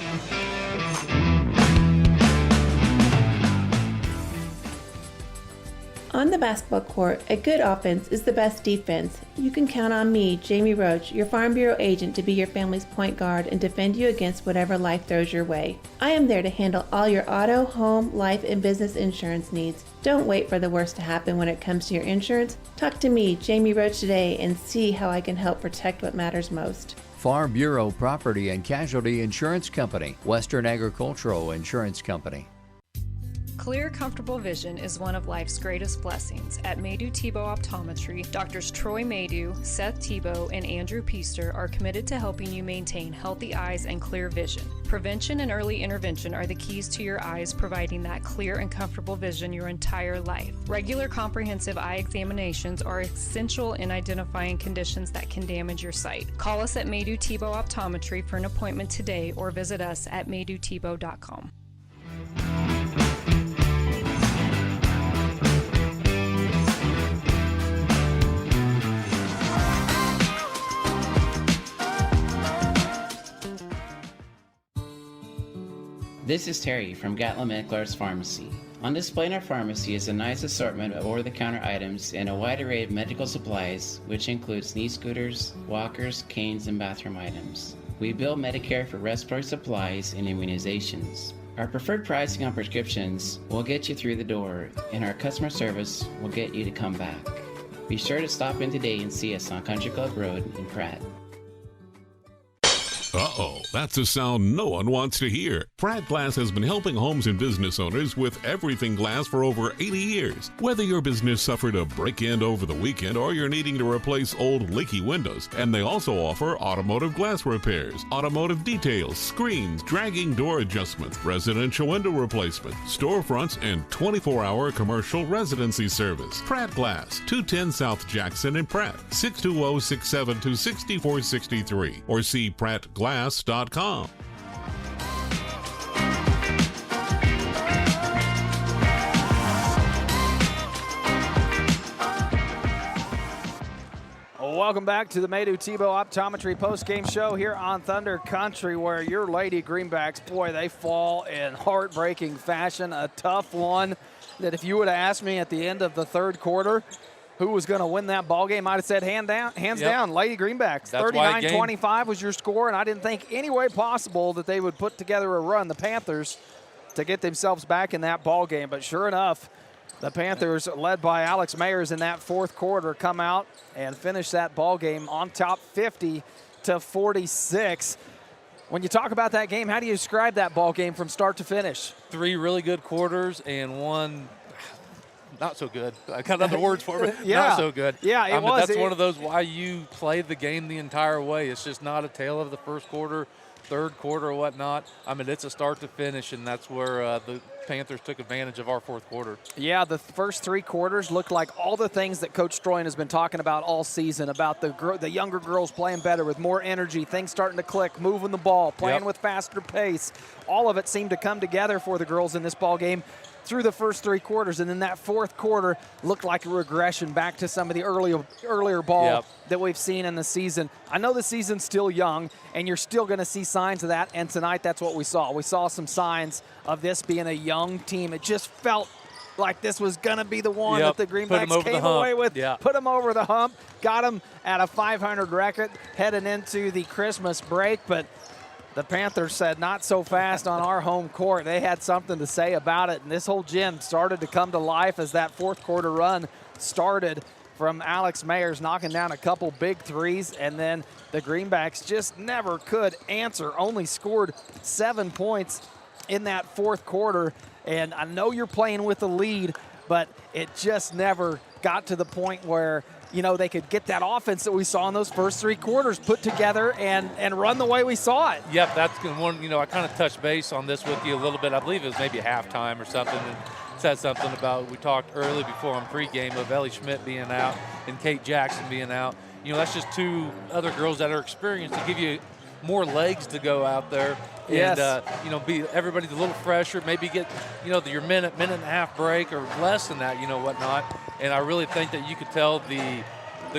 On the basketball court, a good offense is the best defense. You can count on me, Jamie Roach, your Farm Bureau agent, to be your family's point guard and defend you against whatever life throws your way. I am there to handle all your auto, home, life, and business insurance needs. Don't wait for the worst to happen when it comes to your insurance. Talk to me, Jamie Roach, today and see how I can help protect what matters most. Farm Bureau Property and Casualty Insurance Company, Western Agricultural Insurance Company. Clear, comfortable vision is one of life's greatest blessings. At Maydew Tebow Optometry, Doctors Troy Maydew, Seth Tebow, and Andrew Piester are committed to helping you maintain healthy eyes and clear vision. Prevention and early intervention are the keys to your eyes, providing that clear and comfortable vision your entire life. Regular comprehensive eye examinations are essential in identifying conditions that can damage your sight. Call us at Maydew Tebow Optometry for an appointment today or visit us at maydewtebow.com. This is Terry from Gatlin Meckler's Pharmacy. On display in our pharmacy is a nice assortment of over-the-counter items and a wide array of medical supplies, which includes knee scooters, walkers, canes, and bathroom items. We bill Medicare for respiratory supplies and immunizations. Our preferred pricing on prescriptions will get you through the door, and our customer service will get you to come back. Be sure to stop in today and see us on Country Club Road in Pratt. Uh-oh, that's a sound no one wants to hear. Pratt Glass has been helping homes and business owners with everything glass for over 80 years. Whether your business suffered a break-in over the weekend or you're needing to replace old leaky windows, and they also offer automotive glass repairs, automotive details, screens, dragging door adjustments, residential window replacement, storefronts, and 24-hour commercial residency service. Pratt Glass, 210 South Jackson in Pratt, 620-672-6463, or see prattglass.com. Welcome back to the Maydew Tebow Optometry postgame show here on Thunder Country, where your Lady Greenbacks, boy, they fall in heartbreaking fashion. A tough one that if you would have asked me at the end of the third quarter who was going to win that ball game, I'd have said hands down, Lady Greenbacks. 39-25 was your score, and I didn't think any way possible that they would put together a run, the Panthers, to get themselves back in that ball game. But sure enough, the Panthers, led by Alex Mayers in that fourth quarter, come out and finish that ball game on top 50-46. When you talk about that game, how do you describe that ball game from start to finish? 3 really good quarters and 1 not so good. I got other words for it. Not so good. Yeah, it was. That's one of those why you play the game the entire way. It's just not a tale of the first quarter third quarter or whatnot. I mean, it's a start to finish, and that's where the Panthers took advantage of our fourth quarter. Yeah, the first 3 quarters looked like all the things that Coach Stroyan has been talking about all season, about the younger girls playing better with more energy, things starting to click, moving the ball, playing with faster pace. All of it seemed to come together for the girls in this ball game through the first 3 quarters, and then that fourth quarter looked like a regression back to some of the earlier ball that we've seen in the season. I know the season's still young, and you're still going to see signs of that, and tonight that's what we saw. We saw some signs of this being a young team. It just felt like this was going to be the one that the Greenbacks came away with, put them over the hump, got them at a 500 record heading into the Christmas break, but the Panthers said, not so fast on our home court. They had something to say about it, and this whole gym started to come to life as that fourth quarter run started from Alex Mayers knocking down a couple big threes, and then the Greenbacks just never could answer, only scored 7 points in that fourth quarter. And I know you're playing with the lead, but it just never got to the point where they could get that offense that we saw in those first 3 quarters put together and run the way we saw it. Yep, that's one. I kind of touched base on this with you a little bit. I believe it was maybe halftime or something, and said something about, we talked early before on pregame of Ellie Schmidt being out and Kate Jackson being out. That's just 2 other girls that are experienced to give you more legs to go out there. Yes. And, be everybody's a little fresher, maybe get, your minute and a half break or less than that, whatnot. And I really think that you could tell the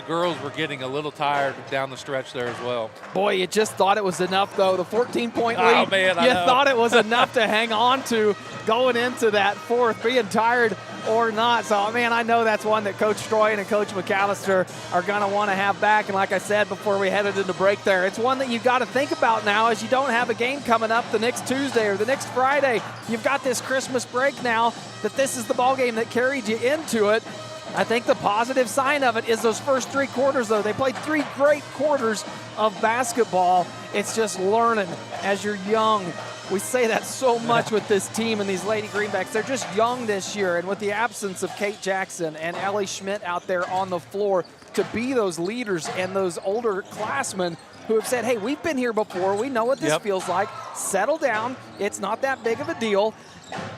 girls were getting a little tired down the stretch there as well. Boy, you just thought it was enough, though. The 14-point lead, oh, man, you thought it was enough to hang on to going into that fourth, being tired or not. So, man, I know that's one that Coach Stroyan and Coach McAllister are going to want to have back. And like I said before we headed into break there, it's one that you've got to think about now as you don't have a game coming up the next Tuesday or the next Friday. You've got this Christmas break now that this is the ball game that carried you into it. I think the positive sign of it is those first 3 quarters, though. They played 3 great quarters of basketball. It's just learning as you're young. We say that so much with this team and these Lady Greenbacks. They're just young this year, and with the absence of Kate Jackson and Ellie Schmidt out there on the floor to be those leaders and those older classmen who have said, hey, we've been here before. We know what this feels like. Settle down. It's not that big of a deal.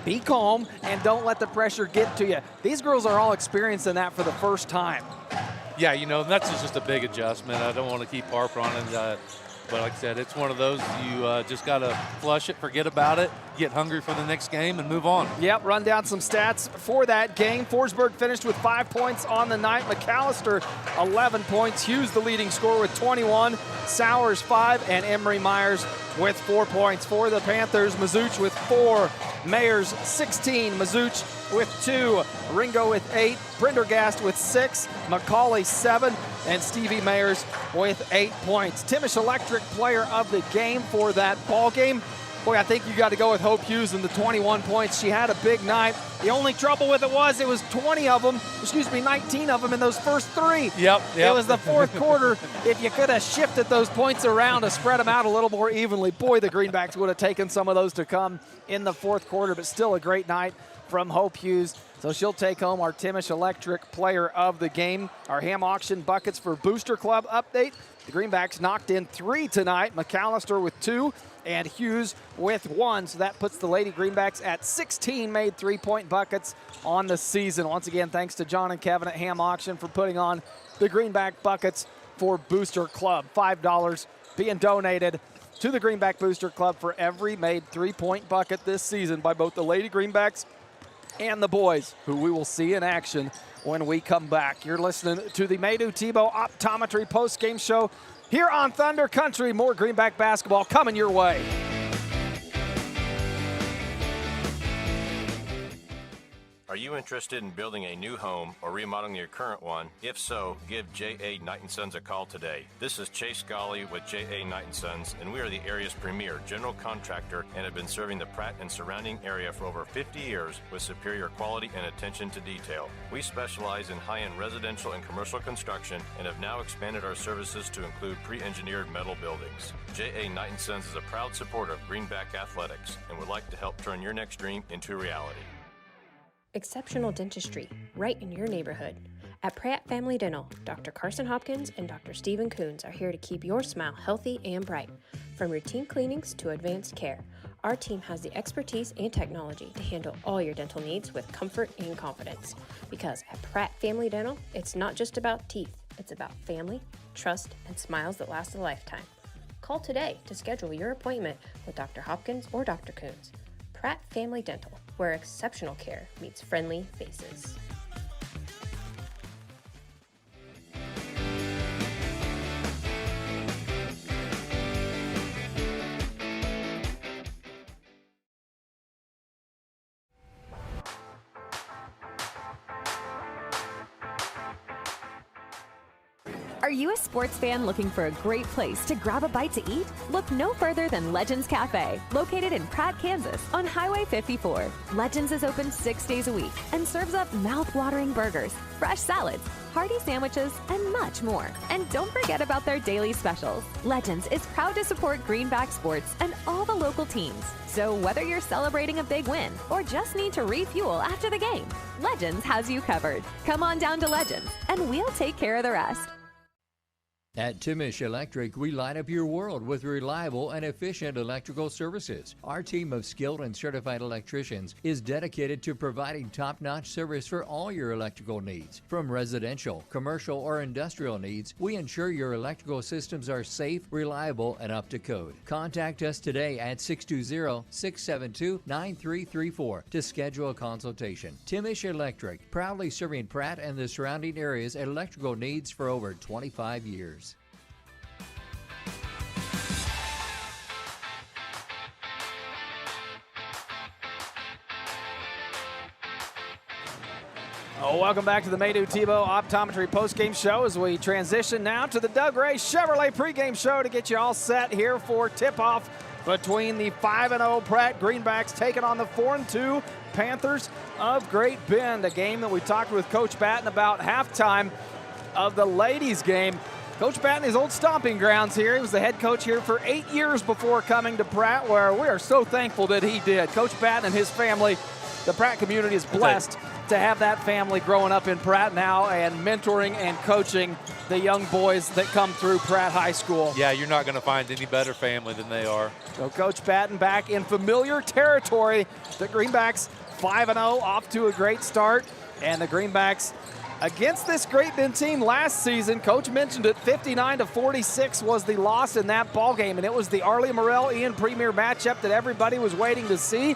Be calm and don't let the pressure get to you. These girls are all experiencing that for the first time. Yeah, that's just a big adjustment. I don't want to keep harping on it. But like I said, it's one of those you just got to flush it, forget about it, get hungry for the next game, and move on. Yep, run down some stats for that game. Forsberg finished with 5 points on the night. McAllister, 11 points. Hughes, the leading scorer, with 21. Sowers, 5. And Emery Myers with 4 points. For the Panthers, Mazuch with 4. Mayers, 16. Mazuch with 2. Ringo with 8. Prendergast with 6. McCauley, 7. And Stevie Mayers with 8 points. Timish Electric player of the game for that ball game. Boy, I think you got to go with Hope Hughes in the 21 points. She had a big night. The only trouble with it was 19 of them in those first 3. Yep. It was the fourth quarter. If you could have shifted those points around to spread them out a little more evenly, boy, the Greenbacks would have taken some of those to come in the fourth quarter, but still a great night from Hope Hughes. So she'll take home our Timish Electric player of the game. Our ham auction buckets for Booster Club update. The Greenbacks knocked in 3 tonight. McAllister with 2 and Hughes with 1. So that puts the Lady Greenbacks at 16 made 3-point buckets on the season. Once again, thanks to John and Kevin at Ham Auction for putting on the Greenback buckets for Booster Club. $5 being donated to the Greenback Booster Club for every made 3-point bucket this season by both the Lady Greenbacks and the boys, who we will see in action when we come back. You're listening to the Maydew Tebow Optometry post-game show here on Thunder Country. More Greenback basketball coming your way. Are you interested in building a new home or remodeling your current one? If so, give J.A. Knight & Sons a call today. This is Chase Scully with J.A. Knight & Sons, and we are the area's premier general contractor and have been serving the Pratt and surrounding area for over 50 years with superior quality and attention to detail. We specialize in high-end residential and commercial construction and have now expanded our services to include pre-engineered metal buildings. J.A. Knight & Sons is a proud supporter of Greenback Athletics and would like to help turn your next dream into reality. Exceptional dentistry, right in your neighborhood. At Pratt Family Dental, Dr. Carson Hopkins and Dr. Stephen Coons are here to keep your smile healthy and bright. From routine cleanings to advanced care, our team has the expertise and technology to handle all your dental needs with comfort and confidence. Because at Pratt Family Dental, it's not just about teeth, it's about family, trust, and smiles that last a lifetime. Call today to schedule your appointment with Dr. Hopkins or Dr. Coons. Pratt Family Dental, where exceptional care meets friendly faces. Are you a sports fan looking for a great place to grab a bite to eat? Look no further than Legends Cafe, located in Pratt, Kansas, on Highway 54. Legends is open 6 days a week and serves up mouth-watering burgers, fresh salads, hearty sandwiches, and much more. And don't forget about their daily specials. Legends is proud to support Greenback sports and all the local teams. So whether you're celebrating a big win or just need to refuel after the game, Legends has you covered. Come on down to Legends, and we'll take care of the rest. At Timish Electric, we light up your world with reliable and efficient electrical services. Our team of skilled and certified electricians is dedicated to providing top-notch service for all your electrical needs. From residential, commercial, or industrial needs, we ensure your electrical systems are safe, reliable, and up to code. Contact us today at 620-672-9334 to schedule a consultation. Timish Electric, proudly serving Pratt and the surrounding areas electrical needs for over 25 years. Welcome back to the Maydew Tebow Optometry postgame show as we transition now to the Doug Ray Chevrolet pregame show to get you all set here for tip-off between the 5-0 Pratt Greenbacks taking on the 4-2 Panthers of Great Bend, a game that we talked with Coach Batten about halftime of the ladies' game. Coach Batten, his old stomping grounds here. He was the head coach here for 8 years before coming to Pratt, where we are so thankful that he did. Coach Batten and his family, the Pratt community is blessed to have that family growing up in Pratt now and mentoring and coaching the young boys that come through Pratt High School. Yeah, you're not going to find any better family than they are. So Coach Batten back in familiar territory. The Greenbacks 5-0, off to a great start. And the Greenbacks against this Great Bend team last season, Coach mentioned it, 59-46 was the loss in that ball game, and it was the Arlie Morrell-Ian Premier matchup that everybody was waiting to see.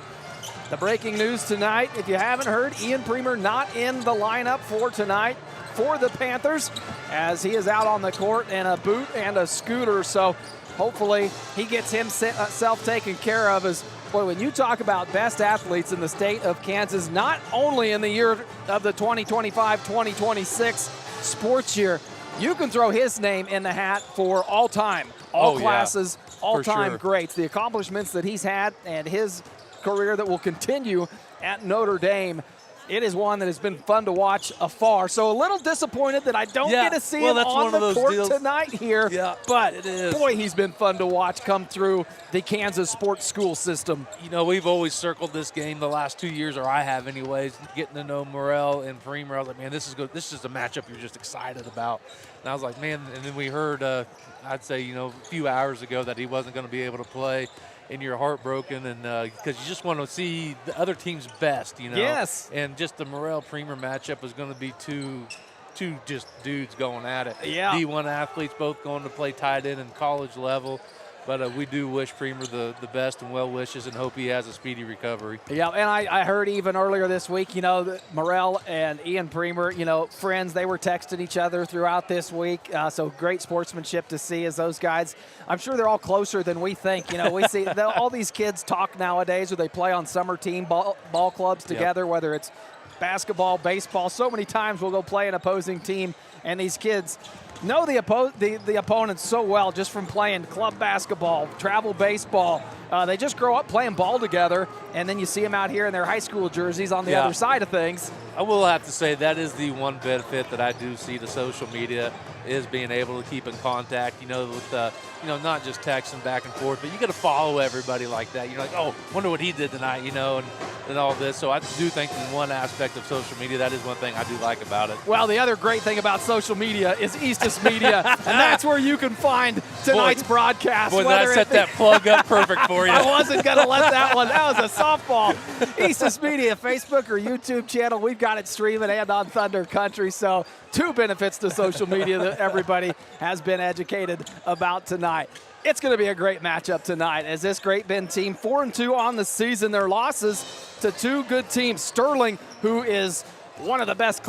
The breaking news tonight, if you haven't heard, Ian Premier not in the lineup for tonight for the Panthers, as he is out on the court in a boot and a scooter. So hopefully he gets himself taken care of. As boy, when you talk about best athletes in the state of Kansas, not only in the year of the 2025-2026 sports year, you can throw his name in the hat for all time, all classes, all-time greats. The accomplishments that he's had and his career that will continue at Notre Dame. It is one that has been fun to watch afar. So a little disappointed that I don't get to see him on the court tonight here. Yeah, but it is. Boy, he's been fun to watch come through the Kansas sports school system. You know, we've always circled this game the last 2 years, or I have anyways, getting to know Morrell and Premier. I was like, man, this is good. This is a matchup you're just excited about. And I was like, man, and then we heard, I'd say, a few hours ago that he wasn't going to be able to play. And you're heartbroken, and because you just want to see the other team's best, Yes. And just the Morrell-Premier matchup was going to be two just dudes going at it. Yeah. D1 athletes both going to play tight end and college level. But we do wish Premier the best and well wishes and hope he has a speedy recovery. Yeah, and I heard even earlier this week, that Morrell and Ian Premier, friends, they were texting each other throughout this week. So great sportsmanship to see as those guys, I'm sure they're all closer than we think. We see all these kids talk nowadays, or they play on summer team ball clubs together, whether it's basketball, baseball. So many times we'll go play an opposing team, and these kids, know the opponents so well just from playing club basketball, travel baseball. They just grow up playing ball together, and then you see them out here in their high school jerseys on the other side of things. I will have to say that is the one benefit that I do see to social media is being able to keep in contact, with, not just texting back and forth, but you got to follow everybody like that. You're like, oh, wonder what he did tonight, and all this. So I do think in one aspect of social media, that is one thing I do like about it. Well, the other great thing about social media is Eastus Media, and that's where you can find tonight's broadcast. Boy, I set that plug up perfect for you. I wasn't going to let that one. That was a softball. Eastus Media, Facebook or YouTube channel. We've got it streaming and on Thunder Country. So 2 benefits to social media that everybody has been educated about tonight. It's going to be a great matchup tonight as this Great Bend team, 4-2 on the season. Their losses to 2 good teams. Sterling, who is one of the best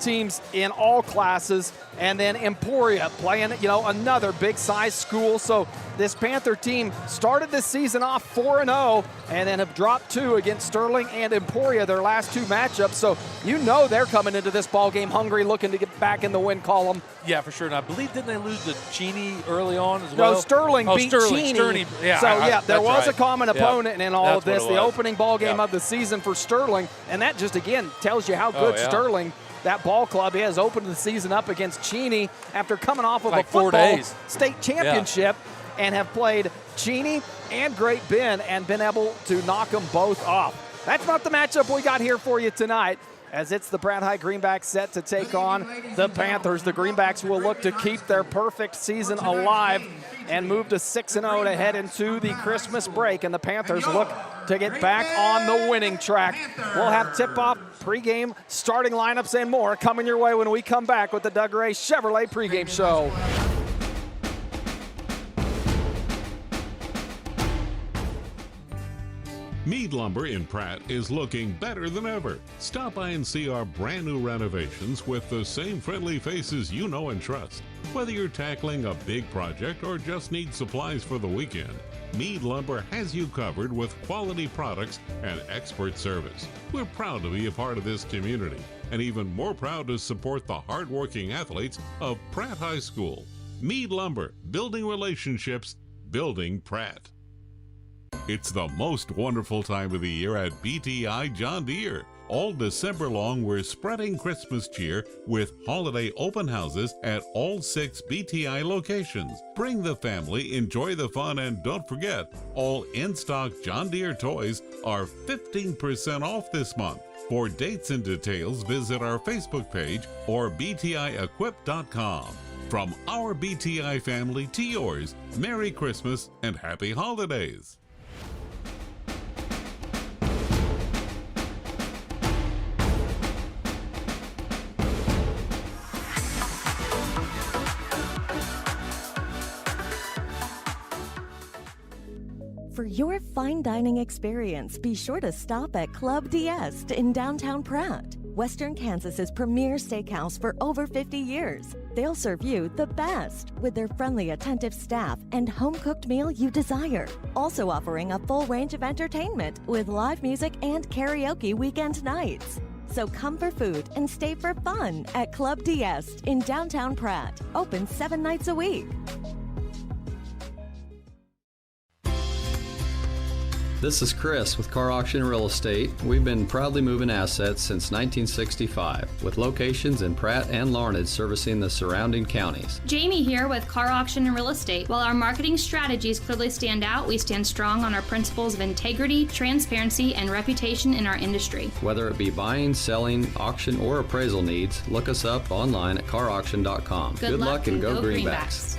teams in all classes, and then Emporia playing, another big-size school. So this Panther team started this season off 4-0 and then have dropped 2 against Sterling and Emporia, their last 2 matchups. So they're coming into this ball game hungry, looking to get back in the win column. Yeah, for sure. And I believe, didn't they lose to Cheney early on as well? No, Sterling beat Cheney. There was a common opponent in all of this. The opening ball game of the season for Sterling, and that just, again, tells you how good Sterling, that ball club, is. Opened the season up against Cheney after coming off of a football state championship and have played Cheney and Great Bend and been able to knock them both off. That's not the matchup we got here for you tonight, as it's the Pratt High Greenbacks set to take on the Panthers. The Greenbacks will look to keep their perfect season alive and move to 6-0 to head into the Christmas break, and the Panthers look to get back on the winning track. We'll have tip-off, pregame, starting lineups, and more coming your way when we come back with the Doug Ray Chevrolet pregame show. Mead Lumber in Pratt is looking better than ever. Stop by and see our brand new renovations with the same friendly faces you know and trust. Whether you're tackling a big project or just need supplies for the weekend, Mead Lumber has you covered with quality products and expert service. We're proud to be a part of this community and even more proud to support the hardworking athletes of Pratt High School. Mead Lumber, building relationships, building Pratt. It's the most wonderful time of the year at BTI John Deere. All December long, we're spreading Christmas cheer with holiday open houses at all 6 BTI locations. Bring the family, enjoy the fun, and don't forget, all in-stock John Deere toys are 15% off this month. For dates and details, visit our Facebook page or btiequip.com. From our BTI family to yours, Merry Christmas and Happy Holidays. For your fine dining experience, be sure to stop at Club DS in downtown Pratt, Western Kansas's premier steakhouse for over 50 years. They'll serve you the best with their friendly, attentive staff and home-cooked meal you desire. Also offering a full range of entertainment with live music and karaoke weekend nights. So come for food and stay for fun at Club DS in downtown Pratt. Open 7 nights a week. This is Chris with Car Auction Real Estate. We've been proudly moving assets since 1965, with locations in Pratt and Larned servicing the surrounding counties. Jamie here with Car Auction and Real Estate. While our marketing strategies clearly stand out, we stand strong on our principles of integrity, transparency, and reputation in our industry. Whether it be buying, selling, auction, or appraisal needs, look us up online at carauction.com. Good luck and go Greenbacks.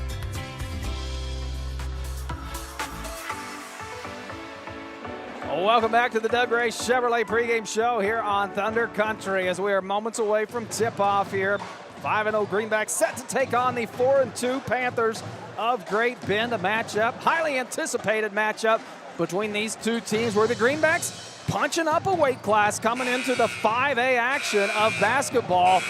Welcome back to the Doug Ray Chevrolet pregame show here on Thunder Country as we are moments away from tip-off here. 5-0 Greenbacks set to take on the 4-2 Panthers of Great Bend. A matchup, highly anticipated matchup between these two teams where the Greenbacks punching up a weight class coming into the 5A action of basketball.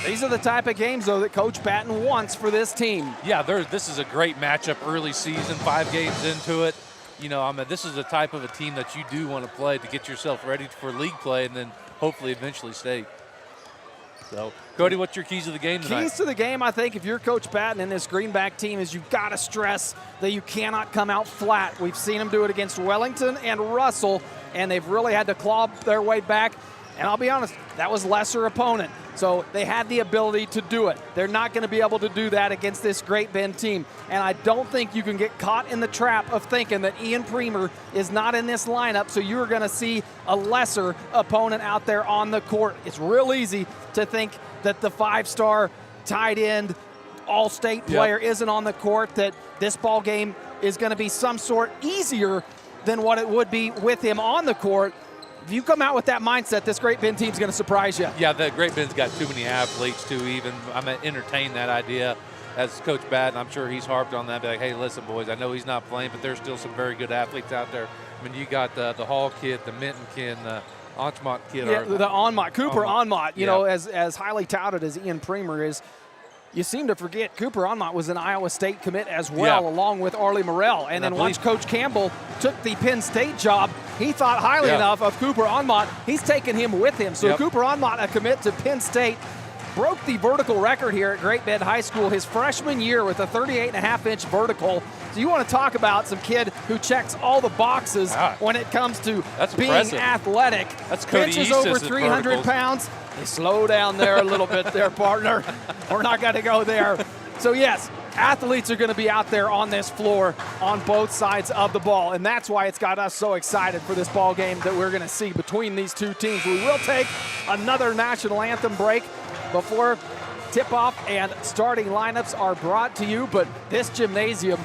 These are the type of games, though, that Coach Patton wants for this team. Yeah, this is a great matchup early season, 5 games into it. This is the type of a team that you do want to play to get yourself ready for league play and then hopefully eventually state. So, Cody, what's your keys to the game tonight? Keys to the game, I think, if you're Coach Patton and this Greenback team, is you've got to stress that you cannot come out flat. We've seen them do it against Wellington and Russell, and they've really had to claw their way back. And I'll be honest, that was lesser opponent. So they had the ability to do it. They're not going to be able to do that against this Great Bend team. And I don't think you can get caught in the trap of thinking that Ian Premer is not in this lineup, so you're going to see a lesser opponent out there on the court. It's real easy to think that the 5-star tight end all-state player isn't on the court, that this ball game is going to be some sort easier than what it would be with him on the court. If you come out with that mindset, this Great Bend team's going to surprise you. Yeah, the Great Bend's got too many athletes to even entertain that idea. As Coach Batten, I'm sure he's harped on that. Be like, hey, listen, boys, I know he's not playing, but there's still some very good athletes out there. I mean, you got the Hall kid, the Minton kid, the Onmont kid. Yeah, the Onmont, Cooper Onmont. You know, as highly touted as Ian Premer is, you seem to forget Cooper Onmont was an Iowa State commit as well, along with Arlie Morrell. And then once Coach Campbell took the Penn State job, he thought highly enough of Cooper Onmont. He's taken him with him. So Cooper Onmont, a commit to Penn State, broke the vertical record here at Great Bend High School his freshman year with a 38.5-inch vertical. So you want to talk about some kid who checks all the boxes when it comes to being athletic. That's Cody benches Eastis over 300 pounds. Hey, slow down there a little bit there, partner. We're not going to go there. So, yes, athletes are going to be out there on this floor on both sides of the ball, and that's why it's got us so excited for this ball game that we're going to see between these two teams. We will take another national anthem break before tip-off and starting lineups are brought to you, but this gymnasium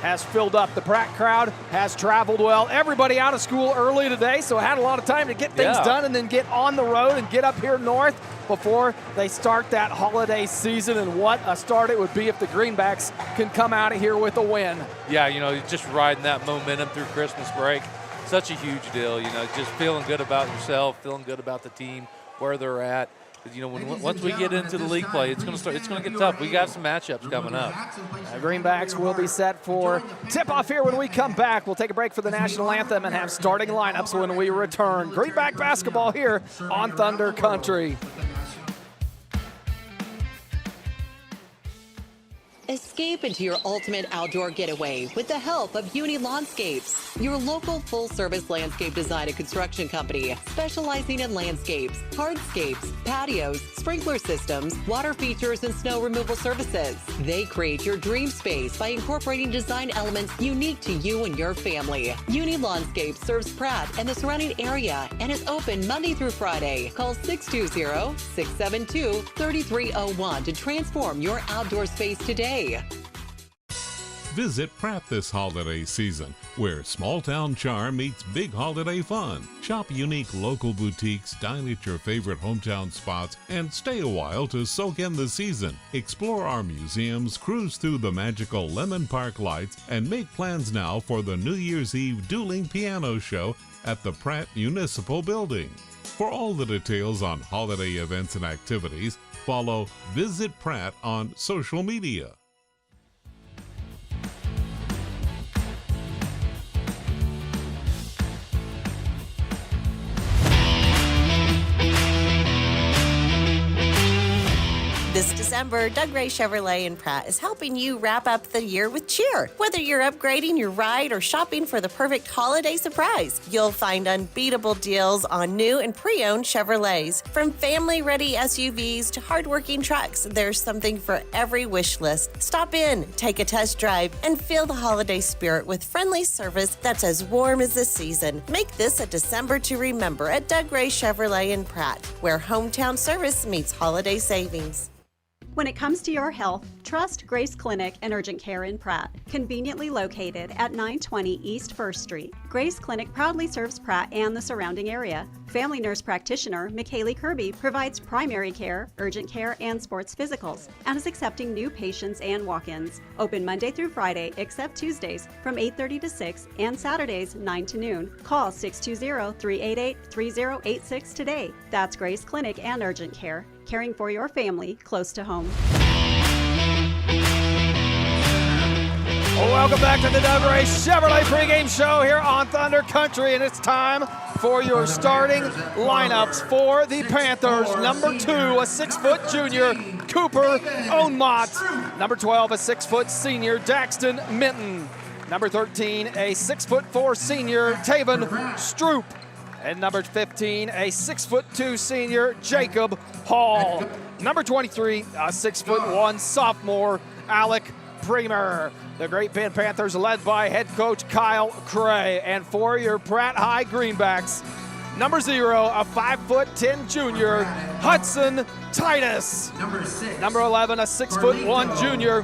has filled up. The Pratt crowd has traveled well. Everybody out of school early today, so had a lot of time to get things done and then get on the road and get up here north before they start that holiday season. And what a start it would be if the Greenbacks can come out of here with a win. Yeah, you know, just riding that momentum through Christmas break. Such a huge deal, you know, just feeling good about yourself, feeling good about the team, where they're at. You know, once we get into the league play, it's going to get tough. We got some matchups coming up. Greenbacks will be set for tip-off here when we come back. We'll take a break for the national anthem and have starting lineups when we return. Greenback basketball here on Thunder Country. Escape into your ultimate outdoor getaway with the help of Uni Landscapes, your local full-service landscape design and construction company specializing in landscapes, hardscapes, patios, sprinkler systems, water features, and snow removal services. They create your dream space by incorporating design elements unique to you and your family. Uni Landscapes serves Pratt and the surrounding area and is open Monday through Friday. Call 620-672-3301 to transform your outdoor space today. Visit Pratt this holiday season, where small-town charm meets big holiday fun. Shop unique local boutiques, dine at your favorite hometown spots, and stay a while to soak in the season. Explore our museums, cruise through the magical Lemon Park lights, and make plans now for the New Year's Eve dueling piano show at the Pratt Municipal Building. For all the details on holiday events and activities, follow Visit Pratt on social media. This December, Doug Ray Chevrolet in Pratt is helping you wrap up the year with cheer. Whether you're upgrading your ride or shopping for the perfect holiday surprise, you'll find unbeatable deals on new and pre-owned Chevrolets. From family-ready SUVs to hardworking trucks, there's something for every wish list. Stop in, take a test drive, and feel the holiday spirit with friendly service that's as warm as the season. Make this a December to remember at Doug Ray Chevrolet in Pratt, where hometown service meets holiday savings. When it comes to your health, trust Grace Clinic and Urgent Care in Pratt, conveniently located at 920 East 1st Street. Grace Clinic proudly serves Pratt and the surrounding area. Family nurse practitioner McKaylee Kirby provides primary care, urgent care, and sports physicals, and is accepting new patients and walk-ins. Open Monday through Friday, except Tuesdays, from 8:30 to 6, and Saturdays, 9 to noon. Call 620-388-3086 today. That's Grace Clinic and Urgent Care, caring for your family close to home. Welcome back to the Doug Ray Chevrolet pregame show here on Thunder Country, and it's time for your starting lineups for the Panthers. Number 2, a 6-foot junior, Cooper Onmott. Number 12, a 6-foot senior, Daxton Minton. Number 13, a 6'4" senior, Taven Stroop. And number 15, a 6'2" senior, Jacob Hall. Number 23, a 6'1" sophomore, Alec Premer. The Great Bend Panthers led by head coach Kyle Cray. And for your Pratt High Greenbacks, number 0, a 5'10" junior, Hudson Titus. Number 6. Number 11, a 6'1" junior,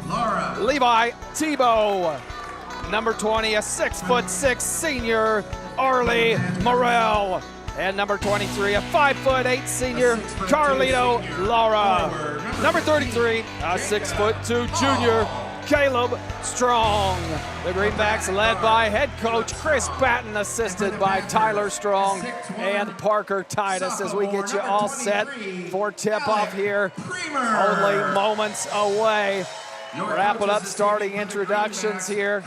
Levi Tebow. Number 20, a 6'6" senior, Arlie Morrell. And number 23, a 5'8" senior, Carlito Lara. Number 33, a 6'2" junior, Caleb Strong. The Greenbacks led by head coach Chris Batten, assisted by Tyler Strong and Parker Titus, as we get you all set for tip-off here. Only moments away. Wrapping up starting introductions here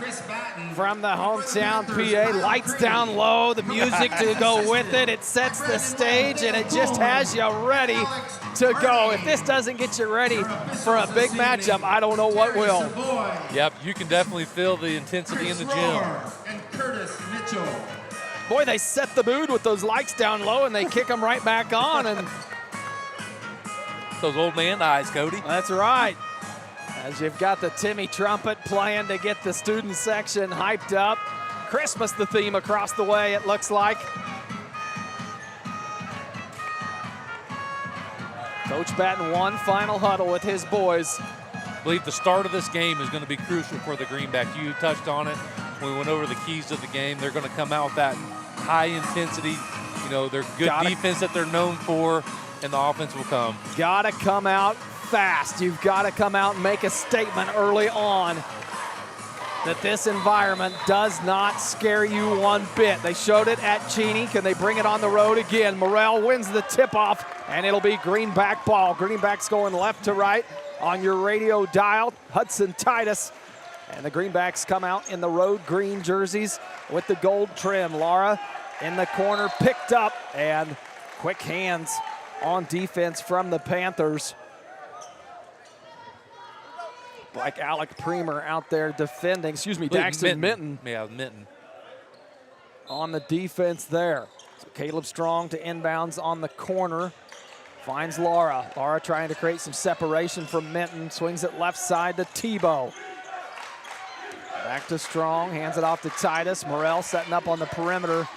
from the hometown PA. Lights down low, the music to go with it. It sets the stage and it just has you ready to go. If this doesn't get you ready for a big matchup, I don't know what will. Yep, you can definitely feel the intensity in the gym. And Curtis Mitchell. Boy, they set the mood with those lights down low and they kick them right back on. And those old man eyes, Cody. That's right. As you've got the Timmy trumpet playing to get the student section hyped up. Christmas the theme across the way, it looks like. Coach Batten, one final huddle with his boys. I believe the start of this game is going to be crucial for the Greenbacks. You touched on it when we went over the keys of the game. They're going to come out with that high intensity, you know, their good defense that they're known for, and the offense will come. Gotta come out fast. You've got to come out and make a statement early on that this environment does not scare you one bit. They showed it at Cheney. Can they bring it on the road again? Morrell wins the tip-off, and it'll be Greenback ball. Greenbacks going left to right on your radio dial. Hudson Titus. And the Greenbacks come out in the road green jerseys with the gold trim. Lara in the corner picked up, and quick hands on defense from the Panthers. Like Alec Premer out there defending, Daxton Minton. Yeah, Minton. On the defense there. So Caleb Strong to inbounds on the corner. Finds Lara. Lara trying to create some separation from Minton. Swings it left side to Tebow. Back to Strong, hands it off to Titus. Morrell setting up on the perimeter.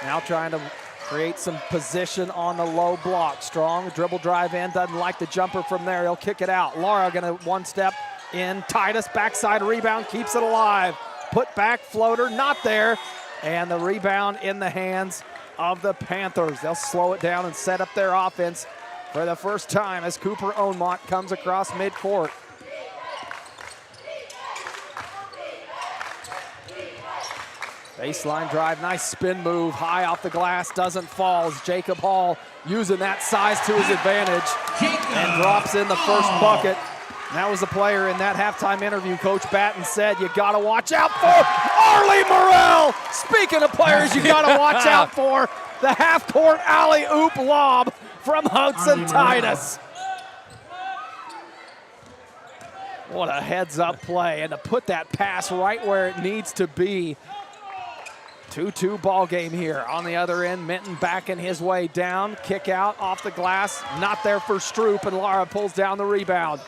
Now trying to create some position on the low block. Strong, dribble drive in, doesn't like the jumper from there. He'll kick it out. Lara gonna one step in. Titus, backside rebound, keeps it alive. Put back floater, not there. And the rebound in the hands of the Panthers. They'll slow it down and set up their offense for the first time as Cooper Onmott comes across midcourt. Baseline drive, nice spin move, high off the glass, doesn't fall as Jacob Hall using that size to his advantage and drops in the first bucket. And that was the player in that halftime interview Coach Batten said you gotta watch out for. Arlie Morrell! Speaking of players you gotta watch out for, the half-court alley-oop lob from Hudson Titus. What a heads-up play, and to put that pass right where it needs to be. 2-2 ball game here. On the other end, Minton backing his way down. Kick out off the glass. Not there for Stroop, and Lara pulls down the rebound.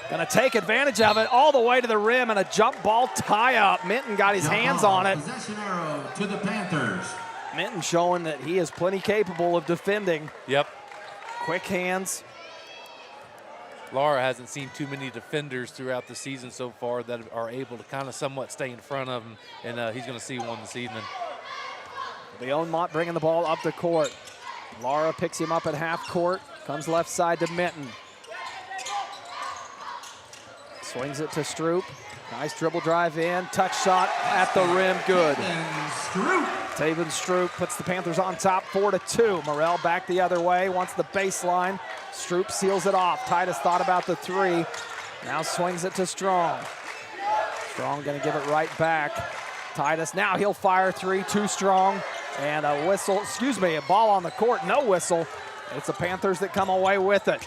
Gonna take advantage of it all the way to the rim and a jump ball tie-up. Minton got his hands on it. Possession arrow to the Panthers. Minton showing that he is plenty capable of defending. Yep. Quick hands. Lara hasn't seen too many defenders throughout the season so far that are able to kind of somewhat stay in front of him, and he's going to see one this evening. Onmott bringing the ball up the court. Lara picks him up at half court, comes left side to Minton. Swings it to Stroop. Nice dribble drive in, touch shot at the rim, good. Taven Stroop puts the Panthers on top 4-2. Morrell back the other way, wants the baseline. Stroop seals it off. Titus thought about the three. Now swings it to Strong. Strong gonna give it right back. Titus, now he'll fire three, too strong. And a whistle, a ball on the court, no whistle. It's the Panthers that come away with it.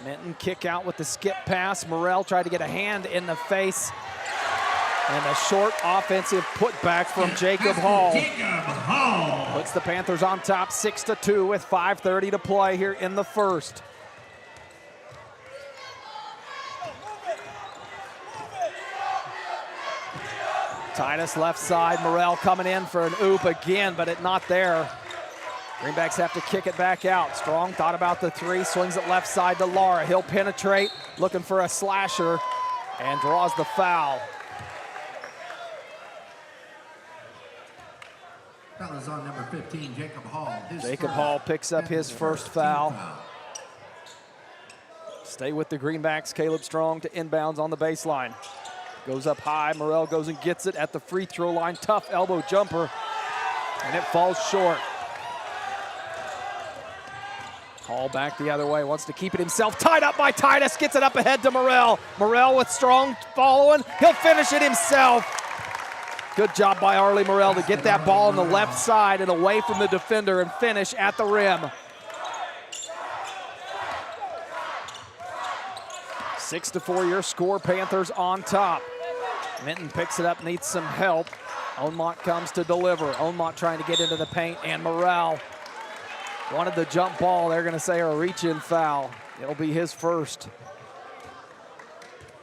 Minton kick out with the skip pass. Morrell tried to get a hand in the face. And a short offensive putback from Jacob Hall. Puts the Panthers on top 6-2 with 5:30 to play here in the first. Titus left side, Morrell coming in for an oop again, but it not there. Greenbacks have to kick it back out. Strong thought about the three, swings it left side to Lara. He'll penetrate, looking for a slasher, and draws the foul. Foul is on number 15, Jacob Hall. Jacob Hall picks up his first foul. Stay with the Greenbacks. Caleb Strong to inbounds on the baseline. Goes up high, Morrell goes and gets it at the free throw line. Tough elbow jumper, and it falls short. Hall back the other way, wants to keep it himself. Tied up by Titus, gets it up ahead to Morrell. Morrell with Strong following, he'll finish it himself. Good job by Arlie Morrell to get that ball on the left side and away from the defender and finish at the rim. 6-4 your score, Panthers on top. Minton picks it up, needs some help. Onmont comes to deliver. Onmont trying to get into the paint, and Morrell wanted the jump ball. They're gonna say a reach-in foul. It'll be his first.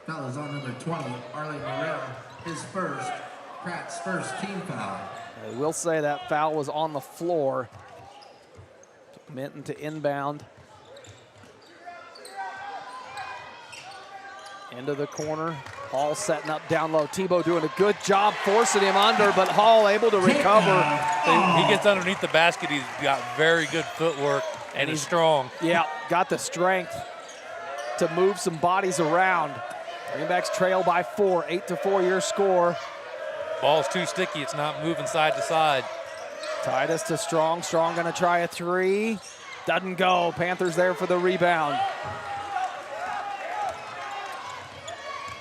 Foul is on number 20, Arlie Morrell, his first, Pratt's first team foul. They will say that foul was on the floor. Minton to inbound. Into the corner. Hall setting up down low. Tebow doing a good job forcing him under, but Hall able to recover. He gets underneath the basket. He's got very good footwork, and he's strong. Yeah, got the strength to move some bodies around. Greenbacks trail by 4, 8-4 your score. Ball's too sticky. It's not moving side to side. Titus to Strong. Strong gonna try a three. Doesn't go. Panthers there for the rebound.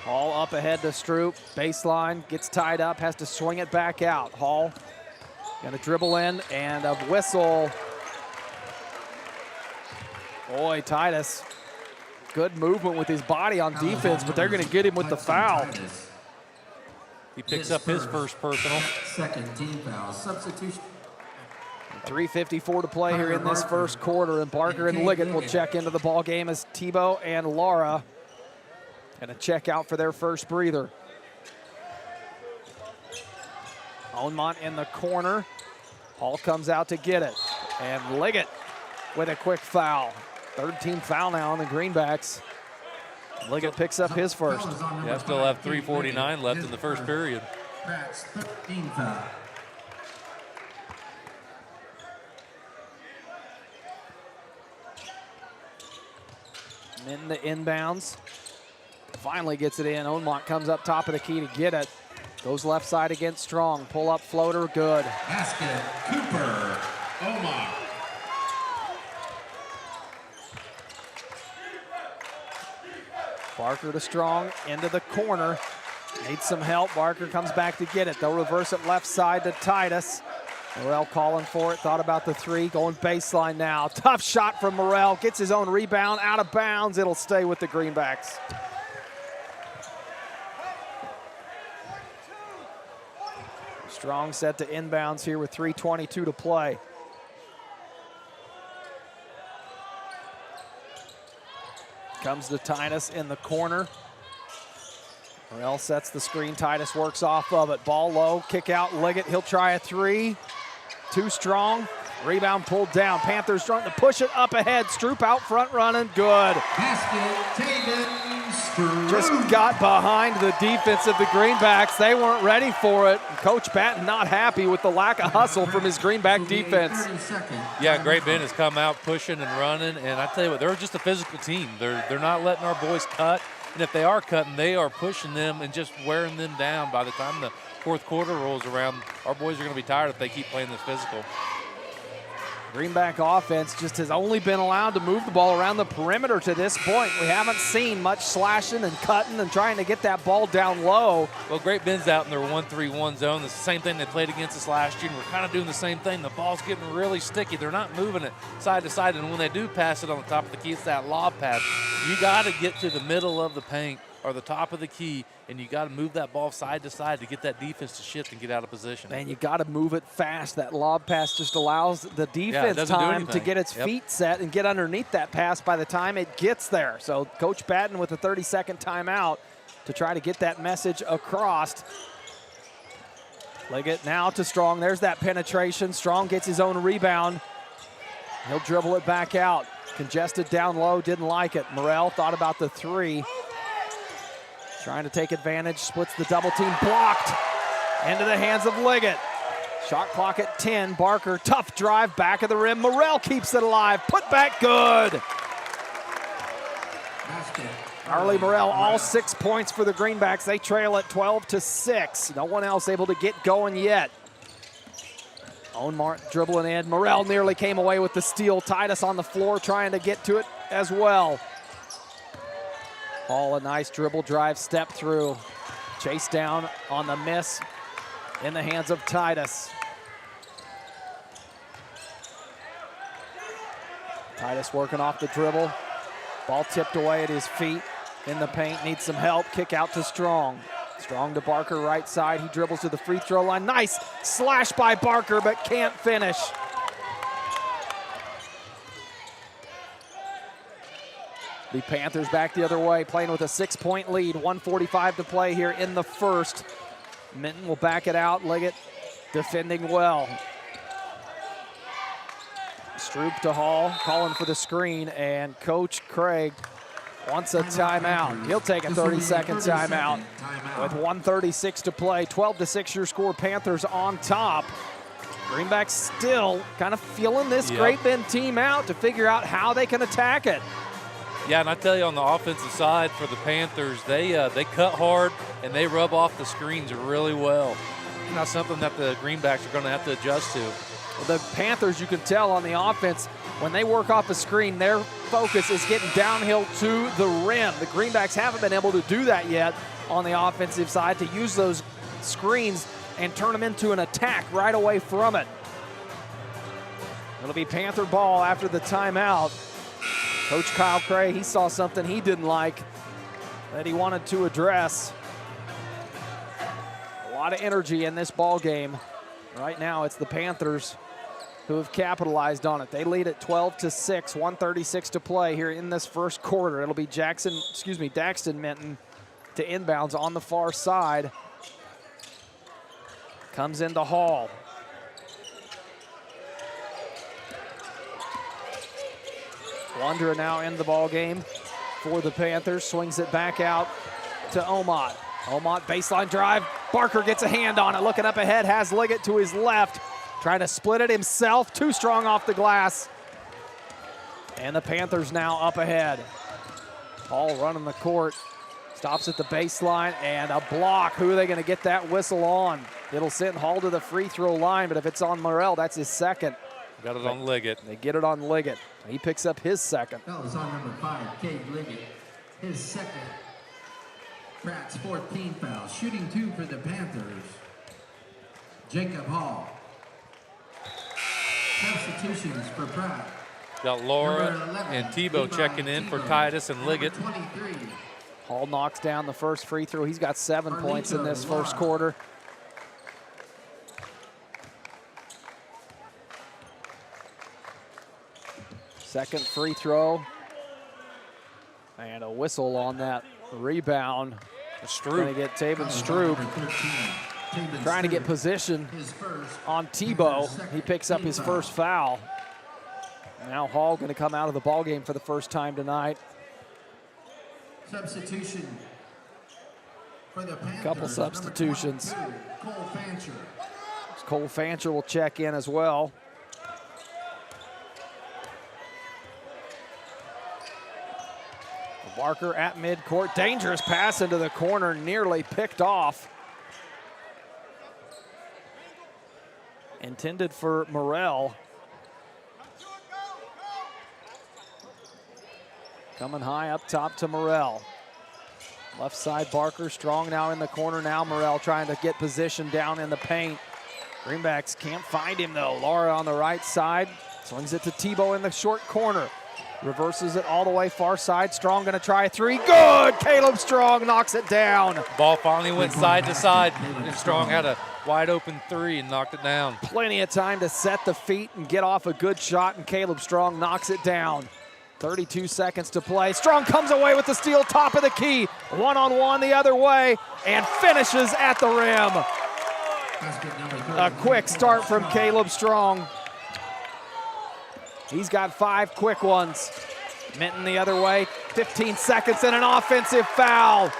Hall up ahead to Stroop. Baseline, gets tied up, has to swing it back out. Hall gonna dribble in, and a whistle. Boy, Titus, good movement with his body on defense, but they're gonna get him with the foul. He picks up his first personal. Second team foul, substitution. 3:54 to play here in this first quarter, and Barker and Liggett will check into the ball game as Tebow and Lara and a check out for their first breather. Onmont in the corner. Hall comes out to get it. And Liggett with a quick foul. Third team foul now on the Greenbacks. Liggett picks up his first. Yeah, still have 3:49 left in the first period. Pratt's 13 foul. In the inbounds. Finally gets it in. Onmont comes up top of the key to get it. Goes left side against Strong. Pull up floater, good. Basket, Cooper, Omar. Barker to Strong, into the corner. Needs some help. Barker comes back to get it. They'll reverse it left side to Titus. Morrell calling for it, thought about the three, going baseline now. Tough shot from Morrell, gets his own rebound, out of bounds. It'll stay with the Greenbacks. Strong set to inbounds here with 3:22 to play. Comes to Titus in the corner. Morrell sets the screen, Titus works off of it. Ball low, kick out, Liggett, he'll try a three. Too strong, rebound pulled down. Panthers trying to push it up ahead. Stroop out front running, good. Basket, Taven Stroop. Just got behind the defense of the Greenbacks. They weren't ready for it. Coach Patton not happy with the lack of hustle from his Greenback defense. Yeah, Great Bend has come out pushing and running, and I tell you what, they're just a physical team. They're not letting our boys cut, and if they are cutting, they are pushing them and just wearing them down. By the time the fourth quarter rolls around, our boys are going to be tired if they keep playing this physical. Greenback offense just has only been allowed to move the ball around the perimeter to this point. We haven't seen much slashing and cutting and trying to get that ball down low. Well, Great Bend's out in their 1-3-1 zone. It's the same thing they played against us last year, and we're kind of doing the same thing. The ball's getting really sticky. They're not moving it side to side, and when they do pass it on the top of the key, it's that lob pass. You got to get to the middle of the paint or the top of the key, and you got to move that ball side to side to get that defense to shift and get out of position. And you got to move it fast. That lob pass just allows the defense time to get its feet set and get underneath that pass by the time it gets there. So Coach Batten with a 30-second timeout to try to get that message across. Liggett now to Strong. There's that penetration. Strong gets his own rebound. He'll dribble it back out. Congested down low, didn't like it. Morrell thought about the three. Trying to take advantage, splits the double team, blocked into the hands of Liggett. Shot clock at 10, Barker, tough drive, back of the rim. Morrell keeps it alive, put back good. Arlie Morrell, all 6 points for the Greenbacks. They trail at 12-6. No one else able to get going yet. Owen Martin dribbling in. Morrell nearly came away with the steal. Titus on the floor trying to get to it as well. Hall, a nice dribble drive, step through. Chase down on the miss in the hands of Titus. Titus working off the dribble. Ball tipped away at his feet in the paint, needs some help. Kick out to Strong. Strong to Barker, right side. He dribbles to the free throw line. Nice slash by Barker, but can't finish. The Panthers back the other way, playing with a 6-point lead. 1:45 to play here in the first. Minton will back it out. Liggett defending well. Stroop to Hall, calling for the screen, and Coach Craig wants a timeout. He'll take a 30-second timeout with 1:36 to play. 12-6 your score, Panthers on top. Greenbacks still kind of feeling this Great Bend team out to figure out how they can attack it. Yeah, and I tell you, on the offensive side for the Panthers, they cut hard and they rub off the screens really well. Not something that the Greenbacks are going to have to adjust to. The Panthers, you can tell on the offense, when they work off a screen, their focus is getting downhill to the rim. The Greenbacks haven't been able to do that yet on the offensive side, to use those screens and turn them into an attack right away from it. It'll be Panther ball after the timeout. Coach Kyle Cray, he saw something he didn't like that he wanted to address. A lot of energy in this ball game. Right now, it's the Panthers who have capitalized on it. They lead at 12-6, 1:36 to play here in this first quarter. It'll be Daxton Minton to inbounds on the far side. Comes into Hall. Wanderer now in the ball game for the Panthers. Swings it back out to Omot. Omot baseline drive. Barker gets a hand on it. Looking up ahead, has Liggett to his left. Trying to split it himself. Too strong off the glass. And the Panthers now up ahead. Hall running the court. Stops at the baseline and a block. Who are they going to get that whistle on? It'll send Hall to the free throw line, but if it's on Morrell, that's his second. Got it on Liggett. They get it on Liggett. He picks up his second. That was on number 5, Cade Liggett. His second. Pratt's 14th foul. Shooting 2 for the Panthers. Jacob Hall. Substitutions for Pratt. Got Laura and Tebow checking in for Titus and Liggett. Hall knocks down the first free throw. He's got 7 points in this first quarter. Second free throw. And a whistle on that rebound. Going to get Taven Stroop. Trying to get position on Tebow. He picks up his first foul. Now Hall going to come out of the ball game for the first time tonight. Substitution for the Panthers. Couple substitutions. Cole Fancher. Cole Fancher will check in as well. Barker at midcourt. Dangerous pass into the corner, nearly picked off. Intended for Morrell. Coming high up top to Morrell. Left side, Barker. Strong now in the corner now. Morrell trying to get position down in the paint. Greenbacks can't find him, though. Laura on the right side. Swings it to Tebow in the short corner. Reverses it all the way far side. Strong going to try a three. Good! Caleb Strong knocks it down. Ball finally went side to side, and Strong had a wide open three and knocked it down. Plenty of time to set the feet and get off a good shot, and Caleb Strong knocks it down. 32 seconds to play. Strong comes away with the steal, top of the key. One-on-one the other way, and finishes at the rim. A quick start from Caleb Strong. He's got 5 quick ones. Minton the other way, 15 seconds and an offensive foul.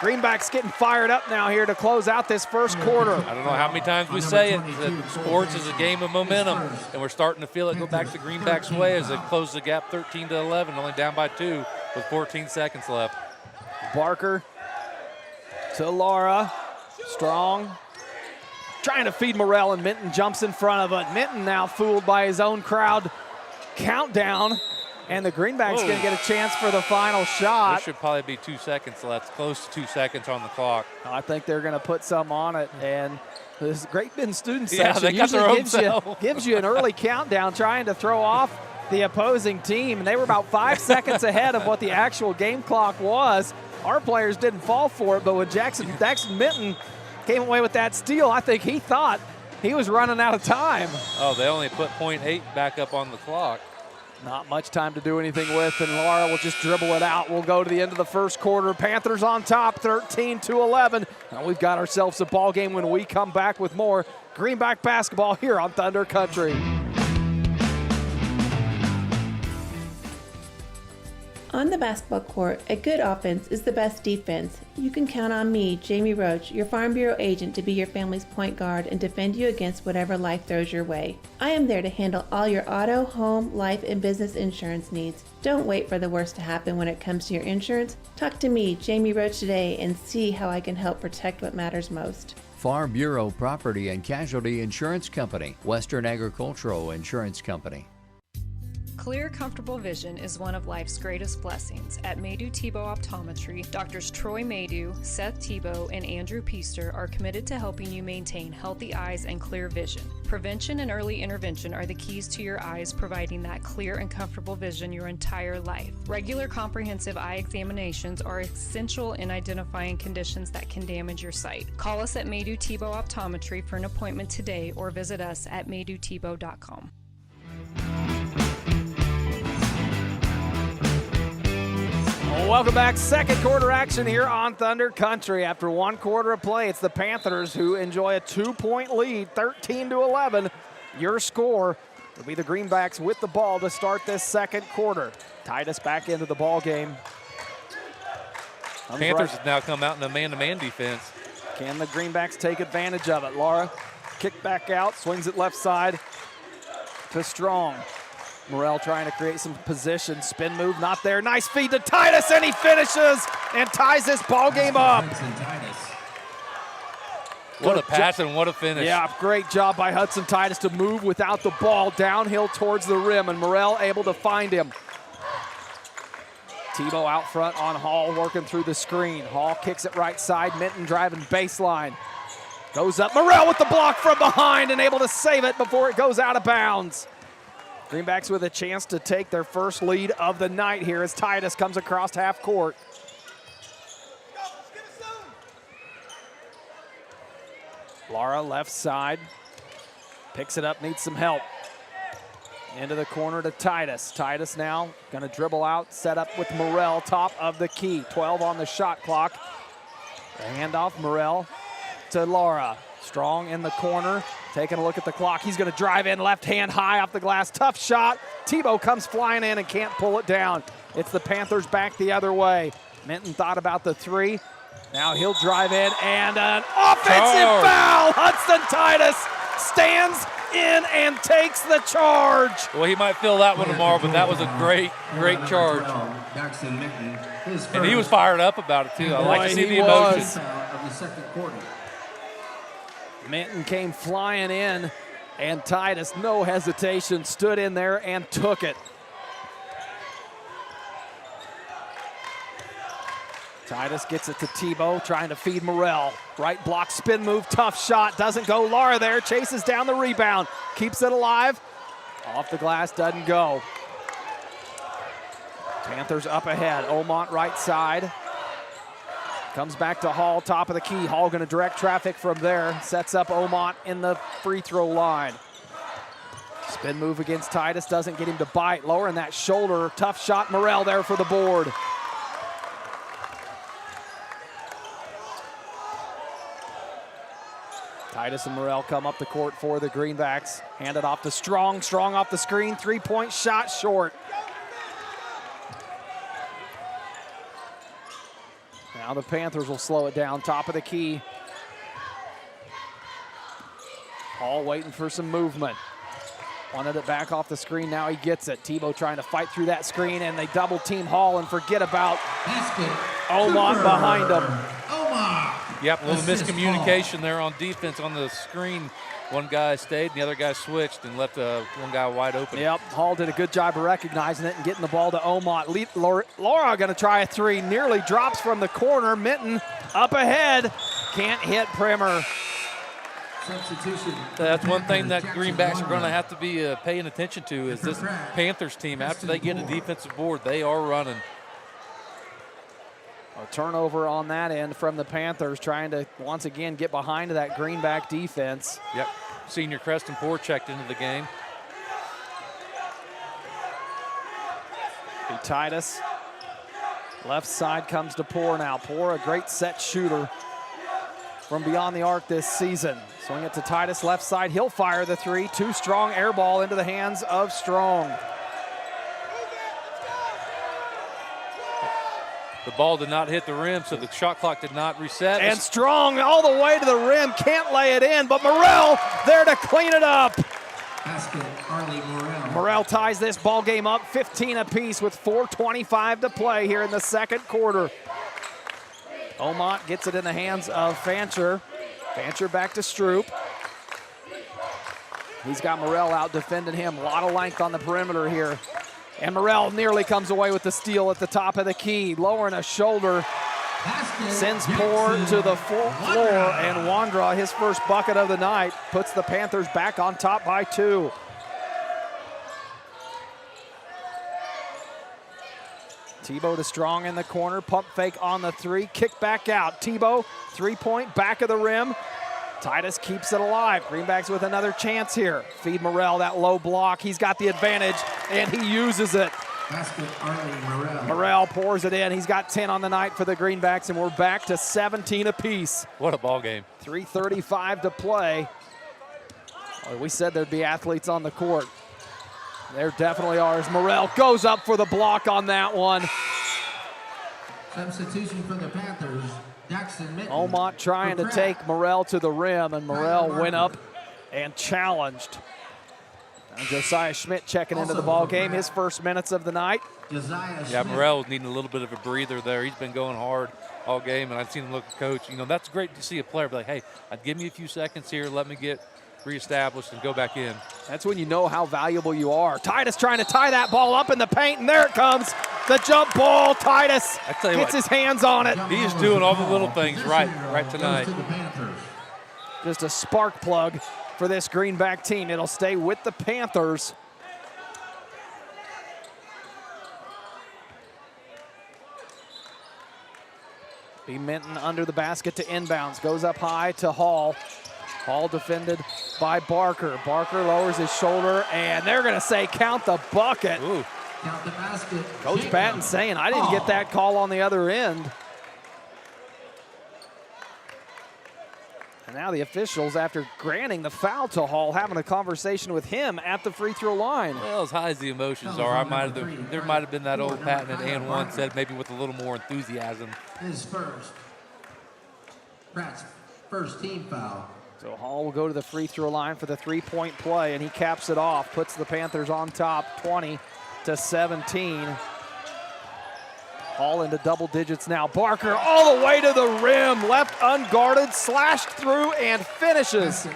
Greenback's getting fired up now here to close out this first quarter. I don't know how many times we say it, that sports is a game of momentum, and we're starting to feel it go back to Greenback's way as they close the gap 13-11, only down by 2 with 14 seconds left. Barker to Laura. Strong trying to feed Morrell, and Minton jumps in front of it. Minton now fooled by his own crowd. Countdown, and the Greenback's going to get a chance for the final shot. There should probably be 2 seconds left, close to 2 seconds on the clock. I think they're going to put some on it, and this Great Bend student Yeah, section they got their usually own gives you an early countdown trying to throw off the opposing team, and they were about 5 seconds ahead of what the actual game clock was. Our players didn't fall for it, but when Jackson Minton came away with that steal, I think he thought he was running out of time. Oh, they only put .8 back up on the clock. Not much time to do anything with, and Laura will just dribble it out. We'll go to the end of the first quarter. Panthers on top, 13-11. Now we've got ourselves a ball game when we come back with more Greenback basketball here on Thunder Country. On the basketball court, a good offense is the best defense. You can count on me, Jamie Roach, your Farm Bureau agent, to be your family's point guard and defend you against whatever life throws your way. I am there to handle all your auto, home, life, and business insurance needs. Don't wait for the worst to happen when it comes to your insurance. Talk to me, Jamie Roach, today and see how I can help protect what matters most. Farm Bureau Property and Casualty Insurance Company, Western Agricultural Insurance Company. Clear, comfortable vision is one of life's greatest blessings. At Maydew Tebow Optometry, Doctors Troy Maydew, Seth Tebow, and Andrew Piester are committed to helping you maintain healthy eyes and clear vision. Prevention and early intervention are the keys to your eyes, providing that clear and comfortable vision your entire life. Regular comprehensive eye examinations are essential in identifying conditions that can damage your sight. Call us at Maydew Tebow Optometry for an appointment today or visit us at maydewtebow.com. Welcome back. Second quarter action here on Thunder Country. After 1 quarter of play, it's the Panthers who enjoy a 2-point lead, 13-11. Your score will be the Greenbacks with the ball to start this second quarter. Titus back into the ball game. Panthers have now come out in a man-to-man defense. Can the Greenbacks take advantage of it? Laura kick back out, swings it left side to Strong. Morrell trying to create some position. Spin move, not there. Nice feed to Titus, and he finishes and ties this ball game up. What a pass and what a finish. Yeah, great job by Hudson Titus to move without the ball downhill towards the rim, and Morrell able to find him. Tebow out front on Hall, working through the screen. Hall kicks it right side. Minton driving baseline. Goes up. Morrell with the block from behind and able to save it before it goes out of bounds. Greenbacks with a chance to take their first lead of the night here as Titus comes across half court. Lara left side, picks it up, needs some help. Into the corner to Titus. Titus now gonna dribble out, set up with Morrell, top of the key. 12 on the shot clock. The handoff, Morrell to Lara. Strong in the corner, taking a look at the clock. He's gonna drive in, left hand high off the glass. Tough shot. Tebow comes flying in and can't pull it down. It's the Panthers back the other way. Minton thought about the three. Now he'll drive in, and an offensive foul. Hudson Titus stands in and takes the charge. Well, he might feel that one tomorrow, but that was a great charge. And he was fired up about it, too. I like to see the emotion. Minton came flying in, and Titus, no hesitation, stood in there and took it. Titus gets it to Tebow, trying to feed Morrell. Right block, spin move, tough shot, doesn't go. Lara there, chases down the rebound, keeps it alive. Off the glass, doesn't go. Panthers up ahead, Omont right side. Comes back to Hall, top of the key. Hall gonna direct traffic from there. Sets up Omont in the free throw line. Spin move against Titus, doesn't get him to bite. Lowering that shoulder, tough shot, Morrell there for the board. Titus and Morrell come up the court for the Greenbacks. Hand it off to Strong. Strong off the screen. Three-point shot short. Now the Panthers will slow it down. Top of the key. Hall waiting for some movement. Wanted it back off the screen. Now he gets it. Tebow trying to fight through that screen, and they double team Hall and forget about Omont behind him. Yep, a little miscommunication there on defense on the screen. One guy stayed, and the other guy switched and left one guy wide open. Yep, Hall did a good job of recognizing it and getting the ball to Omont. Laura going to try a three, nearly drops from the corner. Minton up ahead, can't hit Primer. Substitution. That's one thing that Greenbacks are going to have to be paying attention to is this Panthers team. After they get a defensive board, they are running. A turnover on that end from the Panthers, trying to once again get behind that Greenback defense. Yep, senior Creston Poor checked into the game. Titus, left side comes to Poor now. Poor, a great set shooter from beyond the arc this season. Swing it to Titus, left side, he'll fire the three. Too strong, air ball into the hands of Strong. The ball did not hit the rim, so the shot clock did not reset. And Strong all the way to the rim, can't lay it in, but Morrell there to clean it up. Basket, Arlie Morrell. Morrell ties this ball game up 15 apiece with 4:25 to play here in the second quarter. Omont gets it in the hands of Fancher. Fancher back to Stroop. He's got Morrell out defending him. A lot of length on the perimeter here. And Morrell nearly comes away with the steal at the top of the key. Lowering a shoulder, sends Poor to the floor, and Wandra, his first bucket of the night, puts the Panthers back on top by 2. Tebow to Strong in the corner, pump fake on the three, kick back out. Tebow, three-point, back of the rim. Titus keeps it alive. Greenbacks with another chance here. Feed Morrell that low block. He's got the advantage, and he uses it. Basket, Arlie Morrell. Morrell pours it in. He's got 10 on the night for the Greenbacks, and we're back to 17 apiece. What a ball game. 3:35 to play. Well, we said there'd be athletes on the court. There definitely are. As Morrell goes up for the block on that one. Substitution for the Panthers. Omont trying to take Morrell to the rim, and Morrell went up and challenged. And Josiah Schmidt checking into the ball game, his first minutes of the night. Yeah, Morrell was needing a little bit of a breather there. He's been going hard all game, and I've seen him look at coach. You know, that's great to see a player be like, hey, I'd give me a few seconds here, let me get reestablished and go back in. That's when you know how valuable you are. Titus trying to tie that ball up in the paint, and there it comes. The jump ball. Titus gets his hands on it. He is doing all the little things right tonight. Just a spark plug for this Greenback team. It'll stay with the Panthers. B. Minton under the basket to inbounds. Goes up high to Hall. Hall defended by Barker. Barker lowers his shoulder, and they're going to say count the bucket. Ooh. Count the basket. Coach Patton saying, I didn't get that call on the other end. And now the officials, after granting the foul to Hall, having a conversation with him at the free throw line. Well, as high as the emotions are, there might have been that old Patton at and one said, maybe with a little more enthusiasm. His first. Pratt's first team foul. So Hall will go to the free throw line for the three-point play, and he caps it off, puts the Panthers on top 20-17. Hall into double digits now. Barker all the way to the rim, left unguarded, slashed through, and finishes.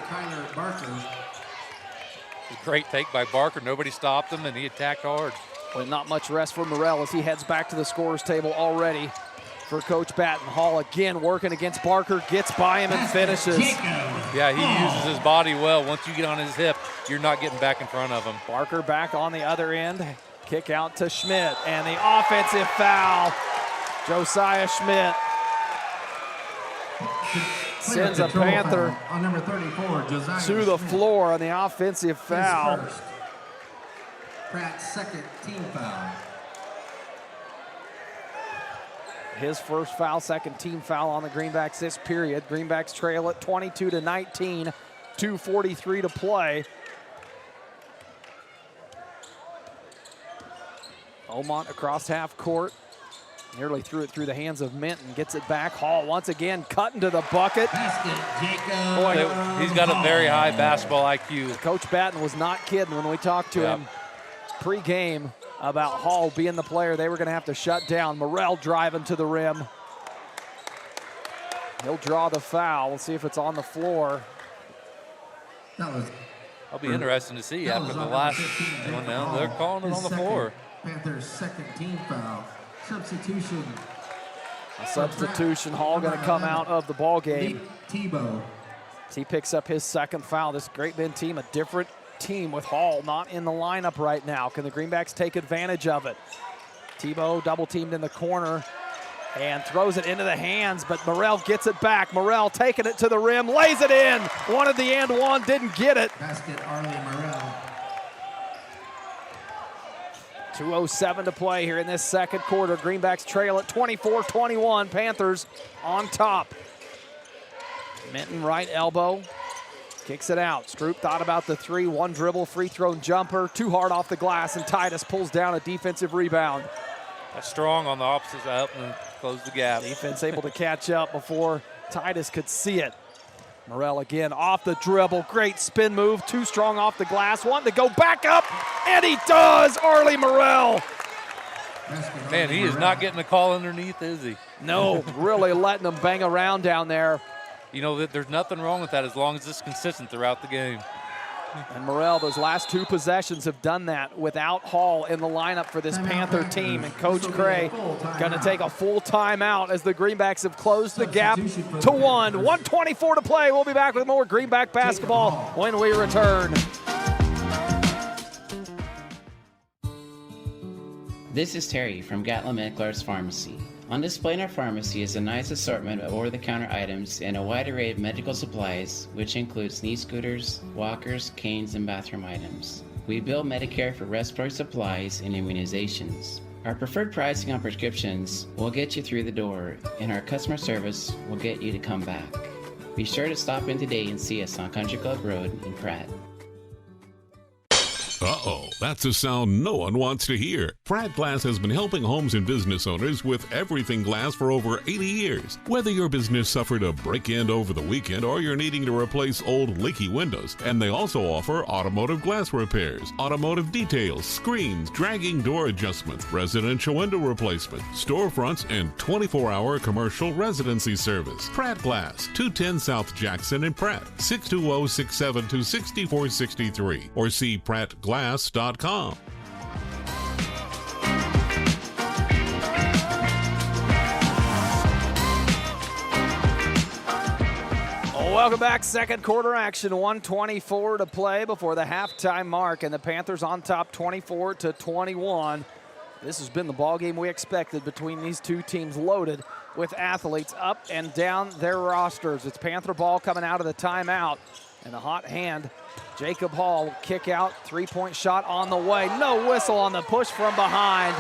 Great take by Barker. Nobody stopped him, and he attacked hard. Well, not much rest for Morrell as he heads back to the scorer's table already for Coach Batten. Hall again working against Barker, gets by him and finishes. Yeah, he uses his body well. Once you get on his hip, you're not getting back in front of him. Barker back on the other end. Kick out to Schmidt, and the offensive foul. Josiah Schmidt sends a Panther on number 34, Josiah to the Schmidt. floor on the offensive foul. His first. Pratt's second team foul. His first foul, second team foul on the Greenbacks this period. Greenbacks trail it 22-19, 2:43 to play. Omont across half court. Nearly threw it through the hands of Minton. Gets it back. Hall once again cutting to the bucket. Boy, he's got a very high basketball IQ. Coach Batten was not kidding when we talked to him pre-game about Hall being the player they were going to have to shut down. Morrell driving to the rim. He'll draw the foul. We'll see if it's on the floor. I'll be interested to see after the last one now. They're calling it on the floor. Panthers' second team foul. Substitution. A substitution. Hall going to come out of the ball game. Tebow. He picks up his second foul. This Great Bend team, a different team with Hall not in the lineup right now. Can the Greenbacks take advantage of it? Tebow double teamed in the corner and throws it into the hands, but Morrell gets it back. Morrell taking it to the rim, lays it in. Wanted the and one, didn't get it. Basket, Arlie Morrell. 2:07 to play here in this second quarter. Greenbacks trail at 24-21. Panthers on top. Minton right elbow. Kicks it out. Stroop thought about the three. One dribble, free throw jumper. Too hard off the glass, and Titus pulls down a defensive rebound. That's strong on the opposite side and close the gap. Defense able to catch up before Titus could see it. Morrell again off the dribble. Great spin move. Too strong off the glass. Wanting to go back up, and he does. Arlie Morrell. Man, he is not getting a call underneath, is he? No, really letting them bang around down there. You know, there's nothing wrong with that as long as it's consistent throughout the game. And Morrell, those last two possessions have done that without Hall in the lineup for this Panther team. And Coach Cray going to take a full timeout as the Greenbacks have closed the gap to 1. 1:24 to play. We'll be back with more Greenback basketball when we return. This is Terry from Gatlin Meckler's Pharmacy. On display in our pharmacy is a nice assortment of over-the-counter items and a wide array of medical supplies, which includes knee scooters, walkers, canes, and bathroom items. We bill Medicare for respiratory supplies and immunizations. Our preferred pricing on prescriptions will get you through the door, and our customer service will get you to come back. Be sure to stop in today and see us on Country Club Road in Pratt. Uh-oh, that's a sound no one wants to hear. Pratt Glass has been helping homes and business owners with everything glass for over 80 years. Whether your business suffered a break-in over the weekend or you're needing to replace old leaky windows, and they also offer automotive glass repairs, automotive details, screens, dragging door adjustments, residential window replacement, storefronts, and 24-hour commercial residency service. Pratt Glass, 210 South Jackson in Pratt, 620-672-6463, or see prattglass.com. Welcome back. Second quarter action. 1:24 to play before the halftime mark, and the Panthers on top 24-21. This has been the ball game we expected between these two teams, loaded with athletes up and down their rosters. It's Panther ball coming out of the timeout, and the hot hand Jacob Hall will kick out, three-point shot on the way. No whistle on the push from behind.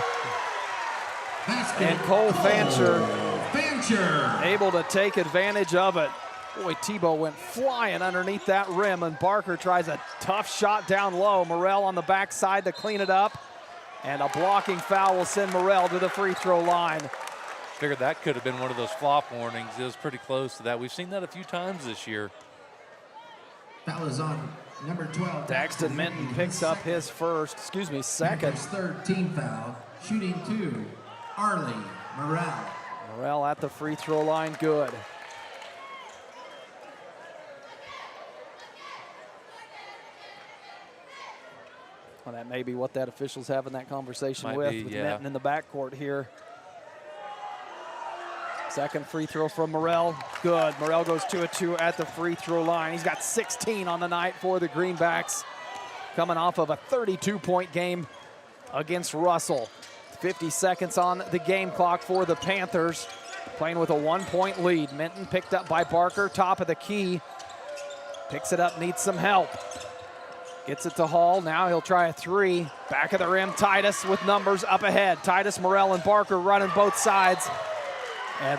And Cole Fancher able to take advantage of it. Boy, Tebow went flying underneath that rim, and Barker tries a tough shot down low. Morrell on the backside to clean it up, and a blocking foul will send Morrell to the free throw line. Figured that could have been one of those flop warnings. It was pretty close to that. We've seen that a few times this year. Foul is on number 12. Daxton Minton picks up his second. His third team foul. Shooting 2, Arlie Morrell. Morrell at the free throw line, good. Well, that may be what that official's having that conversation with Minton in the backcourt here. Second free throw from Morrell. Good. Morrell goes 2 of 2 at the free throw line. He's got 16 on the night for the Greenbacks, coming off of a 32-point game against Russell. 50 seconds on the game clock for the Panthers, playing with a 1-point lead. Minton picked up by Barker, top of the key. Picks it up, needs some help. Gets it to Hall. Now he'll try a three. Back of the rim, Titus with numbers up ahead. Titus, Morrell, and Barker running both sides. And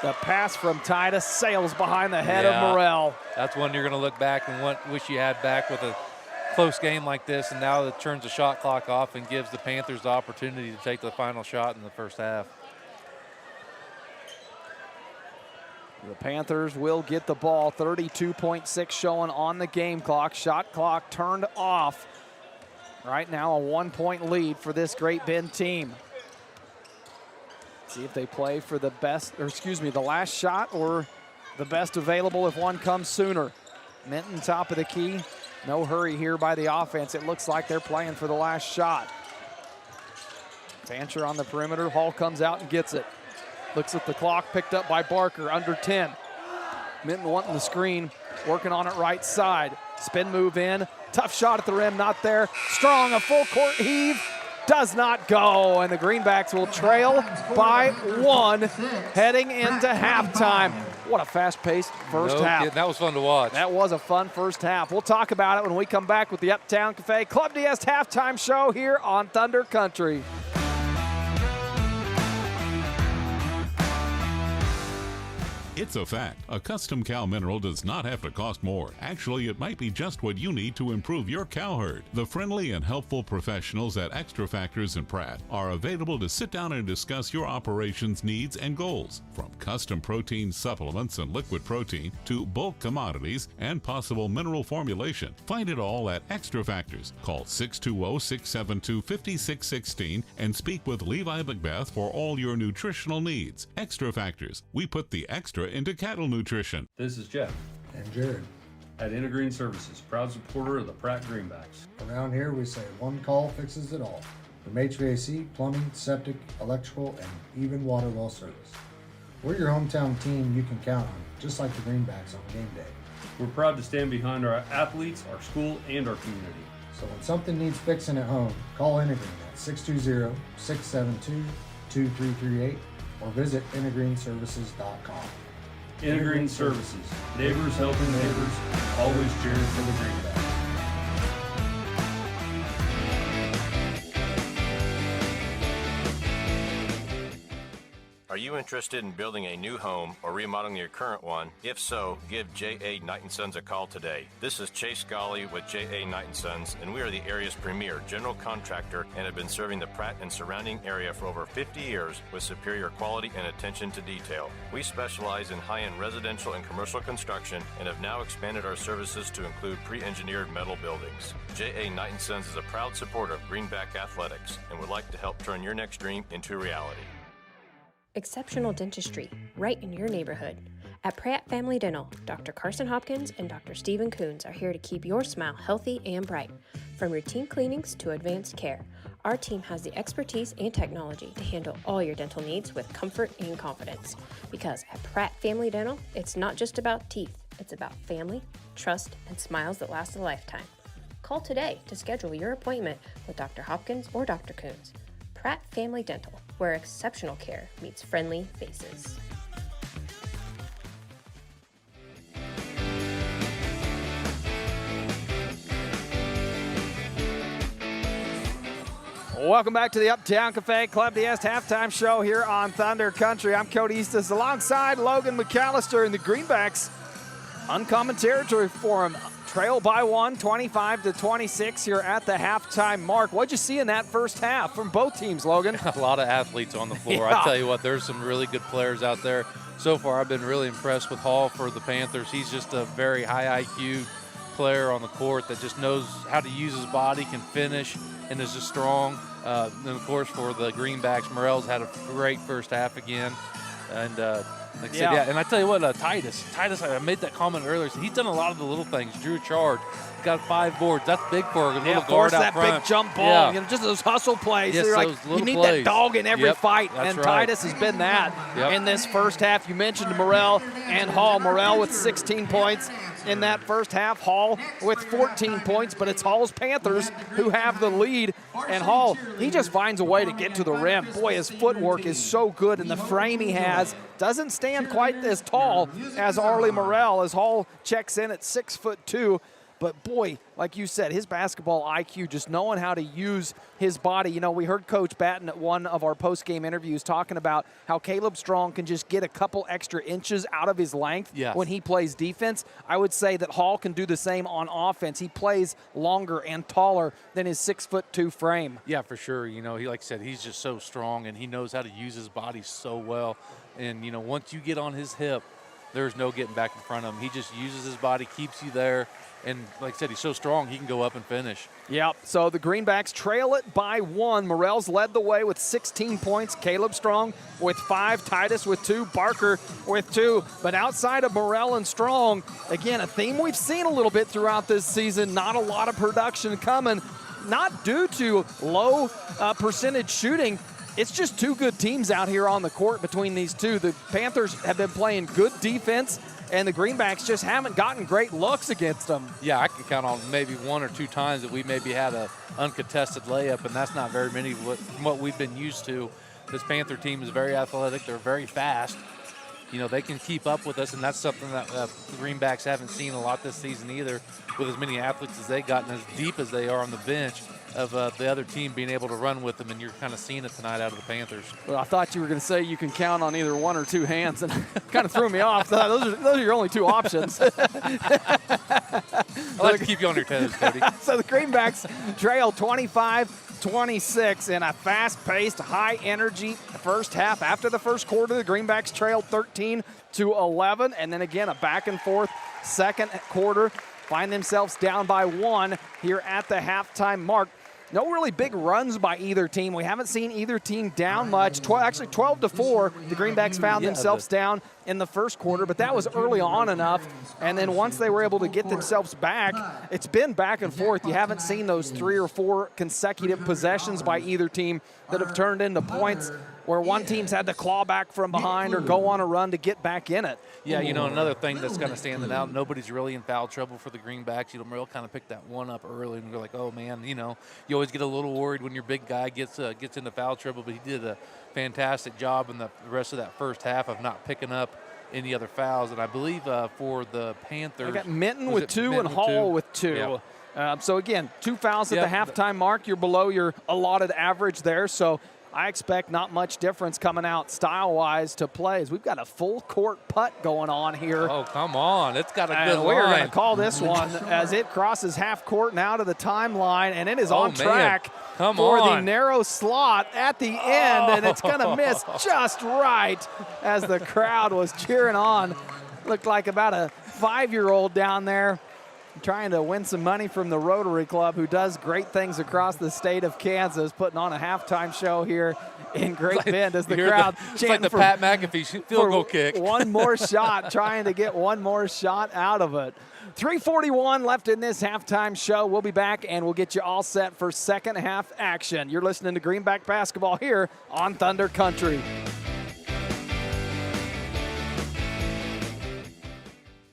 the pass from Titus sails behind the head of Morrell. That's one you're going to look back and wish you had back with a close game like this, and now it turns the shot clock off and gives the Panthers the opportunity to take the final shot in the first half. The Panthers will get the ball. 32.6 showing on the game clock. Shot clock turned off. Right now a 1-point lead for this Great Bend team. See if they play for the best, or excuse me, the last shot or the best available if one comes sooner. Minton top of the key. No hurry here by the offense. It looks like they're playing for the last shot. Fancher on the perimeter. Hall comes out and gets it. Looks at the clock, picked up by Barker, under 10. Minton wanting the screen, working on it right side. Spin move in, tough shot at the rim, not there. Strong, a full court heave, does not go, and the Greenbacks will trail by 1 heading into halftime. What a fast-paced first half. Kidding. That was fun to watch. That was a fun first half. We'll talk about it when we come back with the Uptown Cafe Club DS halftime show here on Thunder Country. It's a fact. A custom cow mineral does not have to cost more. Actually, it might be just what you need to improve your cow herd. The friendly and helpful professionals at Extra Factors and Pratt are available to sit down and discuss your operations needs and goals. From custom protein supplements and liquid protein to bulk commodities and possible mineral formulation. Find it all at Extra Factors. Call 620-672-5616 and speak with Levi Macbeth for all your nutritional needs. Extra Factors. We put the extra into cattle nutrition. This is Jeff. And Jared. At Intergreen Services, proud supporter of the Pratt Greenbacks. Around here we say one call fixes it all. From HVAC, plumbing, septic, electrical, and even water well service. We're your hometown team you can count on, just like the Greenbacks on game day. We're proud to stand behind our athletes, our school, and our community. So when something needs fixing at home, call Intergreen at 620-672-2338 or visit intergreenservices.com. Intergreen Services, neighbors helping neighbors, always cheering for the Greenbacks. Are you interested in building a new home or remodeling your current one? If so, give J.A. Knight & Sons a call today. This is Chase Golly with J.A. Knight & Sons, and we are the area's premier general contractor and have been serving the Pratt and surrounding area for over 50 years with superior quality and attention to detail. We specialize in high-end residential and commercial construction and have now expanded our services to include pre-engineered metal buildings. J.A. Knight & Sons is a proud supporter of Greenback Athletics and would like to help turn your next dream into reality. Exceptional dentistry, right in your neighborhood. At Pratt Family Dental, Dr. Carson Hopkins and Dr. Stephen Coons are here to keep your smile healthy and bright. From routine cleanings to advanced care, our team has the expertise and technology to handle all your dental needs with comfort and confidence. Because at Pratt Family Dental, it's not just about teeth, it's about family, trust, and smiles that last a lifetime. Call today to schedule your appointment with Dr. Hopkins or Dr. Coons. Pratt Family Dental, where exceptional care meets friendly faces. Welcome back to the Uptown Cafe Club DS halftime show here on Thunder Country. I'm Cody Eastis alongside Logan McAllister, and the Greenbacks. Uncommon territory for them. Trail by 1, 25-26 here at the halftime mark. What'd you see in that first half from both teams, Logan? A lot of athletes on the floor. Yeah. I tell you what, there's some really good players out there. So far, I've been really impressed with Hall for the Panthers. He's just a very high IQ player on the court that just knows how to use his body, can finish, and is just strong. And, of course, for the Greenbacks, Morrell's had a great first half again. And like I said, yeah, and I tell you what, Titus, I made that comment earlier. So he's done a lot of the little things. Drew a charge, got 5 boards. That's big for a little guard force out that front. big jump ball. Yeah. You know, just those hustle plays. Yes, You're those like, little you need plays. that dog in every Yep, fight, that's and right. Titus has been that Yep. in this first half. You mentioned Morrell and Hall. Morrell with 16 points in that first half. Hall with 14 points, but it's Hall's Panthers who have the lead. And Hall, he just finds a way to get to the rim. Boy, his footwork is so good, and the frame he has doesn't stand quite as tall as Arlie Morrell, as Hall checks in at 6'2". But boy, like you said, his basketball IQ, just knowing how to use his body. You know, we heard Coach Batten at one of our post-game interviews talking about how Caleb Strong can just get a couple extra inches out of his length when he plays defense. I would say that Hall can do the same on offense. He plays longer and taller than his 6'2" frame. Yeah, for sure. You know, he, like I said, he's just so strong, and he knows how to use his body so well. And, you know, once you get on his hip, there's no getting back in front of him. He just uses his body, keeps you there. And like I said, he's so strong, he can go up and finish. Yep, so the Greenbacks trail it by 1. Morrell's led the way with 16 points. Caleb Strong with 5, Titus with 2, Barker with 2. But outside of Morrell and Strong, again, a theme we've seen a little bit throughout this season, not a lot of production coming, not due to low percentage shooting. It's just 2 good teams out here on the court between these two. The Panthers have been playing good defense, and the Greenbacks just haven't gotten great looks against them. Yeah, I can count on maybe 1 or 2 times that we maybe had a uncontested layup, and that's not very many from what we've been used to. This Panther team is very athletic. They're very fast. You know, they can keep up with us, and that's something that the Greenbacks haven't seen a lot this season either, with as many athletes as they got and as deep as they are on the bench of the other team being able to run with them, and you're kind of seeing it tonight out of the Panthers. Well, I thought you were going to say you can count on either 1 or 2 hands, and kind of threw me off. Those are your only 2 options. I like to keep you on your toes, Cody. So the Greenbacks trail 25-26 in a fast-paced, high-energy first half. After the first quarter, the Greenbacks trailed 13-11, and then again a back-and-forth second quarter. Find themselves down by 1 here at the halftime mark. No really big runs by either team. We haven't seen either team down much. Actually, 12-4, the Greenbacks found themselves down in the first quarter, but that was early on enough. And then once they were able to get themselves back, it's been back and forth. You haven't seen those 3 or 4 consecutive possessions by either team that have turned into points where one team's had to claw back from behind or go on a run to get back in it. Yeah, you know, another thing that's kind of standing out, nobody's really in foul trouble for the Greenbacks. You know, Morrell kind of picked that one up early, and we're like, oh, man, you know, you always get a little worried when your big guy gets into foul trouble, but he did a fantastic job in the rest of that first half of not picking up any other fouls. And I believe for the Panthers, I got Minton with 2 and Hall with 2. Yeah. So, again, 2 fouls at the halftime mark. You're below your allotted average there. So I expect not much difference coming out style-wise to plays. We've got a full-court putt going on here. Oh, come on. It's got a good line. We're going to call this one as it crosses half court now to the timeline, and it is on track for the narrow slot at the end, and it's going to miss just right as the crowd was cheering on. Looked like about a 5-year-old down there trying to win some money from the Rotary Club, who does great things across the state of Kansas, putting on a halftime show here in Great Bend as the crowd chanting like the for Pat McAfee field goal kick. One more shot, trying to get one more shot out of it. 3:41 left in this halftime show. We'll be back, and we'll get you all set for second half action. You're listening to Greenback Basketball here on Thunder Country.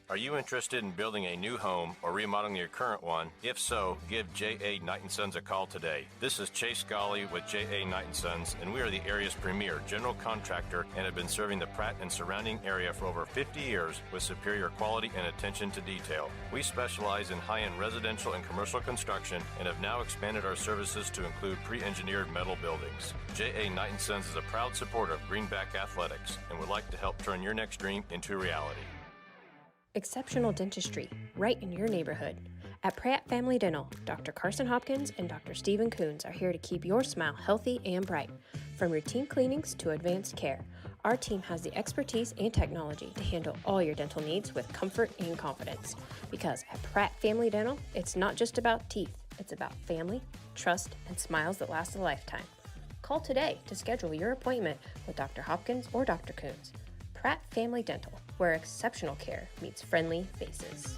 Are you interested in building a new home or remodeling your current one? If so, give J.A. Knight & Sons a call today. This is Chase Scully with J.A. Knight & Sons, and we are the area's premier general contractor and have been serving the Pratt and surrounding area for over 50 years with superior quality and attention to detail. We specialize in high-end residential and commercial construction and have now expanded our services to include pre-engineered metal buildings. J.A. Knight & Sons is a proud supporter of Greenback Athletics and would like to help turn your next dream into reality. Exceptional dentistry, right in your neighborhood. At Pratt Family Dental, Dr. Carson Hopkins and Dr. Stephen Coons are here to keep your smile healthy and bright. From routine cleanings to advanced care, our team has the expertise and technology to handle all your dental needs with comfort and confidence. Because at Pratt Family Dental, it's not just about teeth, it's about family, trust, and smiles that last a lifetime. Call today to schedule your appointment with Dr. Hopkins or Dr. Coons. Pratt Family Dental, where exceptional care meets friendly faces.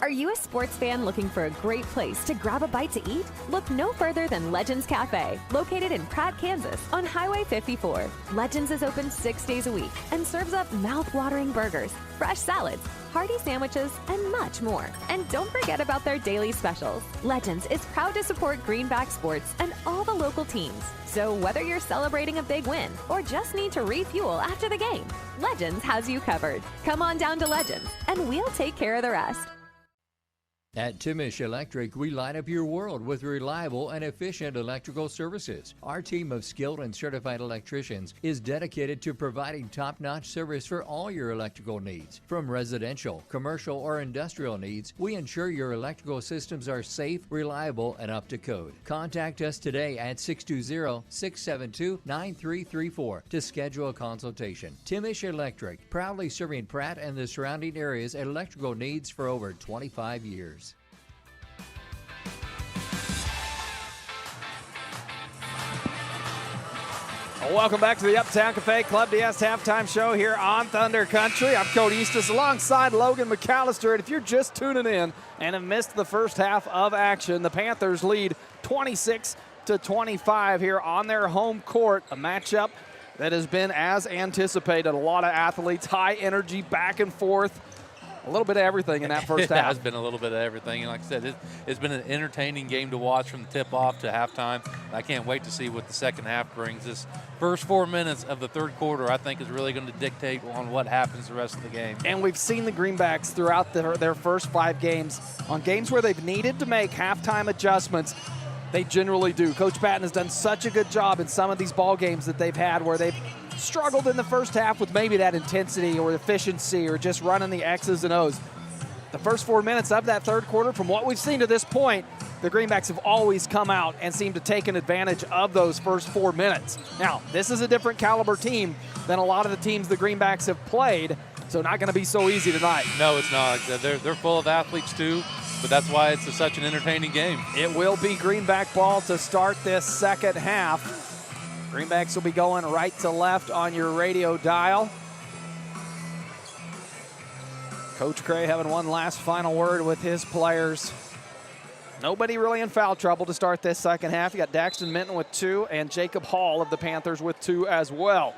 Are you a sports fan looking for a great place to grab a bite to eat? Look no further than Legends Cafe, located in Pratt, Kansas, on Highway 54. Legends is open 6 days a week and serves up mouth-watering burgers, fresh salads, hearty sandwiches, and much more. And don't forget about their daily specials. Legends is proud to support Greenback sports and all the local teams. So whether you're celebrating a big win or just need to refuel after the game, Legends has you covered. Come on down to Legends, and we'll take care of the rest. At Timish Electric, we light up your world with reliable and efficient electrical services. Our team of skilled and certified electricians is dedicated to providing top-notch service for all your electrical needs. From residential, commercial, or industrial needs, we ensure your electrical systems are safe, reliable, and up to code. Contact us today at 620-672-9334 to schedule a consultation. Timish Electric, proudly serving Pratt and the surrounding areas electrical needs for over 25 years. Welcome back to the Uptown Cafe Club DS halftime show here on Thunder Country. I'm Cody Eastis alongside Logan McAllister. And if you're just tuning in and have missed the first half of action, the Panthers lead 26-25 here on their home court. A matchup that has been as anticipated. A lot of athletes, high energy, back and forth. A little bit of everything in that first half. It has been a little bit of everything. And like I said, it's been an entertaining game to watch from the tip-off to halftime. I can't wait to see what the second half brings. This first 4 minutes of the third quarter, I think, is really going to dictate on what happens the rest of the game. And we've seen the Greenbacks throughout their first 5 games. On games where they've needed to make halftime adjustments, they generally do. Coach Patton has done such a good job in some of these ball games that they've had where they've struggled in the first half with maybe that intensity or efficiency or just running the X's and O's. The first 4 minutes of that third quarter, from what we've seen to this point, the Greenbacks have always come out and seemed to take an advantage of those first 4 minutes. Now, this is a different caliber team than a lot of the teams the Greenbacks have played, so not going to be so easy tonight. No, it's not. They're full of athletes too, but that's why it's such an entertaining game. It will be Greenback ball to start this second half. Greenbacks will be going right to left on your radio dial. Coach Cray having one last final word with his players. Nobody really in foul trouble to start this second half. You got Daxton Minton with 2 and Jacob Hall of the Panthers with 2 as well.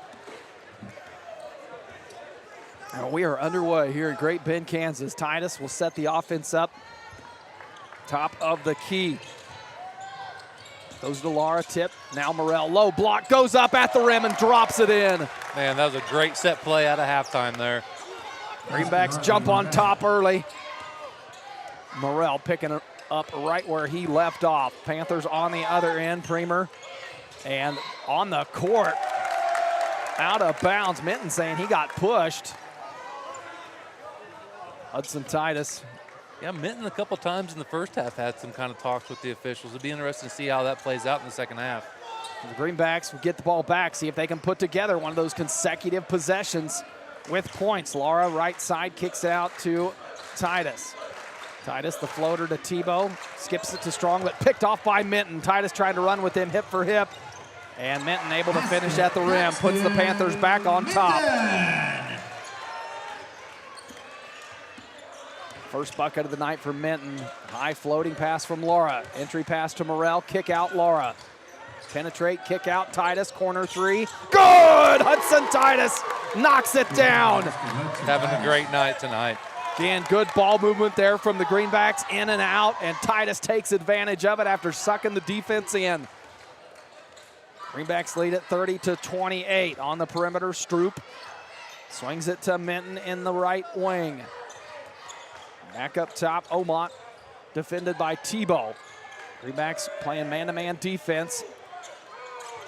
And we are underway here in Great Bend, Kansas. Titus will set the offense up. Top of the key. Goes to Lara, tip. Now Morrell, low block, goes up at the rim and drops it in. Man, that was a great set play out of halftime there. Greenbacks jump on top early. Morrell picking it up right where he left off. Panthers on the other end, Premer. And on the court, out of bounds. Minton saying he got pushed. Hudson Titus. Yeah, Minton a couple times in the first half had some kind of talks with the officials. It'll be interesting to see how that plays out in the second half. The Greenbacks will get the ball back, see if they can put together one of those consecutive possessions with points. Lara, right side, kicks out to Titus. Titus, the floater to Tebow, skips it to Strong, but picked off by Minton. Titus trying to run with him hip for hip, and Minton able to finish at the rim, puts the Panthers back on top. First bucket of the night for Minton. High floating pass from Lara. Entry pass to Morrell, kick out Lara. Penetrate, kick out Titus, corner 3. Good! Hudson Titus knocks it down. Having a great night tonight. Again, good ball movement there from the Greenbacks, in and out, and Titus takes advantage of it after sucking the defense in. Greenbacks lead at 30-28 on the perimeter. Stroop swings it to Minton in the right wing. Back up top, Omont, defended by Tebow. Greenbacks playing man-to-man defense.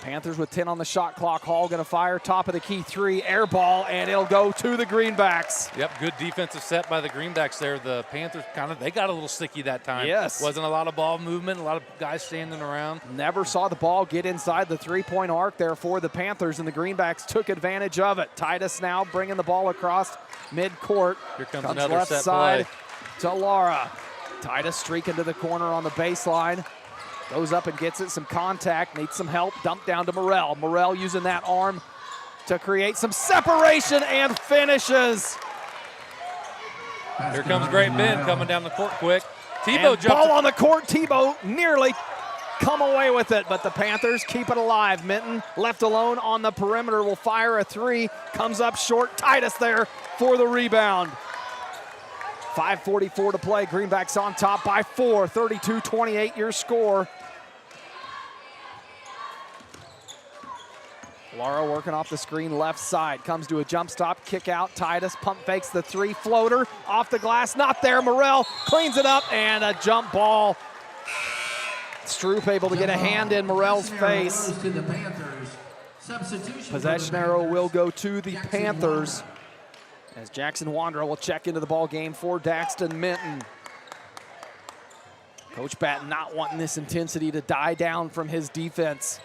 Panthers with 10 on the shot clock. Hall gonna fire, top of the key 3, air ball, and it'll go to the Greenbacks. Yep, good defensive set by the Greenbacks there. The Panthers they got a little sticky that time. Yes. Wasn't a lot of ball movement, a lot of guys standing around. Never saw the ball get inside the three-point arc there for the Panthers, and the Greenbacks took advantage of it. Titus now bringing the ball across midcourt. Here comes another left set side play to Lara. Titus streaking to the corner on the baseline. Goes up and gets it, some contact, needs some help, dump down to Morrell. Morrell using that arm to create some separation and finishes. Here comes Great Bend coming down the court quick. Tebow jumps. Ball on the court. Tebow nearly come away with it, but the Panthers keep it alive. Minton left alone on the perimeter will fire a three. Comes up short. Titus there for the rebound. 5:44 to play. Greenbacks on top by 4. 32-28 your score. Lara working off the screen left side. Comes to a jump stop, kick out. Titus pump fakes the three floater. Off the glass, not there. Morrell cleans it up and a jump ball. Stroop able to get a hand in Morrell's face. Possession arrow will go to the Panthers as Jackson Wanderer will check into the ball game for Daxton Minton. Coach Batten not wanting this intensity to die down from his defense.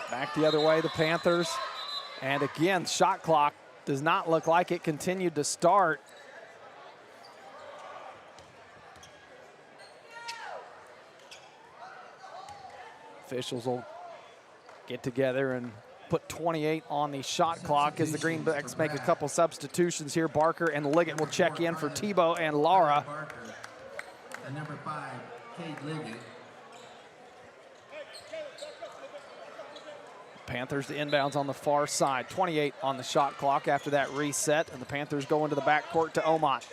Back the other way, the Panthers. And again, shot clock does not look like it continued to start. Officials will get together and put 28 on the shot clock as the Greenbacks make a couple substitutions here. Barker and Liggett will check in for Tebow and Lara. And number 5, Cade Liggett. Panthers the inbounds on the far side. 28 on the shot clock after that reset, and the Panthers go into the backcourt to Omont.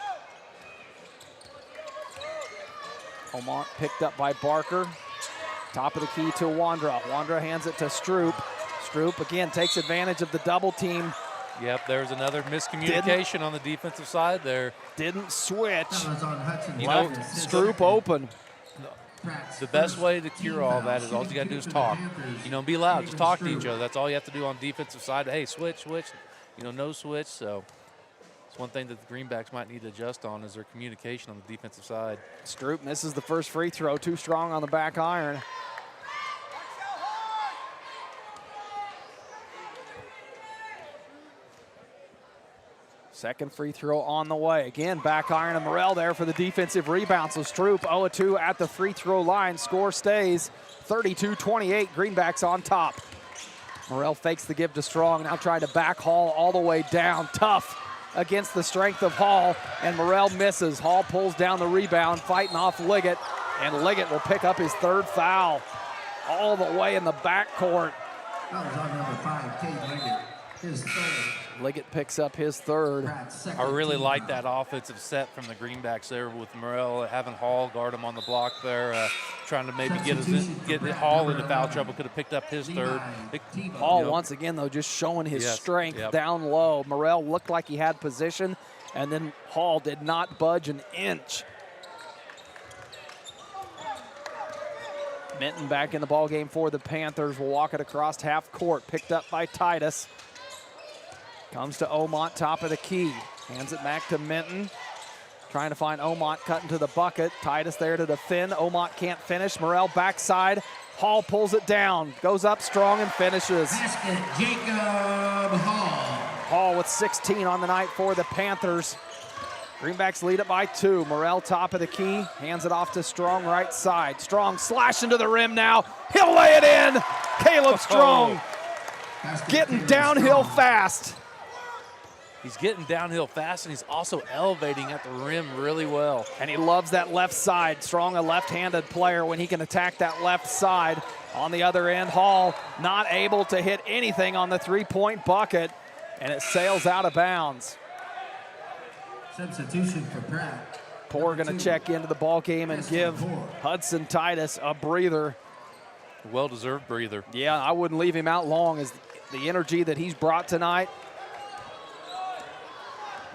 Omont picked up by Barker. Top of the key to Wandra. Wandra hands it to Stroop. Stroop again takes advantage of the double team. Yep, there's another miscommunication on the defensive side there. Didn't switch. You know, Stroop open. The best way to cure all that is all you got to do is talk. You know, be loud. Just talk to each other. That's all you have to do on defensive side. Hey, switch. You know, no switch. So it's one thing that the Greenbacks might need to adjust on is their communication on the defensive side. Stroop misses the first free throw. Too strong on the back iron. Second free throw on the way. Again, back iron and Morrell there for the defensive rebound. So Stroop 0-2 at the free throw line. Score stays 32-28. Greenbacks on top. Morrell fakes the give to Strong. Now trying to back Hall all the way down. Tough against the strength of Hall. And Morrell misses. Hall pulls down the rebound, fighting off Liggett. And Liggett will pick up his third foul. All the way in the backcourt. That was on number 5, Cade Liggett. His third. Liggett picks up his third. I really like that offensive set from the Greenbacks there with Morrell having Hall guard him on the block there, trying to maybe get Hall into foul trouble. Could have picked up his third. Hall once again though just showing his strength down low. Morrell looked like he had position, and then Hall did not budge an inch. Minton back in the ball game for the Panthers. Will walk it across half court. Picked up by Titus. Comes to Omont, top of the key. Hands it back to Minton. Trying to find Omont cutting to the bucket. Titus there to defend. Omont can't finish. Morrell backside. Hall pulls it down. Goes up strong and finishes. Basket, Jacob Hall. Hall with 16 on the night for the Panthers. Greenbacks lead it by 2. Morrell top of the key. Hands it off to Strong right side. Strong slash into the rim now. He'll lay it in. Caleb Strong getting downhill fast. He's getting downhill fast, and he's also elevating at the rim really well. And he loves that left side. Strong, a left-handed player when he can attack that left side. On the other end, Hall not able to hit anything on the three-point bucket, and it sails out of bounds. Substitution for Pratt. Poor going to check into the ball game and give Hudson Titus a breather. Well-deserved breather. Yeah, I wouldn't leave him out long as the energy that he's brought tonight.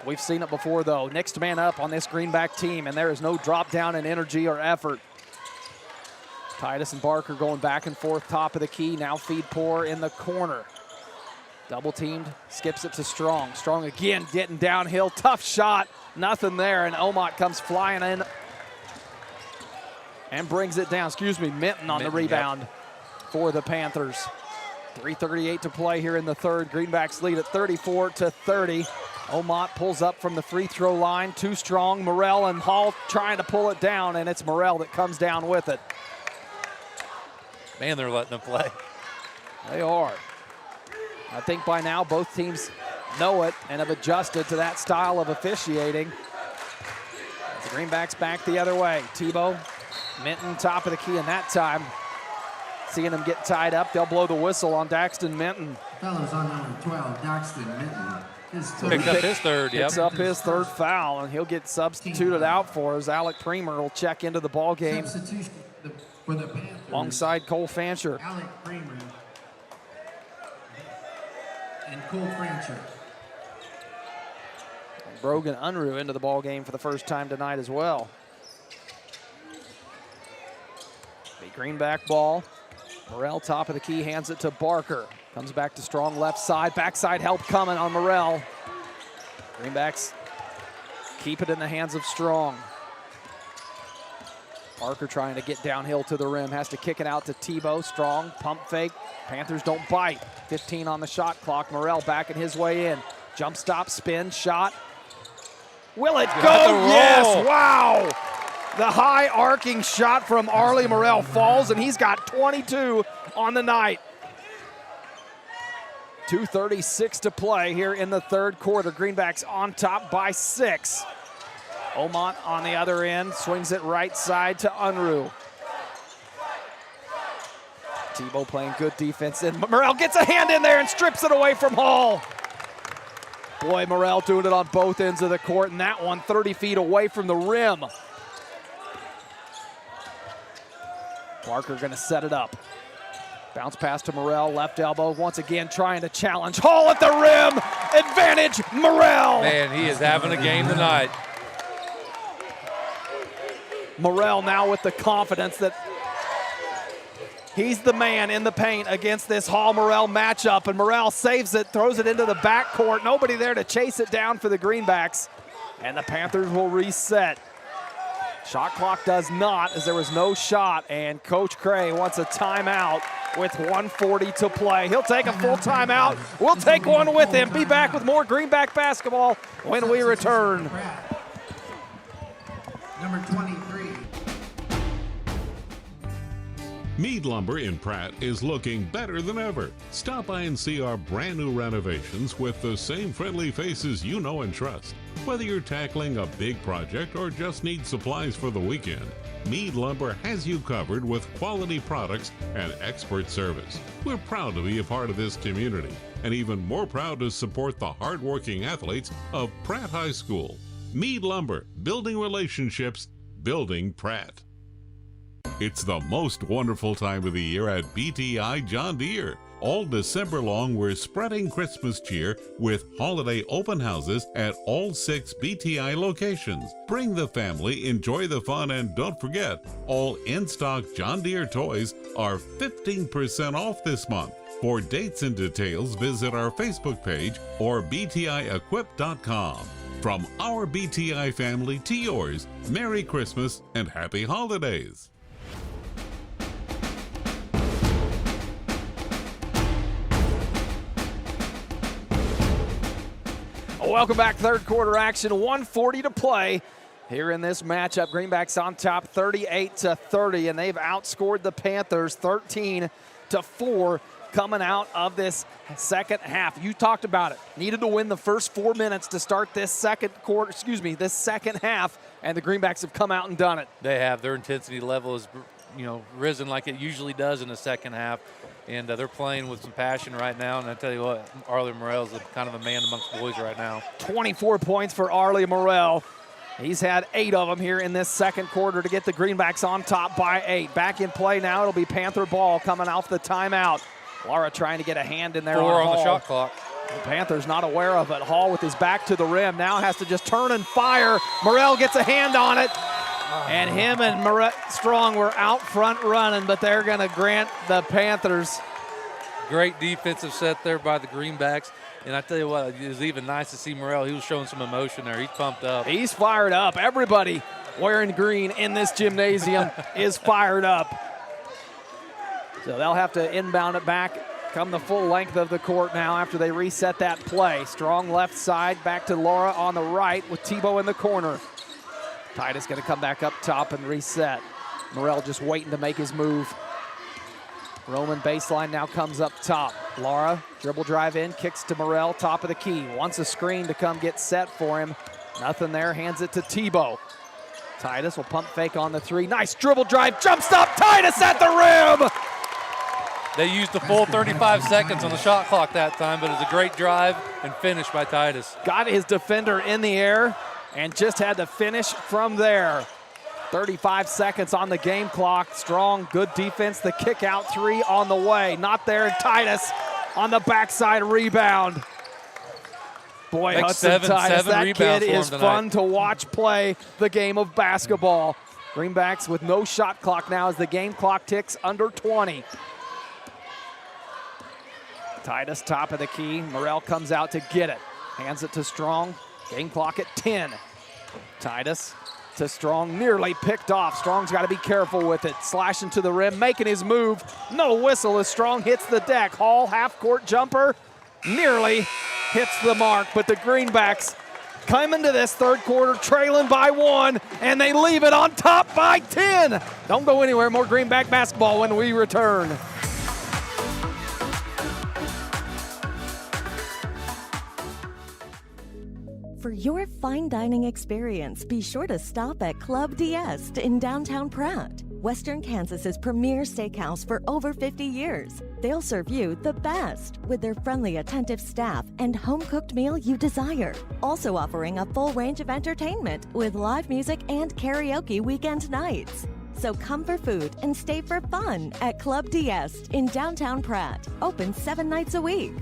We've seen it before, though. Next man up on this Greenback team, and there is no drop down in energy or effort. Titus and Barker going back and forth, top of the key. Now feed Poor in the corner. Double teamed, skips it to Strong. Strong again getting downhill. Tough shot, nothing there, and Omont comes flying in and brings it down. Minton on the rebound for the Panthers. 3:38 to play here in the third. Greenbacks lead at 34-30. Omont pulls up from the free throw line. Too strong. Morrell and Hall trying to pull it down, and it's Morrell that comes down with it. Man, they're letting them play. They are. I think by now both teams know it and have adjusted to that style of officiating. The Greenbacks back the other way. Tebow, Minton top of the key, and that time, seeing them get tied up, they'll blow the whistle on Daxton Minton. Fellas on number 12, Daxton Minton. Picked up his third, Picks up his third foul, and he'll get substituted out for as Alec Premer will check into the ball game Substitution for the Panthers. alongside Cole Fancher. Alec Kramer and Cole Francher. Brogan Unruh into the ball game for the first time tonight as well. The Greenback ball. Morrell top of the key, hands it to Barker. Comes back to Strong left side. Backside help coming on Morrell. Greenbacks keep it in the hands of Strong. Barker trying to get downhill to the rim. Has to kick it out to Tebow. Strong, pump fake. Panthers don't bite. 15 on the shot clock. Morrell backing his way in. Jump stop, spin, shot. Will it go? Yes, wow. The high arcing shot from Arlie Morrell falls, and he's got 22 on the night. 2:36 to play here in the third quarter. Greenbacks on top by 6. Omont on the other end, swings it right side to Unruh. Tebow playing good defense, and Morrell gets a hand in there and strips it away from Hall. Boy, Morrell doing it on both ends of the court, and that one 30 feet away from the rim. Barker gonna set it up. Bounce pass to Morrell, left elbow, once again trying to challenge. Hall at the rim, advantage Morrell. Man, he is having a game tonight. Morrell now with the confidence that he's the man in the paint against this Hall-Morrell matchup, and Morrell saves it, throws it into the backcourt. Nobody there to chase it down for the Greenbacks, and the Panthers will reset. Shot clock does not, as there was no shot, and Coach Cray wants a timeout with 1:40 to play. He'll take a full timeout. We'll take one with him. Be back with more Greenback basketball when we return. Number 23. Mead Lumber in Pratt is looking better than ever. Stop by and see our brand new renovations with the same friendly faces you know and trust. Whether you're tackling a big project or just need supplies for the weekend, Mead Lumber has you covered with quality products and expert service. We're proud to be a part of this community and even more proud to support the hardworking athletes of Pratt High School. Mead Lumber, building relationships, building Pratt. It's the most wonderful time of the year at BTI John Deere. All December long, we're spreading Christmas cheer with holiday open houses at all 6 BTI locations. Bring the family, enjoy the fun, and don't forget, all in-stock John Deere toys are 15% off this month. For dates and details, visit our Facebook page or btiequip.com. From our BTI family to yours, Merry Christmas and Happy Holidays. Welcome back, third quarter action, 1:40 to play here in this matchup. Greenbacks on top 38-30, and they've outscored the Panthers 13-4 coming out of this second half. You talked about it. Needed to win the first 4 minutes to start this second half, and the Greenbacks have come out and done it. They have. Their intensity level has, risen like it usually does in the second half. And they're playing with some passion right now. And I tell you what, Arlie Morrell's kind of a man amongst boys right now. 24 points for Arlie Morrell. He's had 8 of them here in this second quarter to get the Greenbacks on top by 8. Back in play now. It'll be Panther ball coming off the timeout. Laura trying to get a hand in there. 4 on the Hall. shot clock. The Panthers not aware of it. Hall with his back to the rim now has to just turn and fire. Morrell gets a hand on it. And him and Strong were out front running, but they're going to grant the Panthers. Great defensive set there by the Greenbacks. And I tell you what, it was even nice to see Morrell. He was showing some emotion there. He's pumped up. He's fired up. Everybody wearing green in this gymnasium is fired up. So they'll have to inbound it back, come the full length of the court now after they reset that play. Strong left side, back to Laura on the right with Tebow in the corner. Titus going to come back up top and reset. Morrell just waiting to make his move. Roman baseline now comes up top. Laura, dribble drive in, kicks to Morrell, top of the key. Wants a screen to come get set for him. Nothing there, hands it to Tebow. Titus will pump fake on the three. Nice dribble drive, jump stop, Titus at the rim! They used the full 35 seconds on the shot clock that time, but it was a great drive and finish by Titus. Got his defender in the air and just had to finish from there. 35 seconds on the game clock. Strong, good defense. The kick out three on the way. Not there, and Titus on the backside rebound. Boy, Next Hudson seven Titus, that rebounds kid for him is tonight. fun to watch play the game of basketball. Greenbacks with no shot clock now as the game clock ticks under 20. Titus, top of the key. Morrell comes out to get it. Hands it to Strong. Game clock at 10. Titus to Strong, nearly picked off. Strong's got to be careful with it. Slashing to the rim, making his move. No whistle as Strong hits the deck. Hall, half-court jumper, nearly hits the mark, but the Greenbacks come into this third quarter trailing by 1, and they leave it on top by 10. Don't go anywhere. More Greenback basketball when we return. For your fine dining experience, be sure to stop at Club D'Est in downtown Pratt, Western Kansas's premier steakhouse for over 50 years. They'll serve you the best with their friendly, attentive staff and home-cooked meal you desire. Also offering a full range of entertainment with live music and karaoke weekend nights. So come for food and stay for fun at Club D'Est in downtown Pratt. Open 7 nights a week.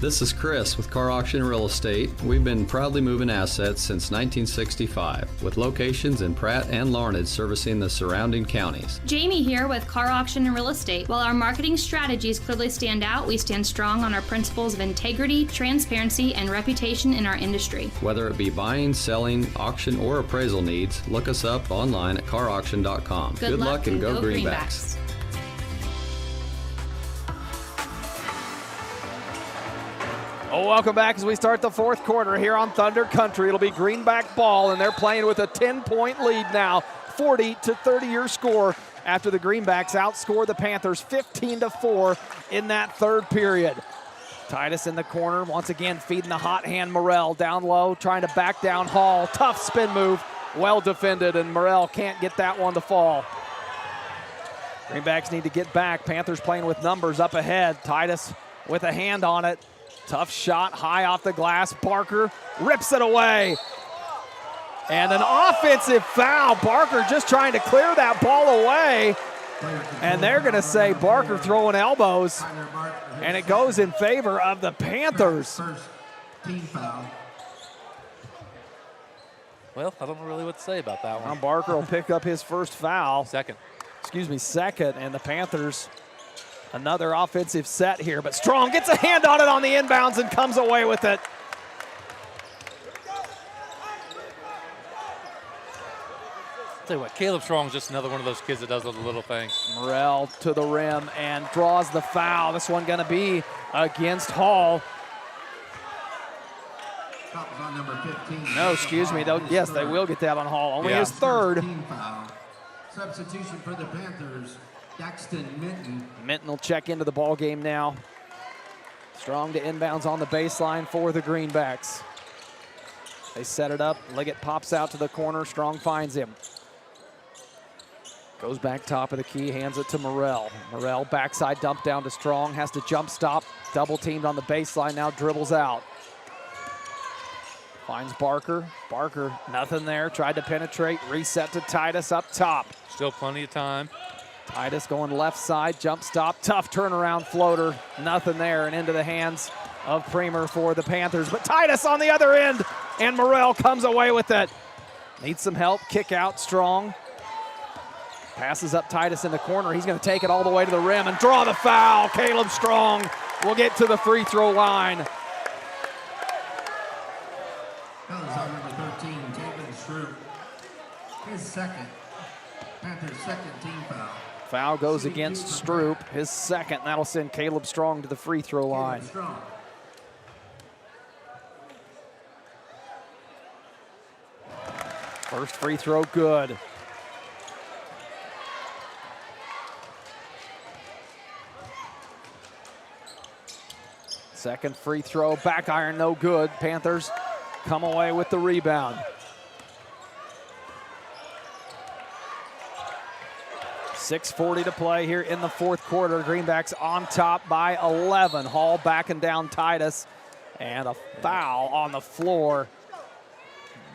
This is Chris with Car Auction Real Estate. We've been proudly moving assets since 1965, with locations in Pratt and Larned servicing the surrounding counties. Jamie here with Car Auction and Real Estate. While our marketing strategies clearly stand out, we stand strong on our principles of integrity, transparency, and reputation in our industry. Whether it be buying, selling, auction, or appraisal needs, look us up online at carauction.com. Good luck and go Greenbacks. Oh, welcome back as we start the fourth quarter here on Thunder Country. It'll be Greenback ball, and they're playing with a 10-point lead now. 40-30 your score after the Greenbacks outscore the Panthers 15-4 in that third period. Titus in the corner, once again feeding the hot hand Morrell. Down low, trying to back down Hall. Tough spin move, well defended, and Morrell can't get that one to fall. Greenbacks need to get back. Panthers playing with numbers up ahead. Titus with a hand on it. Tough shot, high off the glass. Barker rips it away. And an offensive foul. Barker just trying to clear that ball away. And they're going to say Barker throwing elbows. And it goes in favor of the Panthers. Team foul. Well, I don't know really what to say about that one. Now Barker will pick up his first foul. Second. And the Panthers, another offensive set here. But Strong gets a hand on it on the inbounds and comes away with it. Tell you what, Caleb Strong's just another one of those kids that does those little things. Morrell to the rim and draws the foul. This one going to be against Hall. On number 15. No, excuse me. Yes, they will get that on Hall. Only his third. Team foul. Substitution for the Panthers, Daxton Minton. Minton will check into the ball game now. Strong to inbounds on the baseline for the Greenbacks. They set it up. Liggett pops out to the corner. Strong finds him. Goes back top of the key, hands it to Morrell. Morrell backside dump down to Strong, has to jump stop. Double teamed on the baseline, now dribbles out. Finds Barker. Barker, nothing there. Tried to penetrate. Reset to Titus up top. Still plenty of time. Titus going left side. Jump stop. Tough turnaround floater. Nothing there. And into the hands of Premer for the Panthers. But Titus on the other end. And Morrell comes away with it. Needs some help. Kick out Strong. Passes up Titus in the corner. He's going to take it all the way to the rim and draw the foul. Caleb Strong will get to the free throw line. Fouls on number 13, Taven Shrew. His second. Panthers' second team foul. Foul goes against Stroop, his second. That'll send Caleb Strong to the free throw line. First free throw good. Second free throw, back iron, no good. Panthers come away with the rebound. 6:40 to play here in the fourth quarter. Greenbacks on top by 11. Hall backing down Titus, and a foul on the floor.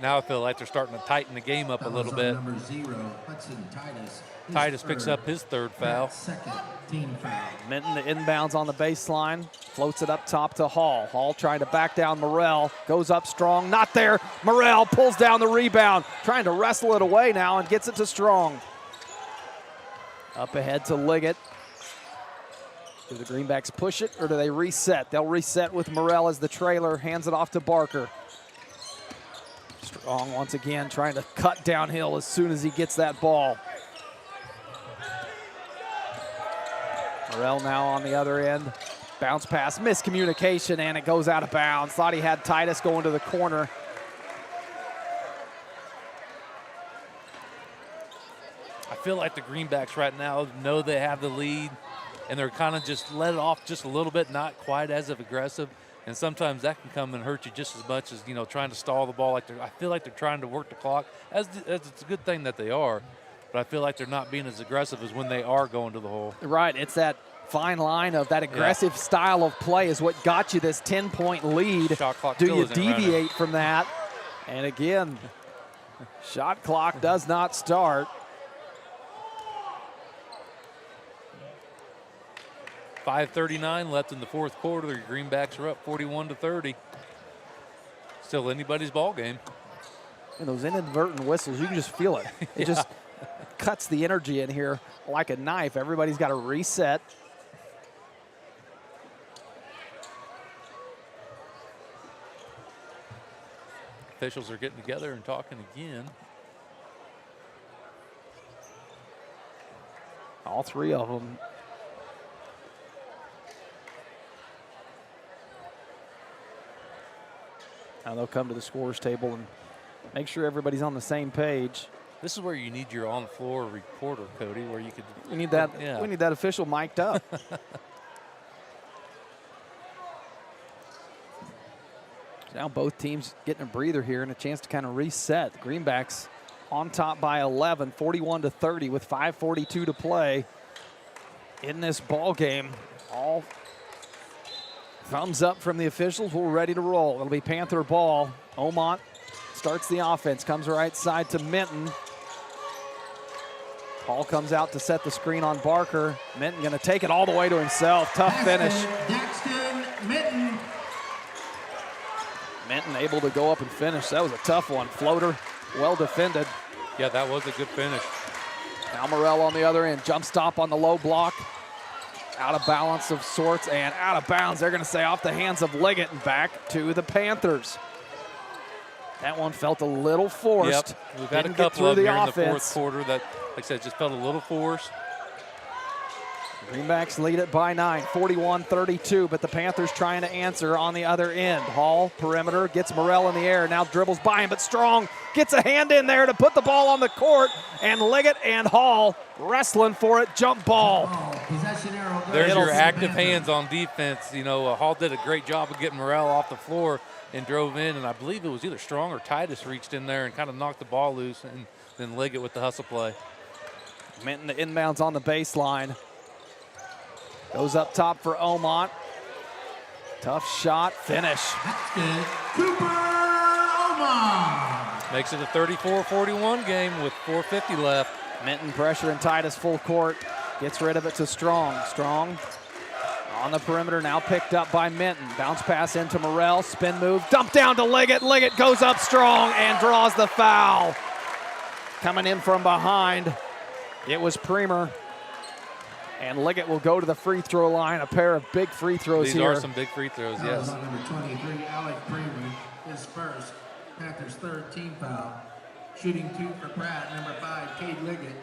Now I feel like they're starting to tighten the game up a little bit. Number 0, Hudson Titus. Titus picks up his third foul. Second team foul. Minton the inbounds on the baseline, floats it up top to Hall. Hall trying to back down Morrell, goes up Strong, not there. Morrell pulls down the rebound, trying to wrestle it away now and gets it to Strong. Up ahead to Liggett. Do the Greenbacks push it or do they reset? They'll reset with Morrell as the trailer, hands it off to Barker. Strong once again trying to cut downhill as soon as he gets that ball. Morrell now on the other end. Bounce pass, miscommunication, and it goes out of bounds. Thought he had Titus going to the corner. I feel like the Greenbacks right now know they have the lead, and they're kind of just let it off just a little bit, not quite as aggressive. And sometimes that can come and hurt you just as much as, you know, trying to stall the ball. I feel like they're trying to work the clock, as it's a good thing that they are. But I feel like they're not being as aggressive as when they are going to the hole. Right, it's that fine line of that aggressive style of play is what got you this 10-point lead. Shot clock Do still you isn't deviate running. from that? And again, shot clock does not start. 5:39 left in the fourth quarter. The Greenbacks are up 41-30. Still anybody's ball game. And those inadvertent whistles, you can just feel it. It just cuts the energy in here like a knife. Everybody's got to reset. Officials are getting together and talking again. All three of them. Now they'll come to the scorers table and make sure everybody's on the same page. This is where you need your on-floor reporter, Cody, where you could. We need that. Yeah. We need that official mic'd up. Now both teams getting a breather here and a chance to kind of reset. The Greenbacks on top by 11, 41-30 with 5:42 to play in this ball game. All thumbs up from the officials. We're ready to roll. It'll be Panther ball. Omont starts the offense, comes right side to Minton. Hall comes out to set the screen on Barker. Minton gonna take it all the way to himself. Tough finish. Daxton Minton. Minton able to go up and finish. That was a tough one. Floater, well defended. Yeah, that was a good finish. Now Morrell on the other end. Jump stop on the low block. Out of balance of sorts and out of bounds. They're gonna say off the hands of Liggett and back to the Panthers. That one felt a little forced. Yep, we've had Didn't a get couple of through them the here in the offense. fourth quarter that, like I said, just felt a little forced. Greenbacks lead it by 9, 41-32, but the Panthers trying to answer on the other end. Hall, perimeter, gets Morrell in the air, now dribbles by him, but Strong gets a hand in there to put the ball on the court, and Liggett and Hall wrestling for it, jump ball. There's your active hands on defense. You know, Hall did a great job of getting Morrell off the floor and drove in, and I believe it was either Strong or Titus reached in there and kind of knocked the ball loose, and then Liggett with the hustle play. Minton the inbounds on the baseline. Goes up top for Omont. Tough shot, finish. Cooper Omont. Makes it a 34-41 game with 4:50 left. Minton pressure and Titus full court. Gets rid of it to Strong. Strong on the perimeter, now picked up by Minton. Bounce pass into Morrell, spin move, dump down to Liggett. Liggett goes up Strong and draws the foul. Coming in from behind, it was Premer. And Liggett will go to the free throw line. A pair of big free throws here. These are some big free throws, yes. Number 23, Alec Premer, his first. Panthers' third team foul. Shooting 2 for Pratt. Number 5, Cade Liggett.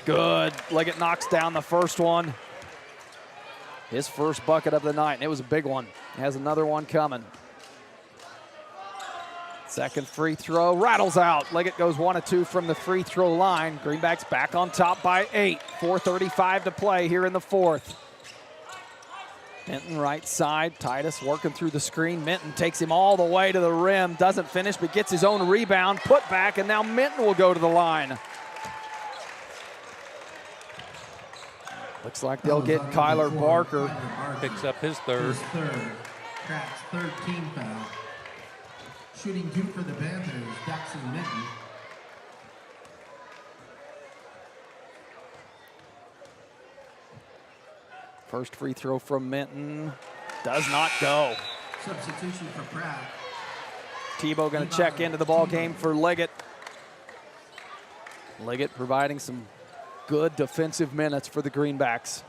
Good. Liggett knocks down the first one. His first bucket of the night, and it was a big one. He has another one coming. Second free throw, rattles out. Liggett goes 1 of 2 from the free throw line. Greenbacks back on top by 8. 4:35 to play here in the fourth. Minton right side, Titus working through the screen. Minton takes him all the way to the rim, doesn't finish, but gets his own rebound, put back, and now Minton will go to the line. Looks like they'll get Kyler Barker. Picks up his third. Pratt's third team foul. Shooting 2 for the Panthers, Daxon Minton. First free throw from Minton does not go. Substitution for Pratt. Tebow going to check into the ball game for Liggett. Liggett providing some good defensive minutes for the Greenbacks.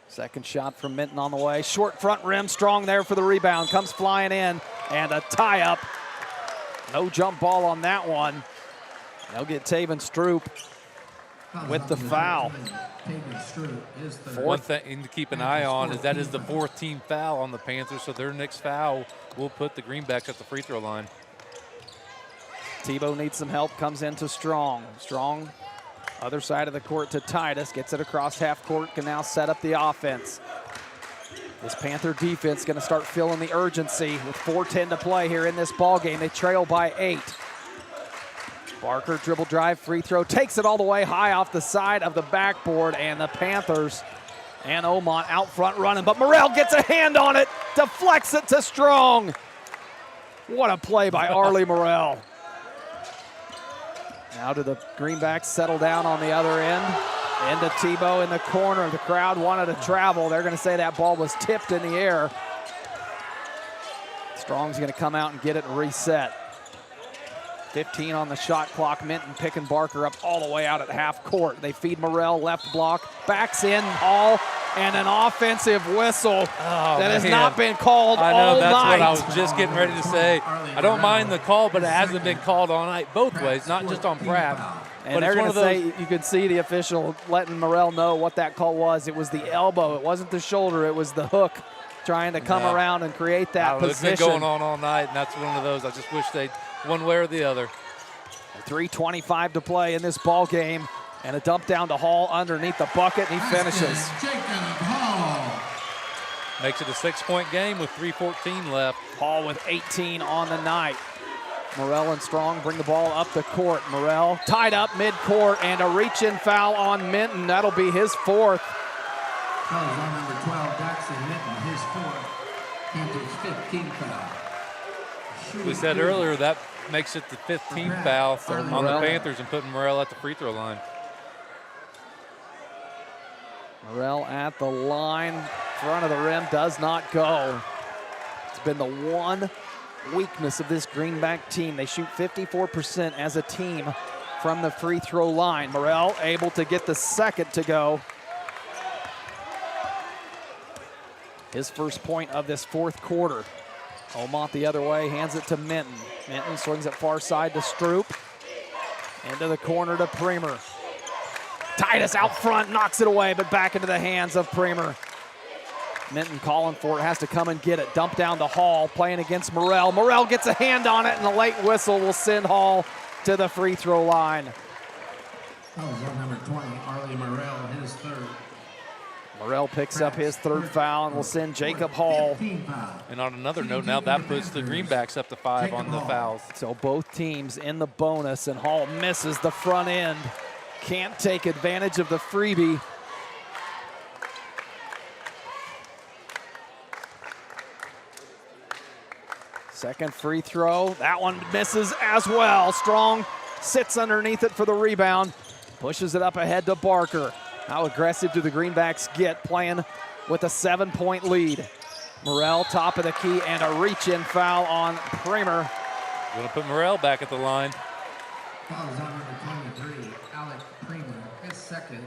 Second shot from Minton on the way. Short front rim, Strong there for the rebound. Comes flying in, and a tie-up. No jump ball on that one. They'll get Taven Stroop with the foul. One thing to keep an eye on is that is the 4th team foul on the Panthers, so their next foul will put the Greenbacks at the free throw line. Tebow needs some help, comes into Strong. Strong, other side of the court to Titus, gets it across half court, can now set up the offense. This Panther defense going to start feeling the urgency with 4:10 to play here in this ball game. They trail by 8. Barker dribble drive, free throw, takes it all the way high off the side of the backboard, and the Panthers and Omont out front running, but Morrell gets a hand on it, deflects it to Strong. What a play by Arlie Morrell. Now do the Greenbacks settle down on the other end. Into Tebow in the corner. The crowd wanted to travel. They're going to say that ball was tipped in the air. Strong's going to come out and get it and reset. 15 on the shot clock. Minton picking Barker up all the way out at half court. They feed Morrell, left block, backs in, Hall, and an offensive whistle that has not been called all night. I know, that's what I was just getting ready to say. I don't mind the call, but it hasn't been called all night both ways, not just on Pratt. And they're going to say, you could see the official letting Morrell know what that call was. It was the elbow. It wasn't the shoulder. It was the hook trying to come around and create that position. It's been going on all night, and that's one of those. I just wish they'd one way or the other. 3:25 to play in this ball game, and a dump down to Hall underneath the bucket, and he finishes. Makes it a 6-point game with 3:14 left. Hall with 18 on the night. Morrell and Strong bring the ball up the court. Morrell tied up mid-court, and a reach-in foul on Minton. That'll be his 4th. Foul on number 12, Daxon Minton, his 4th. Panthers 15 foul. We said earlier that makes it the 5th team foul on the Panthers and putting Morrell at the free throw line. Morrell at the line, front of the rim, does not go. It's been the one weakness of this Greenback team. They shoot 54% as a team from the free throw line. Morrell able to get the second to go. His first point of this 4th quarter. Omont the other way, hands it to Minton. Minton swings it far side to Stroop. Into the corner to Premer. Titus out front, knocks it away, but back into the hands of Premer. Minton calling for it, has to come and get it. Dump down to Hall, playing against Morrell. Morrell gets a hand on it, and a late whistle will send Hall to the free throw line. That was on number 20, Arlie Morrell, his 3rd. Morrell picks up his 3rd foul and will send Jacob Hall. And on another note, now that puts the Greenbacks up to 5 on the fouls. So both teams in the bonus, and Hall misses the front end. Can't take advantage of the freebie. Second free throw, that one misses as well. Strong sits underneath it for the rebound, pushes it up ahead to Barker. How aggressive do the Greenbacks get playing with a 7-point lead? Morrell, top of the key, and a reach-in foul on Premer. Going to put Morrell back at the line. Foul is on number 23, Alec Premer, his 2nd.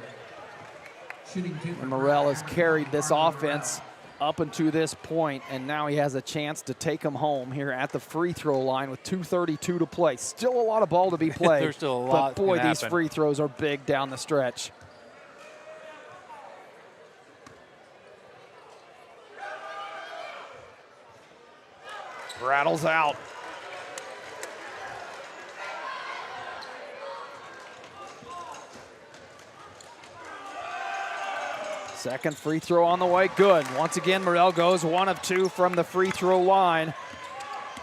Shooting 2. And Morrell has carried this offense up until this point, and now he has a chance to take them home here at the free throw line with 2:32 to play. Still a lot of ball to be played. There's still a lot. But boy, these free throws are big down the stretch. Rattles out. Second free throw on the way, good. Once again, Morrell goes 1 of 2 from the free throw line.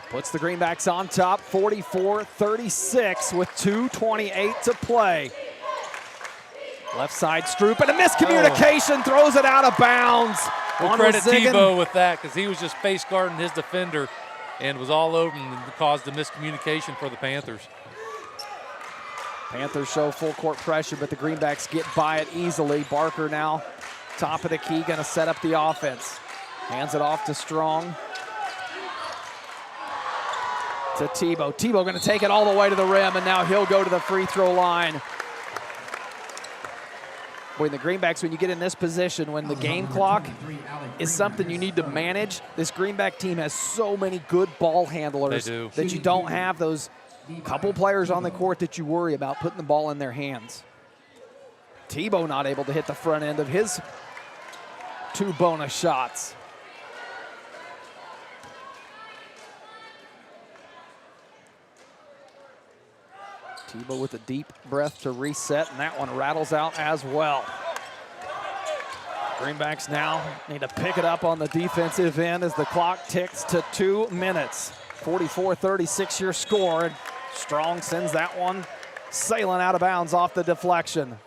Puts the Greenbacks on top, 44-36 with 2:28 to play. Left side, Stroop, and a miscommunication, throws it out of bounds. We'll credit Tebow with that because he was just face guarding his defender and was all over him and caused a miscommunication for the Panthers. Panthers show full court pressure, but the Greenbacks get by it easily. Barker now, top of the key, gonna set up the offense. Hands it off to Strong. To Tebow. Tebow gonna take it all the way to the rim, and now he'll go to the free throw line. Boy, the Greenbacks, when you get in this position, when the game clock is something you need to manage, this Greenback team has so many good ball handlers that you don't have those couple players on the court that you worry about putting the ball in their hands. Tebow not able to hit the front end of his 2 bonus shots. Tebow with a deep breath to reset, and that one rattles out as well. Greenbacks now need to pick it up on the defensive end as the clock ticks to 2 minutes. 44-36 your score, and Strong sends that one sailing out of bounds off the deflection.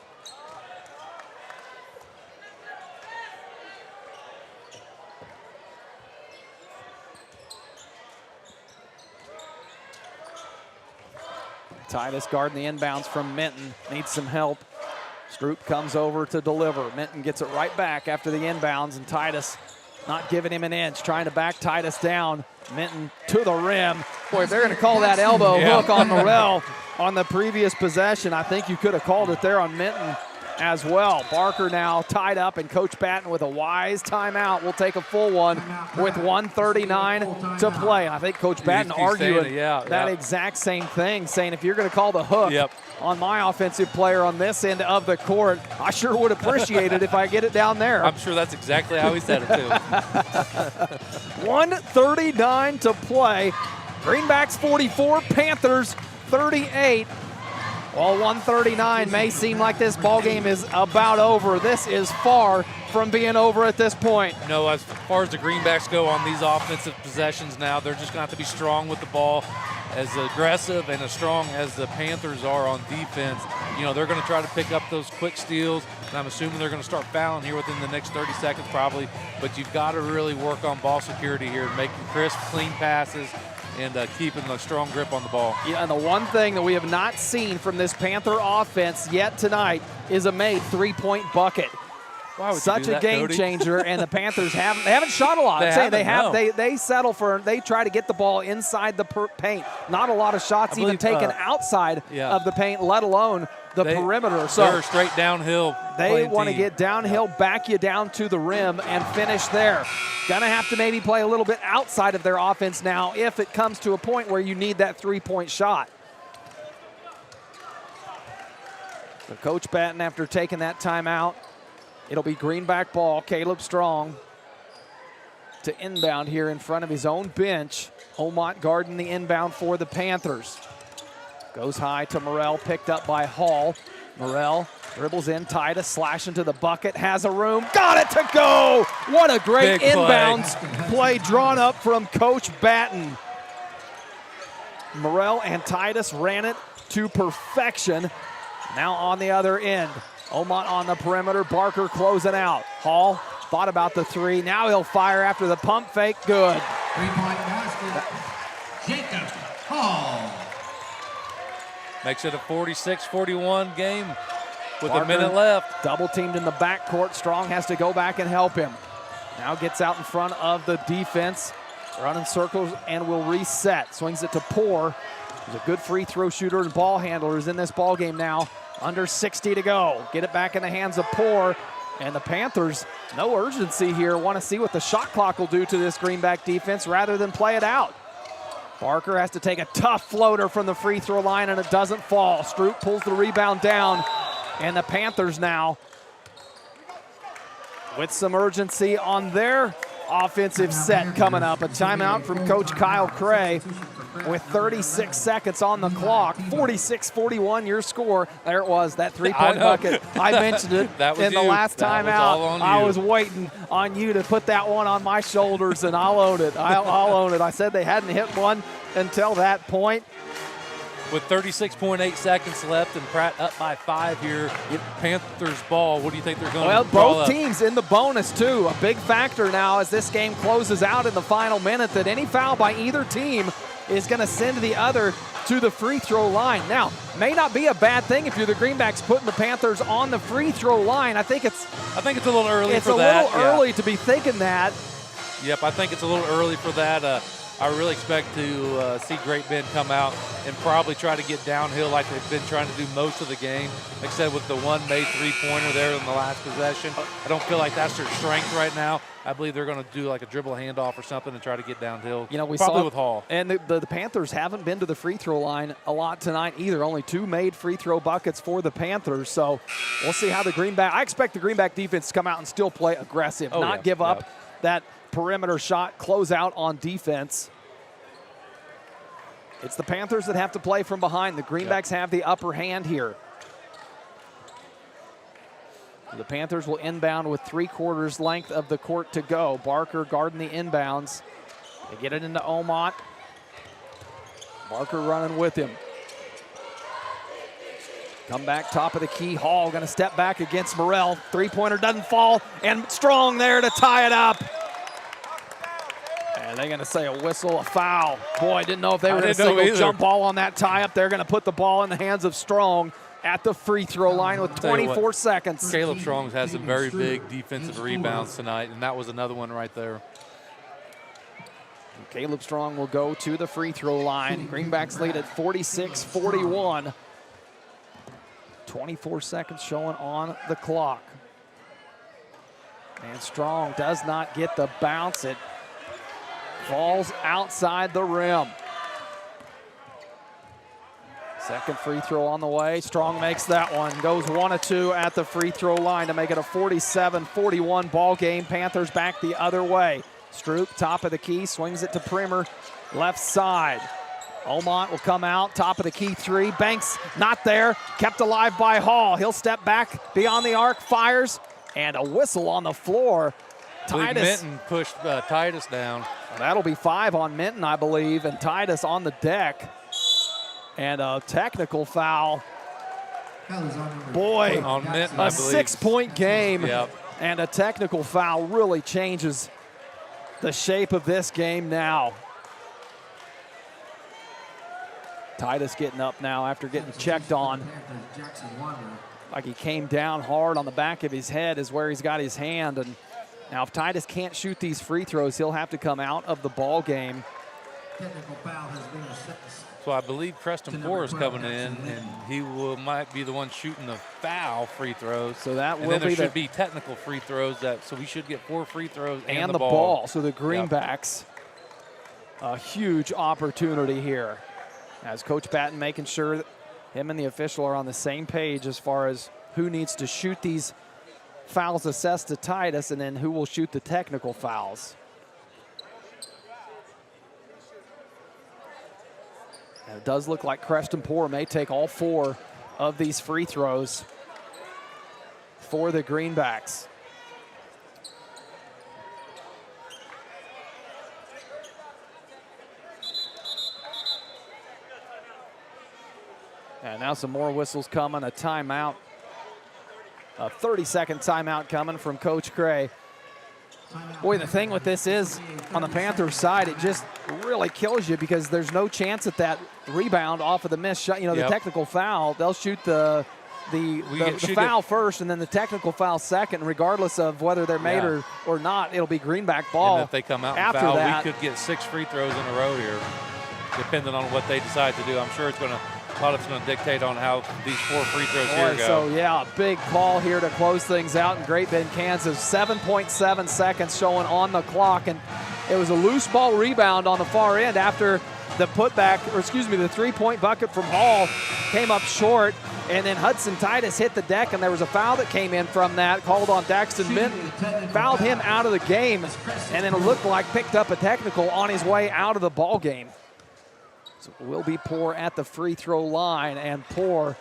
Titus guarding the inbounds from Minton, needs some help. Stroop comes over to deliver. Minton gets it right back after the inbounds, and Titus not giving him an inch, trying to back Titus down. Minton to the rim. Boy, if they're gonna call that elbow hook on Morrell on the previous possession, I think you could have called it there on Minton as well. Barker now tied up, and Coach Batten with a wise timeout will take a full one with 1:39 to play. I think Coach Batten arguing that exact same thing, saying if you're going to call the hook on my offensive player on this end of the court, I sure would appreciate it if I get it down there. I'm sure that's exactly how he said it too. 1:39 to play. Greenbacks 44, Panthers 38. While 1:39 may seem like this ball game is about over, this is far from being over at this point. No, as far as the Greenbacks go on these offensive possessions now, they're just going to have to be strong with the ball, as aggressive and as strong as the Panthers are on defense. You know, they're going to try to pick up those quick steals, and I'm assuming they're going to start fouling here within the next 30 seconds probably, but you've got to really work on ball security here, making crisp, clean passes, and keeping a strong grip on the ball. Yeah, and the one thing that we have not seen from this Panther offense yet tonight is a made three-point bucket. Why would Such you do a that, game Cody? changer, and the Panthers haven't shot a lot. They settle for, they try to get the ball inside the paint. Not a lot of shots even taken outside of the paint, let alone the perimeter. So they're straight downhill. They want to get downhill, back you down to the rim, and finish there. Gonna have to maybe play a little bit outside of their offense now if it comes to a point where you need that three-point shot. So Coach Batten, after taking that timeout, it'll be Greenback ball. Caleb Strong to inbound here in front of his own bench. Omont guarding the inbound for the Panthers. Goes high to Morrell, picked up by Hall. Morrell dribbles in, Titus slashing to the bucket, has a room, got it to go! What a great inbounds play drawn up from Coach Batten. Morrell and Titus ran it to perfection. Now on the other end, Omont on the perimeter, Barker closing out. Hall thought about the three, now he'll fire after the pump fake, good. Three-point basket, Jacob Hall. Makes it a 46-41 game with Barker a minute left. Double teamed in the backcourt. Strong has to go back and help him. Now gets out in front of the defense, running circles and will reset. Swings it to Poor. He's a good free throw shooter and ball handler is in this ball game now. Under 60 to go. Get it back in the hands of Poor. And the Panthers, no urgency here. Want to see what the shot clock will do to this Greenback defense rather than play it out. Barker has to take a tough floater from the free throw line, and it doesn't fall. Stroop pulls the rebound down, and the Panthers now with some urgency on their offensive set coming up. A timeout from Coach Kyle Cray. with 36 seconds on the clock. 46-41 your score. There it was, that three-point bucket. I mentioned it in the last time out. I was waiting on you to put that one on my shoulders, and I'll own it. I'll own it. I said they hadn't hit one until that point. With 36.8 seconds left and Pratt up by 5 here, Panthers ball, what do you think they're going to do? Well, both teams in the bonus, too. A big factor now as this game closes out in the final minute that any foul by either team is going to send the other to the free throw line. Now, may not be a bad thing if you're the Greenbacks putting the Panthers on the free throw line. I think it's a little early for that. It's a little early to be thinking that. Yep, I think it's a little early for that. I really expect to see Great Bend come out and probably try to get downhill like they've been trying to do most of the game, except with the one made three-pointer there in the last possession. I don't feel like that's their strength right now. I believe they're going to do like a dribble handoff or something and try to get downhill. You know, we probably saw with Hall. And the Panthers haven't been to the free throw line a lot tonight either. Only 2 made free throw buckets for the Panthers. So we'll see how the Greenback. I expect the Greenback defense to come out and still play aggressive, not give up that perimeter shot, close out on defense. It's the Panthers that have to play from behind. The Greenbacks have the upper hand here. The Panthers will inbound with 3/4 length of the court to go. Barker guarding the inbounds. They get it into Omont. Barker running with him. Come back, top of the key. Hall going to step back against Morrell. Three-pointer doesn't fall, and Strong there to tie it up. And they're going to say a whistle, a foul. Boy, I didn't know if they were going to say jump ball on that tie-up. They're going to put the ball in the hands of Strong at the free throw line with 24 seconds. Caleb Strong has some very big defensive rebounds tonight, and that was another one right there. Caleb Strong will go to the free throw line. Greenbacks lead at 46-41. 24 seconds showing on the clock. And Strong does not get the bounce. It falls outside the rim. Second free throw on the way. Strong makes that one. Goes 1 of 2 at the free throw line to make it a 47-41 ball game. Panthers back the other way. Stroop, top of the key, swings it to Primer, left side. Omont will come out, top of the key three. Banks not there, kept alive by Hall. He'll step back beyond the arc, fires, and a whistle on the floor. Titus Minton pushed Titus down. That'll be 5 on Minton, I believe, and Titus on the deck. And a technical foul. Boy, on Minton, a 6-point game. Yep. And a technical foul really changes the shape of this game now. Titus getting up now after getting checked on. Like he came down hard on the back of his head is where he's got his hand. And now if Titus can't shoot these free throws, he'll have to come out of the ball game. Technical foul has been assessed. So I believe Preston Poor is coming in, and he might be the one shooting the foul free throws. So that will then there be should be technical free throws. So we should get 4 free throws and the ball. So the Greenbacks, a huge opportunity here. As Coach Batten making sure that him and the official are on the same page as far as who needs to shoot these fouls assessed to Titus, and then who will shoot the technical fouls. And it does look like Creston Poor may take all 4 of these free throws for the Greenbacks. And now some more whistles coming, a timeout. A 30-second timeout coming from Coach Cray. Boy, the thing with this is, on the Panthers side, it just really kills you because there's no chance at that rebound off of the missed shot. You know, the technical foul, they'll shoot the foul first and then the technical foul second, regardless of whether they're made or not. It'll be Greenback ball. And if they come out and after foul, that, we could get 6 free throws in a row here, depending on what they decide to do. I'm sure a lot of it's going to dictate on how these 4 free throws here go. So, yeah, a big call here to close things out in Great Bend, Kansas. 7.7 seconds showing on the clock, and it was a loose ball rebound on the far end after the putback, or excuse me, the 3-point bucket from Hall came up short, and then Hudson Titus hit the deck, and there was a foul that came in from that, called on Daxton Minton, fouled him out of the game, and then it looked like picked up a technical on his way out of the ball game. So it will be Poor at the free throw line, and Poor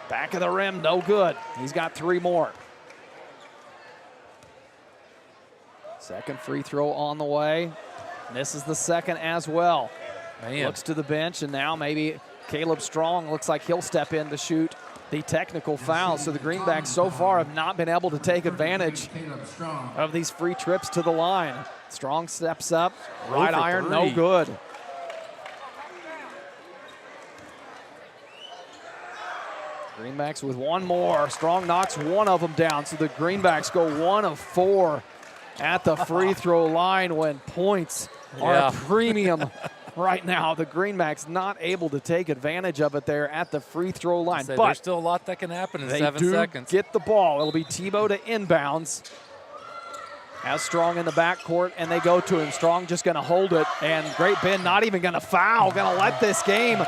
back of the rim, no good. He's got 3 more. Second free throw on the way. Misses the second as well. Man. Looks to the bench, and now maybe Caleb Strong looks like he'll step in to shoot the technical foul. So the Greenbacks so far have not been able to take advantage of these free trips to the line. Strong steps up, right iron, no good. Greenbacks with 1 more. Strong knocks 1 of them down, so the Greenbacks go 1 of 4 at the free throw line when points are a premium right now. The Greenbacks not able to take advantage of it there at the free throw line. But there's still a lot that can happen in 7 seconds. Get the ball. It'll be Tebow to inbounds. Has Strong in the backcourt, and they go to him. Strong just going to hold it, and Great Bend not even going to foul. Going to let this game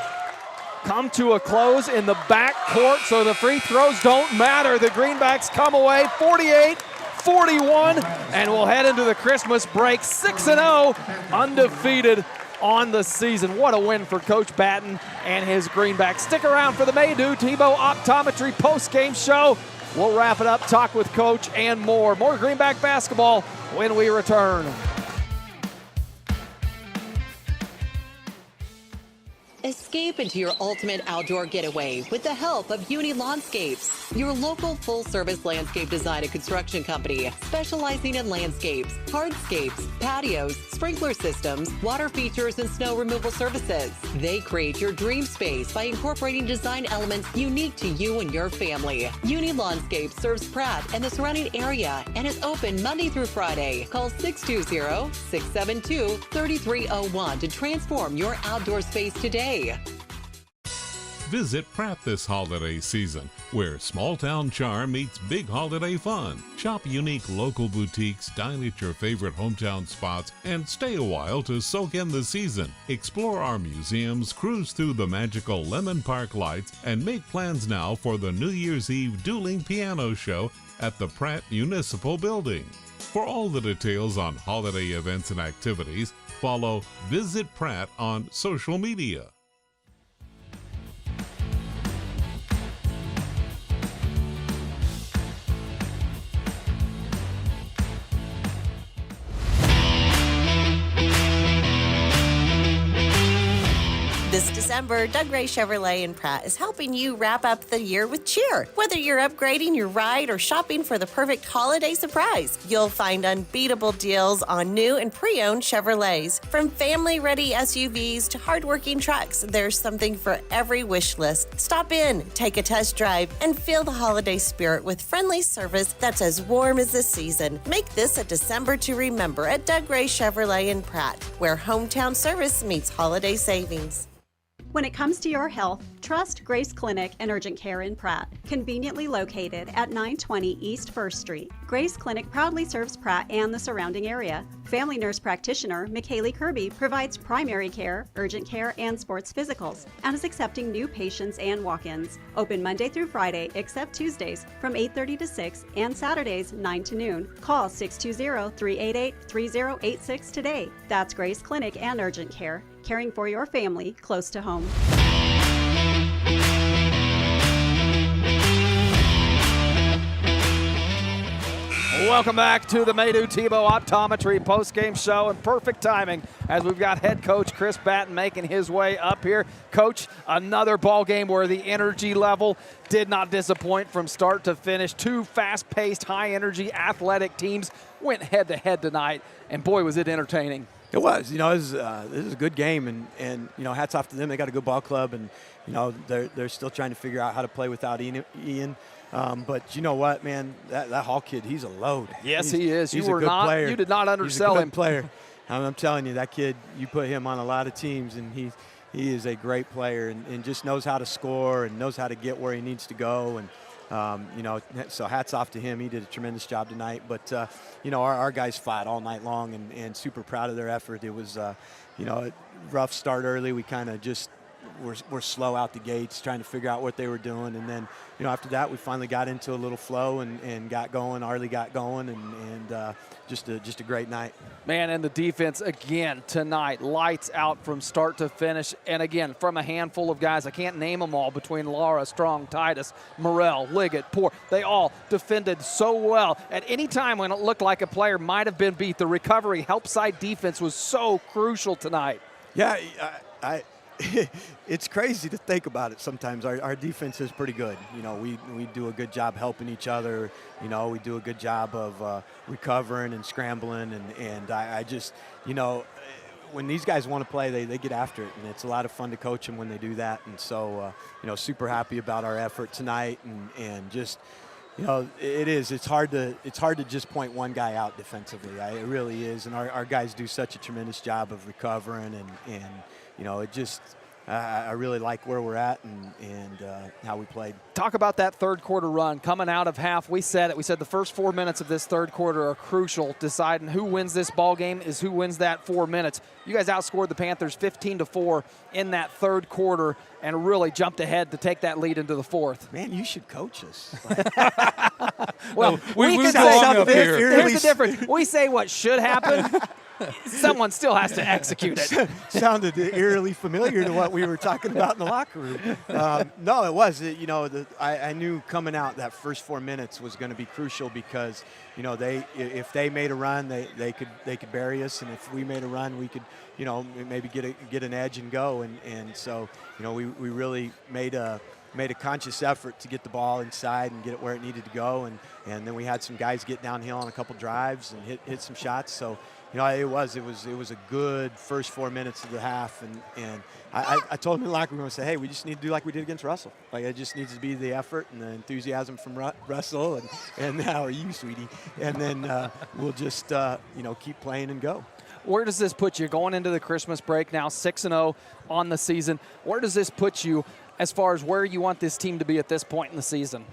come to a close in the backcourt, so the free throws don't matter. The Greenbacks come away 48-41, and we'll head into the Christmas break 6-0, undefeated on the season. What a win for Coach Batten and his Greenbacks. Stick around for the Maydew Tebow Optometry post-game show. We'll wrap it up, talk with Coach, and more. More Greenback basketball when we return. Escape into your ultimate outdoor getaway with the help of Uni Landscapes, your local full-service landscape design and construction company specializing in landscapes, hardscapes, patios, sprinkler systems, water features, and snow removal services. They create your dream space by incorporating design elements unique to you and your family. Uni Landscapes serves Pratt and the surrounding area and is open Monday through Friday. Call 620-672-3301 to transform your outdoor space today. Visit Pratt this holiday season, where small-town charm meets big holiday fun. Shop unique local boutiques, dine at your favorite hometown spots, and stay a while to soak in the season. Explore our museums, cruise through the magical Lemon Park lights, and make plans now for the New Year's Eve dueling piano show at the Pratt Municipal Building. For all the details on holiday events and activities, follow Visit Pratt on social media. This December, Doug Ray Chevrolet in Pratt is helping you wrap up the year with cheer. Whether you're upgrading your ride or shopping for the perfect holiday surprise, you'll find unbeatable deals on new and pre-owned Chevrolets. From family-ready SUVs to hardworking trucks, there's something for every wish list. Stop in, take a test drive, and feel the holiday spirit with friendly service that's as warm as the season. Make this a December to remember at Doug Ray Chevrolet in Pratt, where hometown service meets holiday savings. When it comes to your health, trust Grace Clinic and Urgent Care in Pratt, conveniently located at 920 East 1st Street. Grace Clinic proudly serves Pratt and the surrounding area. Family nurse practitioner McKaylee Kirby provides primary care, urgent care, and sports physicals, and is accepting new patients and walk-ins. Open Monday through Friday, except Tuesdays, from 8:30 to 6, and Saturdays, 9 to noon. Call 620-388-3086 today. That's Grace Clinic and Urgent Care, caring for your family close to home. Welcome back to the Maydew Tebow Optometry postgame show, and perfect timing as we've got head coach Chris Batten making his way up here. Coach, another ball game where the energy level did not disappoint from start to finish. Two fast-paced, high-energy, athletic teams went head-to-head tonight, and boy, was it entertaining. It was. This is a good game, and hats off to them. They got a good ball club, and they're still trying to figure out how to play without Ian. But you know what, man? That Hall kid, he's a load. Yes, he is. He's a good player. You did not undersell he's a good him. Player. I'm telling you, that kid, you put him on a lot of teams, and he is a great player, and just knows how to score and knows how to get where he needs to go. And so hats off to him. He did a tremendous job tonight. But our guys fought all night long, and super proud of their effort. It was a rough start early. We kind of just were slow out the gates, trying to figure out what they were doing. And then, after that, we finally got into a little flow and got going. Arlie got going, and just a great night. Man, and the defense, again, tonight, lights out from start to finish. And again, from a handful of guys, I can't name them all, between Laura, Strong, Titus, Morrell, Liggett, Poor. They all defended so well. At any time when it looked like a player might have been beat, the recovery, help side defense was so crucial tonight. Yeah, it's crazy to think about it sometimes. Our defense is pretty good. We do a good job helping each other. We do a good job of recovering and scrambling. And I just, when these guys want to play, they get after it. And it's a lot of fun to coach them when they do that. And so, super happy about our effort tonight. And just, it's hard to just point one guy out defensively. It really is. And our guys do such a tremendous job of recovering. And it just, I really like where we're at and how we played. Talk about that third quarter run. Coming out of half, we said the first 4 minutes of this third quarter are crucial. Deciding who wins this ball game is who wins that 4 minutes. You guys outscored the Panthers 15-4 in that third quarter and really jumped ahead to take that lead into the fourth. Man, you should coach us. Well, we can say something. Here's the difference. We say what should happen. Someone still has to execute it. Sounded eerily familiar to what we were talking about in the locker room. No, it was. I knew coming out that first 4 minutes was going to be crucial because, if they made a run, they could bury us, and if we made a run, we could, maybe get an edge and go. And so, we really made a conscious effort to get the ball inside and get it where it needed to go. And then we had some guys get downhill on a couple drives and hit some shots. So, it was a good first 4 minutes of the half. And I told him in the locker room, I said, hey, we just need to do like we did against Russell. Like, it just needs to be the effort and the enthusiasm from Russell and how are you, sweetie? And then we'll just, keep playing and go. Where does this put you going into the Christmas break now, 6-0 on the season? Where does this put you as far as where you want this team to be at this point in the season?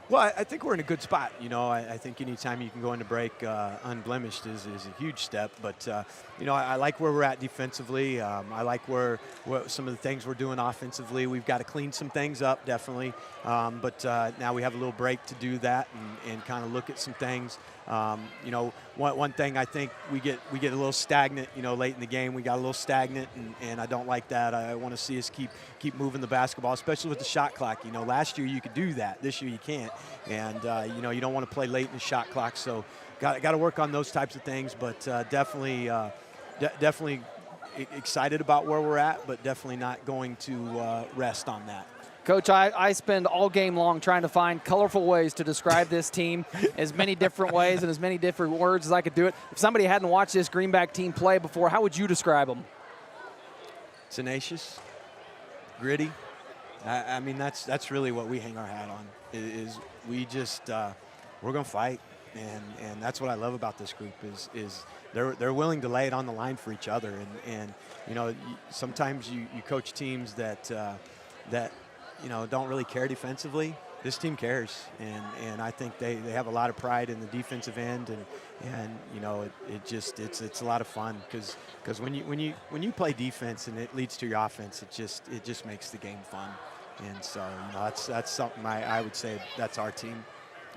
Well, I think we're in a good spot. I think anytime you can go into break unblemished is a huge step. But, I like where we're at defensively. I like where some of the things we're doing offensively. We've got to clean some things up, definitely. But now we have a little break to do that and kind of look at some things. One thing I think we get a little stagnant, late in the game. We got a little stagnant, and I don't like that. I want to see us keep moving the basketball, especially with the shot clock. Last year you could do that. This year you can't. And, you don't want to play late in the shot clock. So got to work on those types of things. But definitely excited about where we're at, but definitely not going to rest on that. Coach, I spend all game long trying to find colorful ways to describe this team, as many different ways and as many different words as I could do it. If somebody hadn't watched this Greenback team play before, how would you describe them? Tenacious, gritty. I mean, that's really what we hang our hat on. Is we just we're gonna fight, and that's what I love about this group is they're willing to lay it on the line for each other, and sometimes you coach teams that don't really care defensively. This team cares, and I think they have a lot of pride in the defensive end, and it's a lot of fun because when you play defense and it leads to your offense, it just makes the game fun, and so that's something I would say that's our team.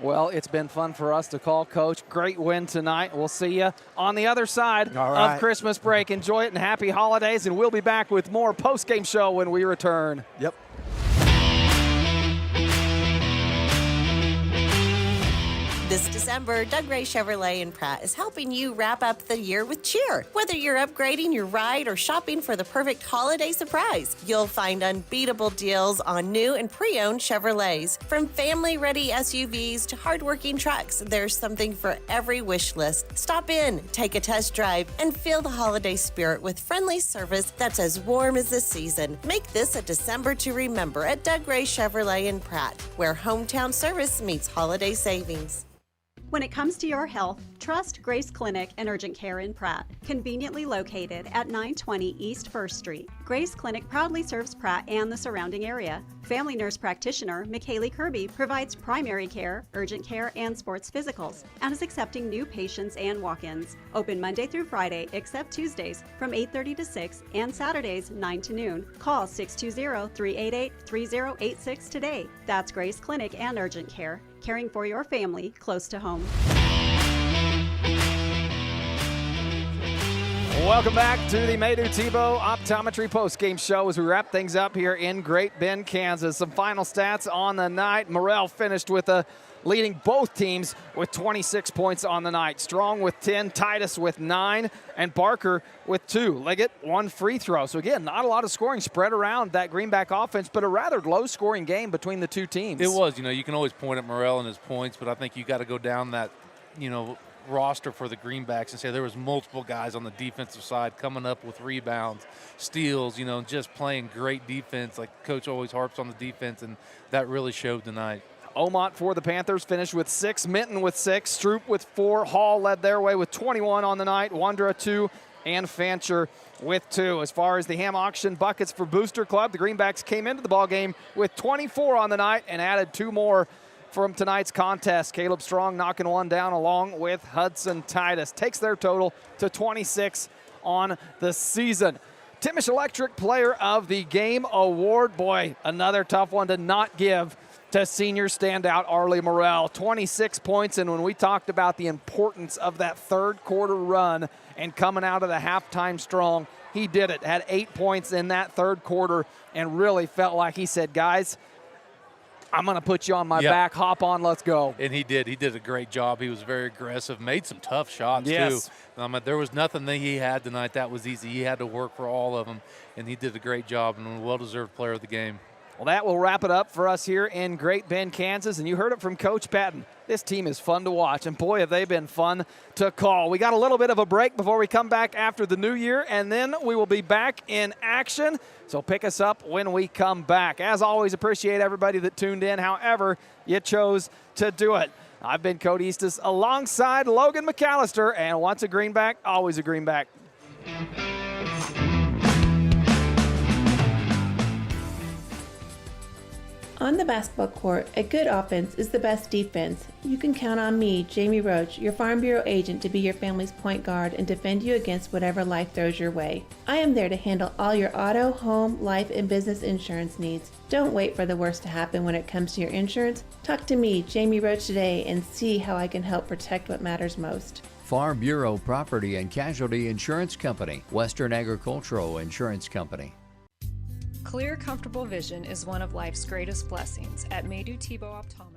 Well, it's been fun for us to call, Coach. Great win tonight. We'll see you on the other side of Christmas break. Enjoy it and happy holidays, and we'll be back with more post-game show when we return. Yep. This December, Doug Ray Chevrolet in Pratt is helping you wrap up the year with cheer. Whether you're upgrading your ride or shopping for the perfect holiday surprise, you'll find unbeatable deals on new and pre-owned Chevrolets. From family-ready SUVs to hardworking trucks, there's something for every wish list. Stop in, take a test drive, and feel the holiday spirit with friendly service that's as warm as the season. Make this a December to remember at Doug Ray Chevrolet in Pratt, where hometown service meets holiday savings. When it comes to your health, trust Grace Clinic and Urgent Care in Pratt, conveniently located at 920 East 1st Street. Grace Clinic proudly serves Pratt and the surrounding area. Family nurse practitioner McKaylee Kirby provides primary care, urgent care, and sports physicals, and is accepting new patients and walk-ins. Open Monday through Friday, except Tuesdays, from 8:30 to 6, and Saturdays, 9 to noon. Call 620-388-3086 today. That's Grace Clinic and Urgent Care, caring for your family close to home. Welcome back to the Maydew Tebow Optometry postgame show as we wrap things up here in Great Bend, Kansas. Some final stats on the night. Morrell finished with leading both teams with 26 points on the night. Strong with 10, Titus with 9, and Barker with 2. Liggett, 1 free throw. So again, not a lot of scoring spread around that Greenback offense, but a rather low-scoring game between the two teams. It was. You can always point at Morrell and his points, but I think you got to go down that, roster for the Greenbacks and say there was multiple guys on the defensive side coming up with rebounds, steals, just playing great defense. Like Coach always harps on the defense, and that really showed tonight. Omont for the Panthers finished with 6, Minton with 6, Stroop with 4, Hall led their way with 21 on the night, Wandera 2, and Fancher with 2. As far as the Ham Auction buckets for Booster Club, the Greenbacks came into the ballgame with 24 on the night and added 2 more from tonight's contest. Caleb Strong knocking one down along with Hudson Titus. Takes their total to 26 on the season. Timish Electric Player of the Game Award. Boy, another tough one to not give to senior standout Arlie Morrell. 26 points, and when we talked about the importance of that third quarter run and coming out of the halftime strong, he did it. Had 8 points in that third quarter and really felt like he said, guys, I'm going to put you on my back. Hop on, let's go. And he did. He did a great job. He was very aggressive, made some tough shots, too. There was nothing that he had tonight that was easy. He had to work for all of them, and he did a great job and a well-deserved player of the game. Well, that will wrap it up for us here in Great Bend, Kansas. And you heard it from Coach Patton. This team is fun to watch, and boy, have they been fun to call. We got a little bit of a break before we come back after the new year, and then we will be back in action. So pick us up when we come back. As always, appreciate everybody that tuned in, however you chose to do it. I've been Cody Eastis alongside Logan McAllister, and once a Greenback, always a Greenback. On the basketball court, a good offense is the best defense. You can count on me, Jamie Roach, your Farm Bureau agent, to be your family's point guard and defend you against whatever life throws your way. I am there to handle all your auto, home, life, and business insurance needs. Don't wait for the worst to happen when it comes to your insurance. Talk to me, Jamie Roach, today and see how I can help protect what matters most. Farm Bureau Property and Casualty Insurance Company, Western Agricultural Insurance Company. Clear, comfortable vision is one of life's greatest blessings. At Maydew Tebow Optometry.